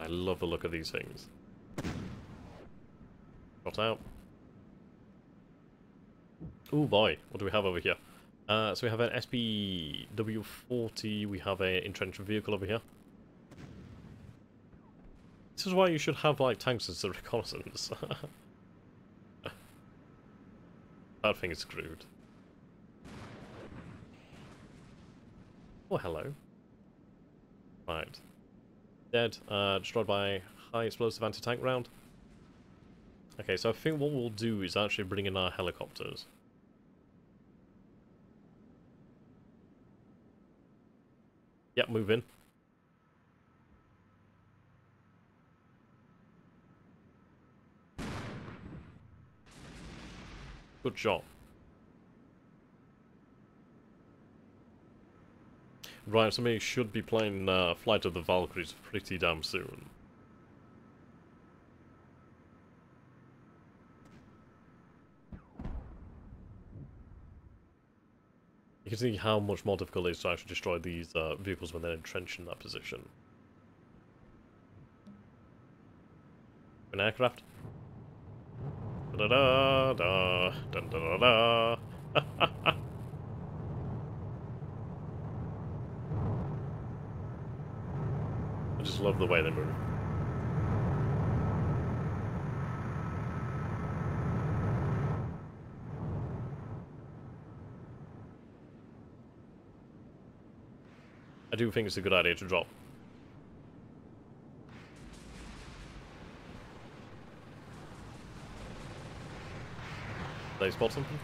I love the look of these things. Shot out. Oh boy, what do we have over here? So we have an SPW-40, we have an entrenchment vehicle over here. This is why you should have, like, tanks as a reconnaissance. That thing is screwed. Oh, hello. Right. Dead. Destroyed by high explosive anti-tank round. Okay, so I think what we'll do is actually bring in our helicopters. Yep, move in. Good shot. Right, somebody should be playing Flight of the Valkyries pretty damn soon. You can see how much more difficult it is to actually destroy these vehicles when they're entrenched in that position. An aircraft. Da da da da da da da. I just love the way they move. I do think it's a good idea to drop. Did they spot something?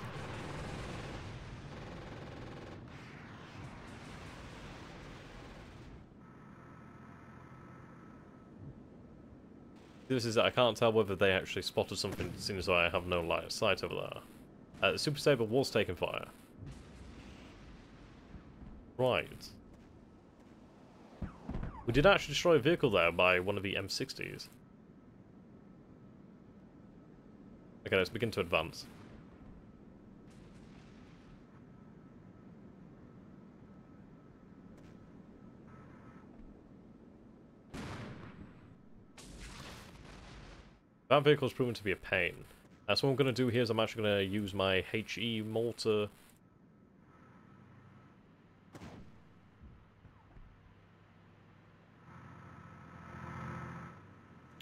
This is, I can't tell whether they actually spotted something, seeing as though I have no line of sight over there. The Super Saber was taking fire. Right. We did actually destroy a vehicle there by one of the M60s. Okay, let's begin to advance. That vehicle's proven to be a pain. So what I'm going to do here is I'm actually going to use my HE mortar.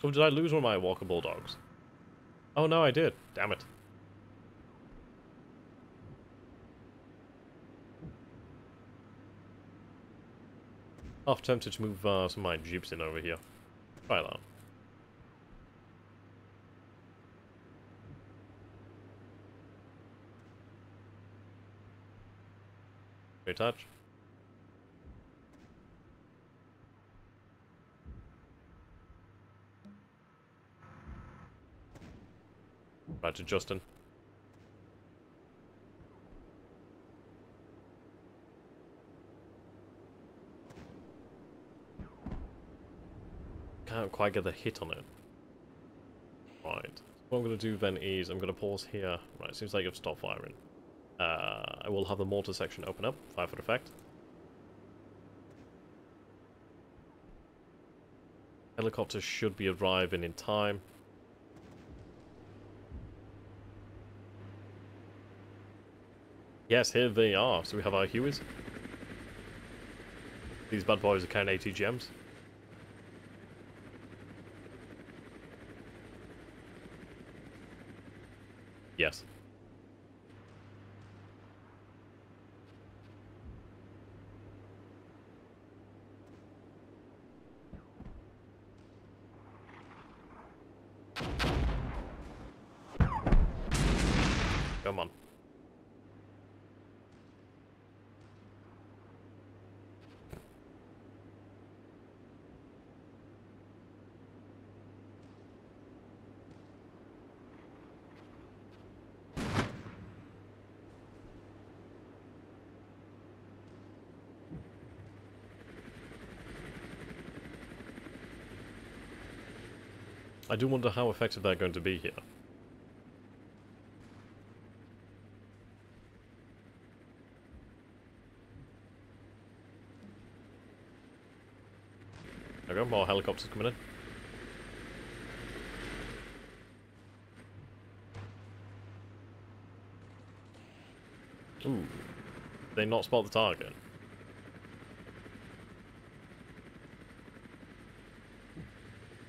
Oh, did I lose one of my Walker Bulldogs? Oh no, I did. Damn it. Half tempted to move some of my Jeeps in over here. Try that. Touch. Right to Justin. Can't quite get the hit on it. Right. What I'm going to do then is I'm going to pause here. Right, seems like you've stopped firing. I will have the mortar section open up, fire for effect. Helicopters should be arriving in time. Yes, here they are. So we have our Hueys. These bad boys are kind of ATGMs. Yes. Come on. I do wonder how effective they're going to be here. There we go, more helicopters coming in. Ooh. They not spot the target.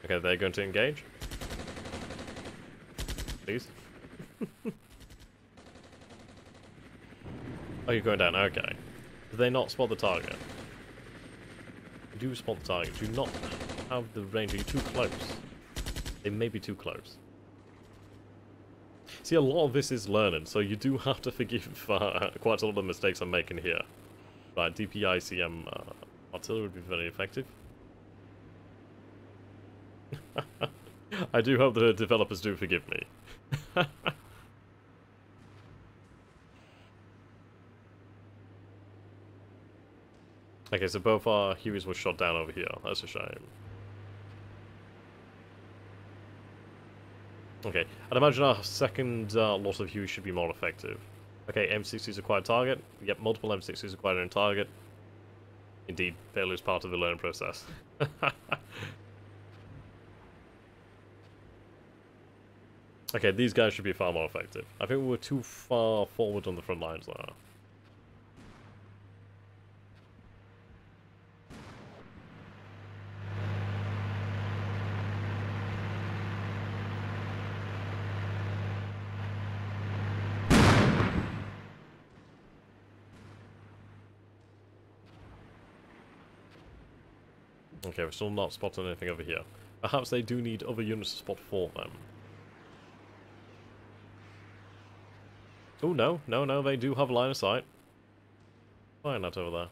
Okay, they're going to engage. Please. Oh, you're going down, okay. Did they not spot the target? Do spot the target, do not. have the range. Are you too close? They may be too close. See, a lot of this is learning, so you do have to forgive quite a lot of mistakes I'm making here. Right, DPICM artillery would be very effective. I do hope the developers do forgive me. Okay, so both our Hueys were shot down over here. That's a shame. Okay, I'd imagine our second lot of Hueys should be more effective. Okay, M60s acquired target. Yep, multiple M60s acquired on target. Indeed, failure is part of the learning process. Okay, these guys should be far more effective. I think we're too far forward on the front lines there. Okay, we're still not spotting anything over here. Perhaps they do need other units to spot for them. Oh, no, no, no, they do have line of sight. Why not over there?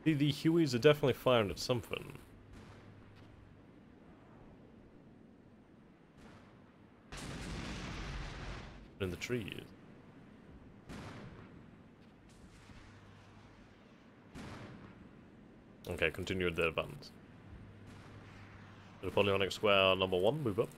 The Hueys are definitely firing at something. In the trees. Okay, continue with their advance. Napoleonic Square number 1, move up.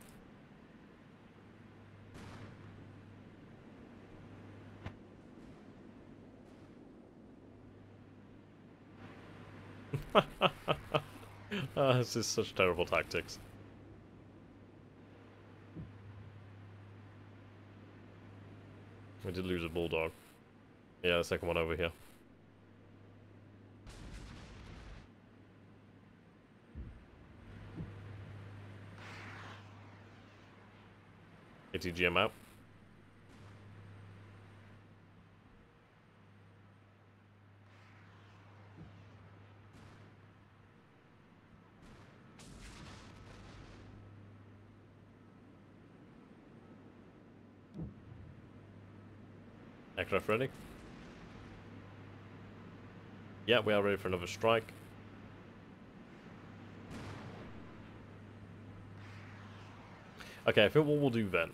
This is such terrible tactics. We did lose a bulldog. Yeah, the second one over here. ATGM out. Aircraft ready? Yeah, we are ready for another strike. Okay, I think what we'll do then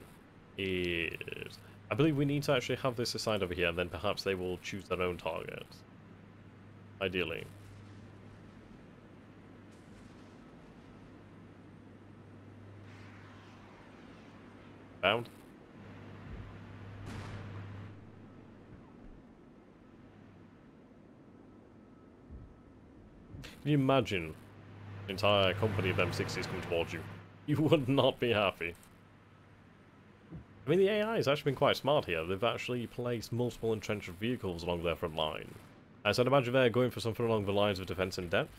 is... I believe we need to actually have this assigned over here, and then perhaps they will choose their own targets. Ideally. Bound? Can you imagine an entire company of M60s come towards you? You would not be happy. I mean, the AI has actually been quite smart here. They've actually placed multiple entrenched vehicles along their front line. So I'd imagine they're going for something along the lines of defense in depth.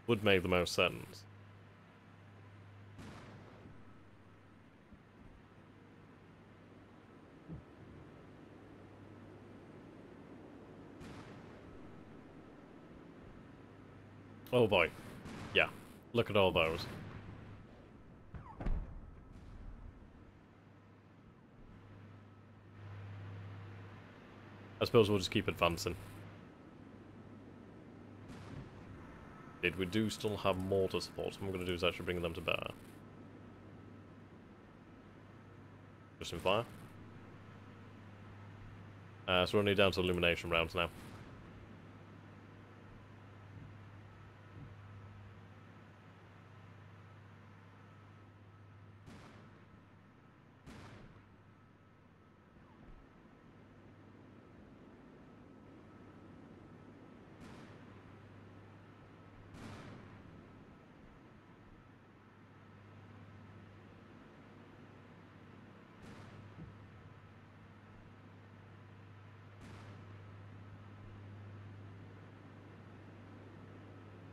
Would make the most sense. Oh boy. Yeah. Look at all those. I suppose we'll just keep advancing. We do still have more to support, so what I'm going to do is actually bring them to bear. Just in fire. So we're only down to illumination rounds now.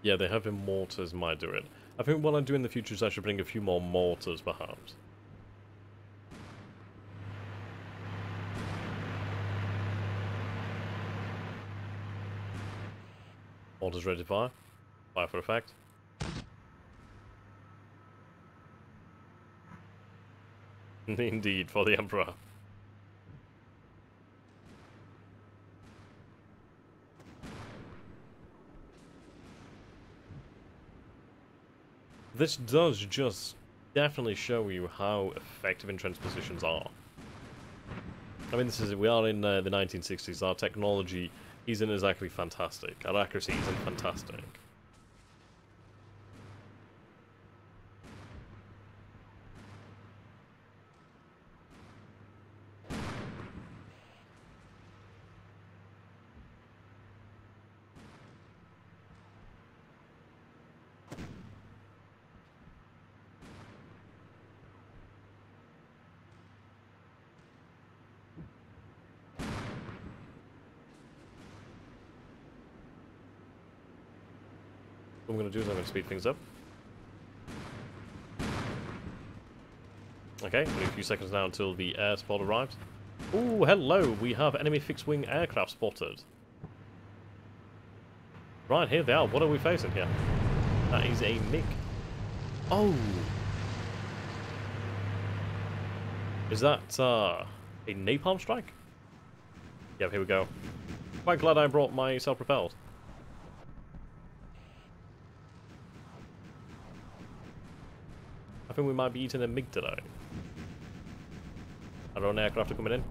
Yeah, they have mortars might do it. I think what I do in the future is I should bring a few more mortars, perhaps. Mortars ready to fire. Fire for effect. Indeed, for the Emperor. This does just definitely show you how effective entrenched positions are. I mean, we are in the 1960s. Our technology isn't exactly fantastic. Our accuracy isn't fantastic. What I'm going to do is I'm going to speed things up. Okay, only a few seconds now until the air support arrives. Ooh, hello! We have enemy fixed-wing aircraft spotted. Right, here they are. What are we facing here? That is a MiG. Oh! Is that, a Napalm Strike? Yep, here we go. Quite glad I brought my self-propelled. I think we might be eating a MiG today. Our own aircraft are coming in.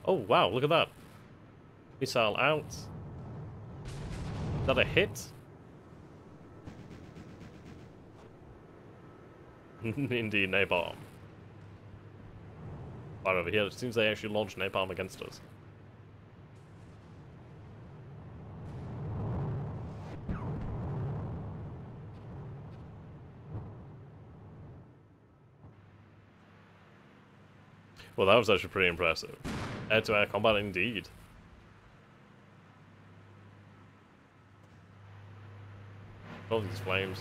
Oh wow, look at that. Missile out. Is that a hit? Indeed, napalm. Right over here, it seems they actually launched napalm against us. Well, that was actually pretty impressive. Air-to-air combat indeed. All these flames.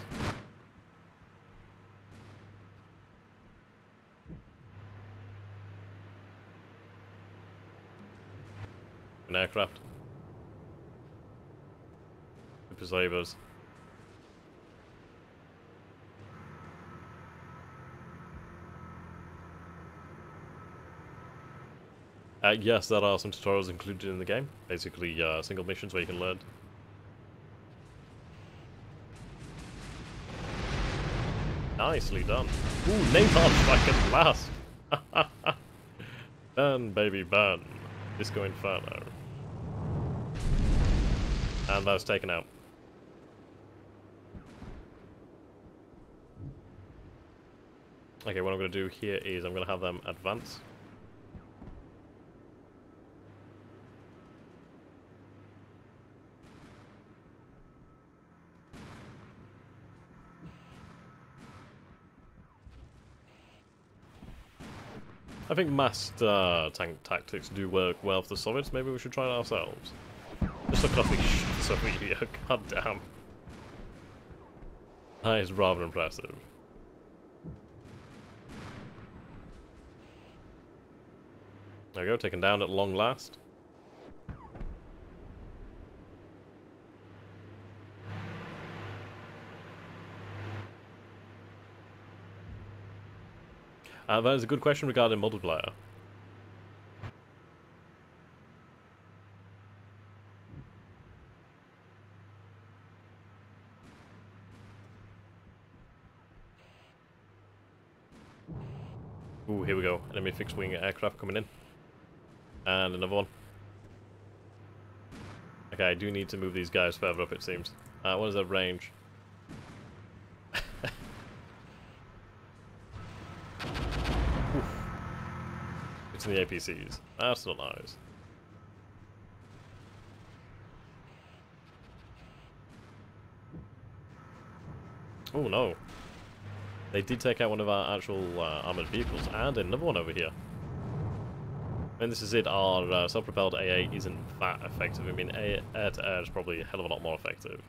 An aircraft. Super sabers. Yes, there are some tutorials included in the game. Basically, single missions where you can learn. Nicely done. Ooh, napalm strike at last! Burn, baby, burn. Disco Inferno. And that's taken out. Okay, what I'm going to do here is I'm going to have them advance. I think massed tank tactics do work well for the Soviets. Maybe we should try it ourselves. Just look at all these shots over here. God damn. That is rather impressive. There we go, taken down at long last. That is a good question regarding multiplayer. Ooh, here we go. Enemy fixed-wing aircraft coming in. And another one. Okay, I do need to move these guys further up, it seems. What is their range? It's in the APCs. That's not nice. Oh no. They did take out one of our actual armored vehicles, and another one over here. And this is it, our self-propelled AA isn't that effective. I mean, air-to-air is probably a hell of a lot more effective.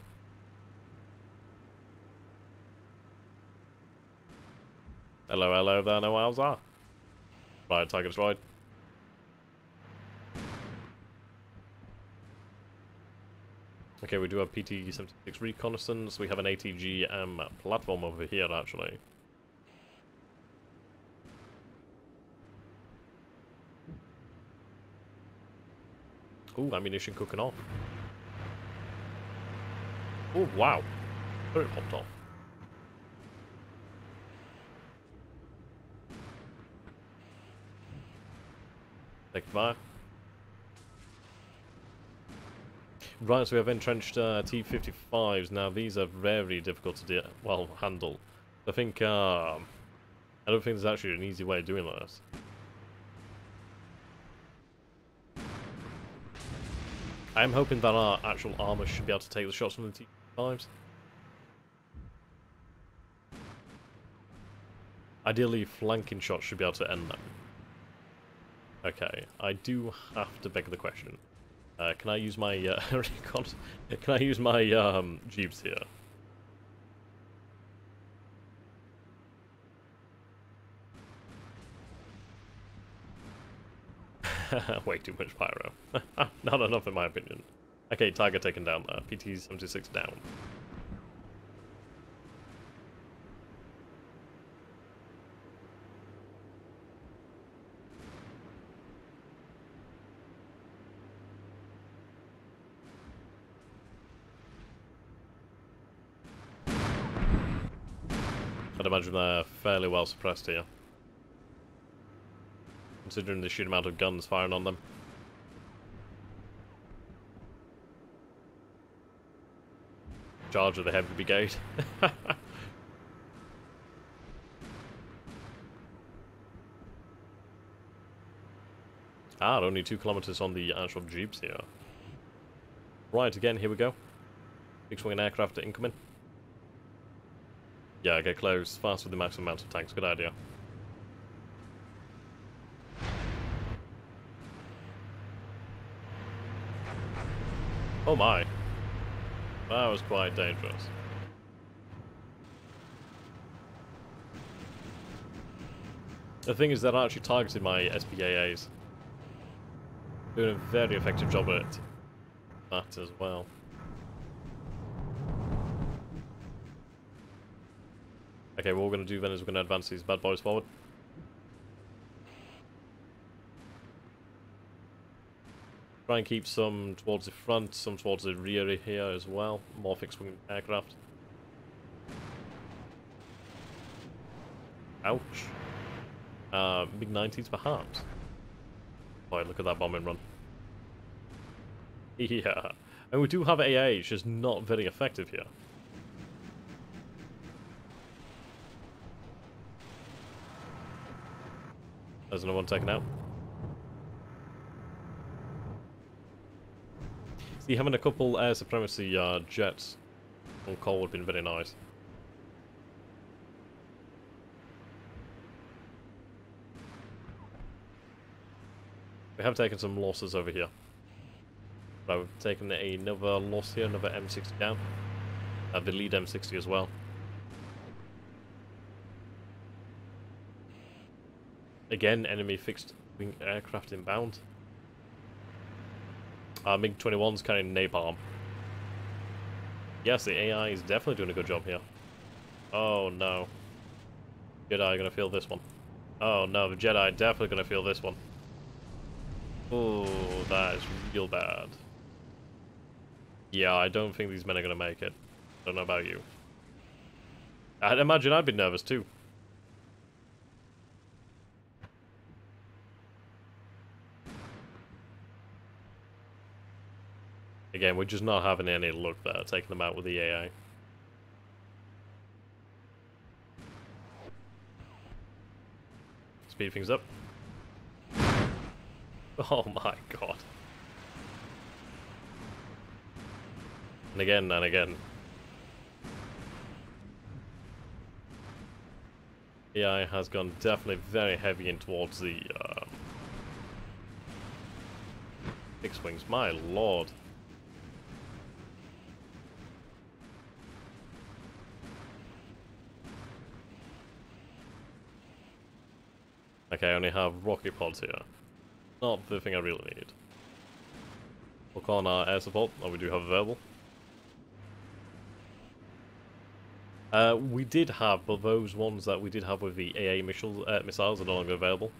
Hello, hello there, no owls are. Right, target destroyed. Okay, we do have PT-76 reconnaissance. We have an ATG platform over here, actually. Ooh, ammunition cooking off. Oh, wow. It popped off. Take fire. Right, so we have entrenched T-55s. Now, these are very difficult to handle. I think, I don't think there's actually an easy way of doing this. I'm hoping that our actual armor should be able to take the shots from the T-55s. Ideally, flanking shots should be able to end them. Okay, I do have to beg the question. Can I use my can I use my jeeps here? Way too much pyro. Not enough in my opinion. Okay, target taken down there. PT-76 down. I'd imagine they're fairly well suppressed here, considering the sheer amount of guns firing on them. Charge of the heavy brigade. Only 2 kilometers on the actual jeeps here. Right, again, here we go. Big swinging aircraft incoming. Yeah, get close, fast with the maximum amount of tanks. Good idea. Oh my. That was quite dangerous. The thing is that I actually targeted my SPAAs. Doing a very effective job at it. That as well. Okay, what we're going to do then is we're going to advance these bad boys forward. Try and keep some towards the front, some towards the rear here as well. More fixed-wing aircraft. Ouch. MiG-90s perhaps. Boy, look at that bombing run. Yeah. And we do have AA, it's just not very effective here. There's another one taken out. See, having a couple air supremacy jets on call would have been very nice. We have taken some losses over here. But we've taken another loss here, another M60 down. The lead M60 as well. Again, enemy fixed-wing aircraft inbound. MiG-21's carrying napalm. Yes, the AI is definitely doing a good job here. Oh no. Jedi gonna feel this one. Oh no, the Jedi definitely gonna feel this one. Oh, that is real bad. Yeah, I don't think these men are gonna make it. Don't know about you. I'd imagine I'd be nervous too. Again, we're just not having any luck there, taking them out with the AI. Speed things up. Oh my god. And again, and again. AI has gone definitely very heavy in towards the X-Wings, my lord. Okay, I only have rocket pods here. Not the thing I really need. Look on our air support that we do have available. We did have, but those ones that we did have with the AA missiles are no longer available.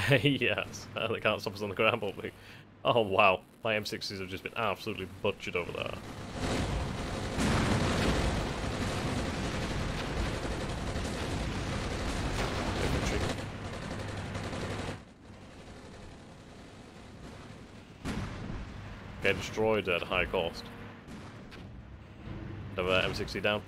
Yes, they can't stop us on the ground, but we... Oh wow, my M60s have just been absolutely butchered over there. Okay, destroyed at high cost. Another M60 down.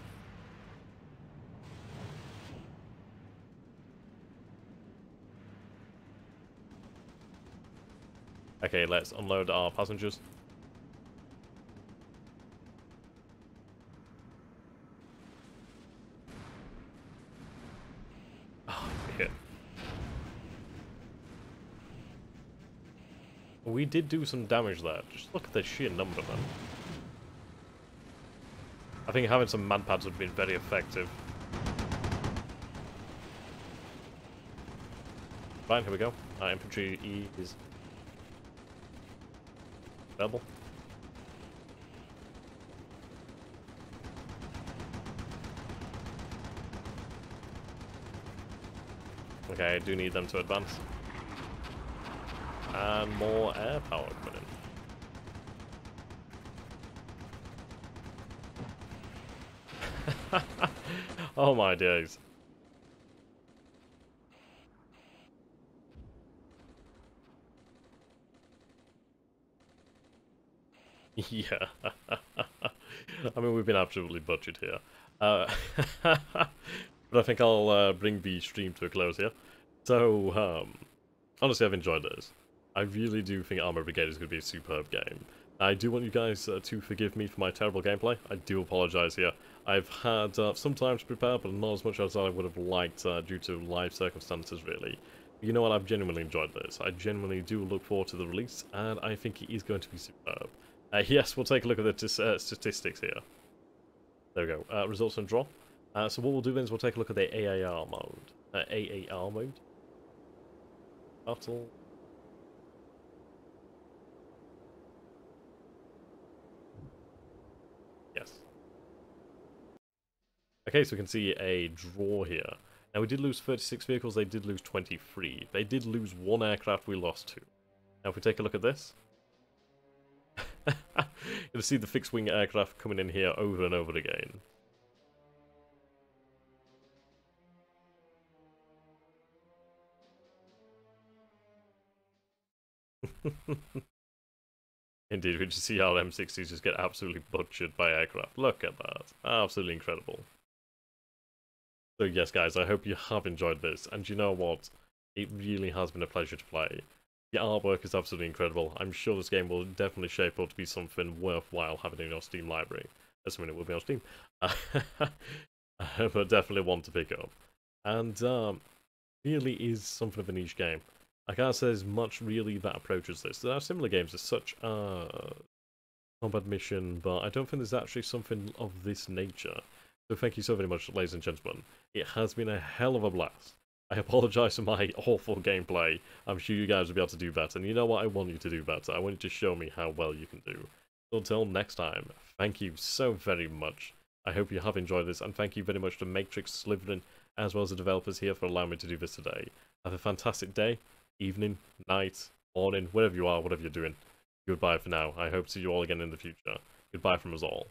Okay, let's unload our passengers. Oh, hit. We did do some damage there. Just look at the sheer number, man. I think having some manpads would have been very effective. Right, here we go. Our infantry E is available. Okay, I do need them to advance. And more air power coming in. Oh my days. Yeah. I mean, we've been absolutely butchered here. But I think I'll bring the stream to a close here. So, honestly, I've enjoyed this. I really do think Armored Brigade is going to be a superb game. I do want you guys to forgive me for my terrible gameplay. I do apologise here. I've had some time to prepare, but not as much as I would have liked due to life circumstances, really. You know what, I've genuinely enjoyed this. I genuinely do look forward to the release, and I think it is going to be superb. Yes, we'll take a look at the statistics here. There we go. Results and draw. So what we'll do then is we'll take a look at the AAR mode. AAR mode. Battle. Yes. Okay, so we can see a draw here. Now we did lose 36 vehicles, they did lose 23. They did lose one aircraft, we lost 2. Now if we take a look at this. You'll see the fixed-wing aircraft coming in here over and over again. Indeed, we just see how M60s just get absolutely butchered by aircraft. Look at that. Absolutely incredible. So yes, guys, I hope you have enjoyed this. And you know what? It really has been a pleasure to play. The artwork is absolutely incredible. I'm sure this game will definitely shape up to be something worthwhile having in your Steam library. Assuming it will be on Steam. But definitely one to pick up. And really is something of a niche game. I can't say there's much really that approaches this. There are similar games as such Combat Mission, but I don't think there's actually something of this nature. So thank you so very much, ladies and gentlemen. It has been a hell of a blast. I apologise for my awful gameplay. I'm sure you guys will be able to do better. And you know what? I want you to do better. I want you to show me how well you can do. So until next time, thank you so very much. I hope you have enjoyed this. And thank you very much to Matrix Slytherin, as well as the developers here, for allowing me to do this today. Have a fantastic day, evening, night, morning, wherever you are, whatever you're doing. Goodbye for now. I hope to see you all again in the future. Goodbye from us all.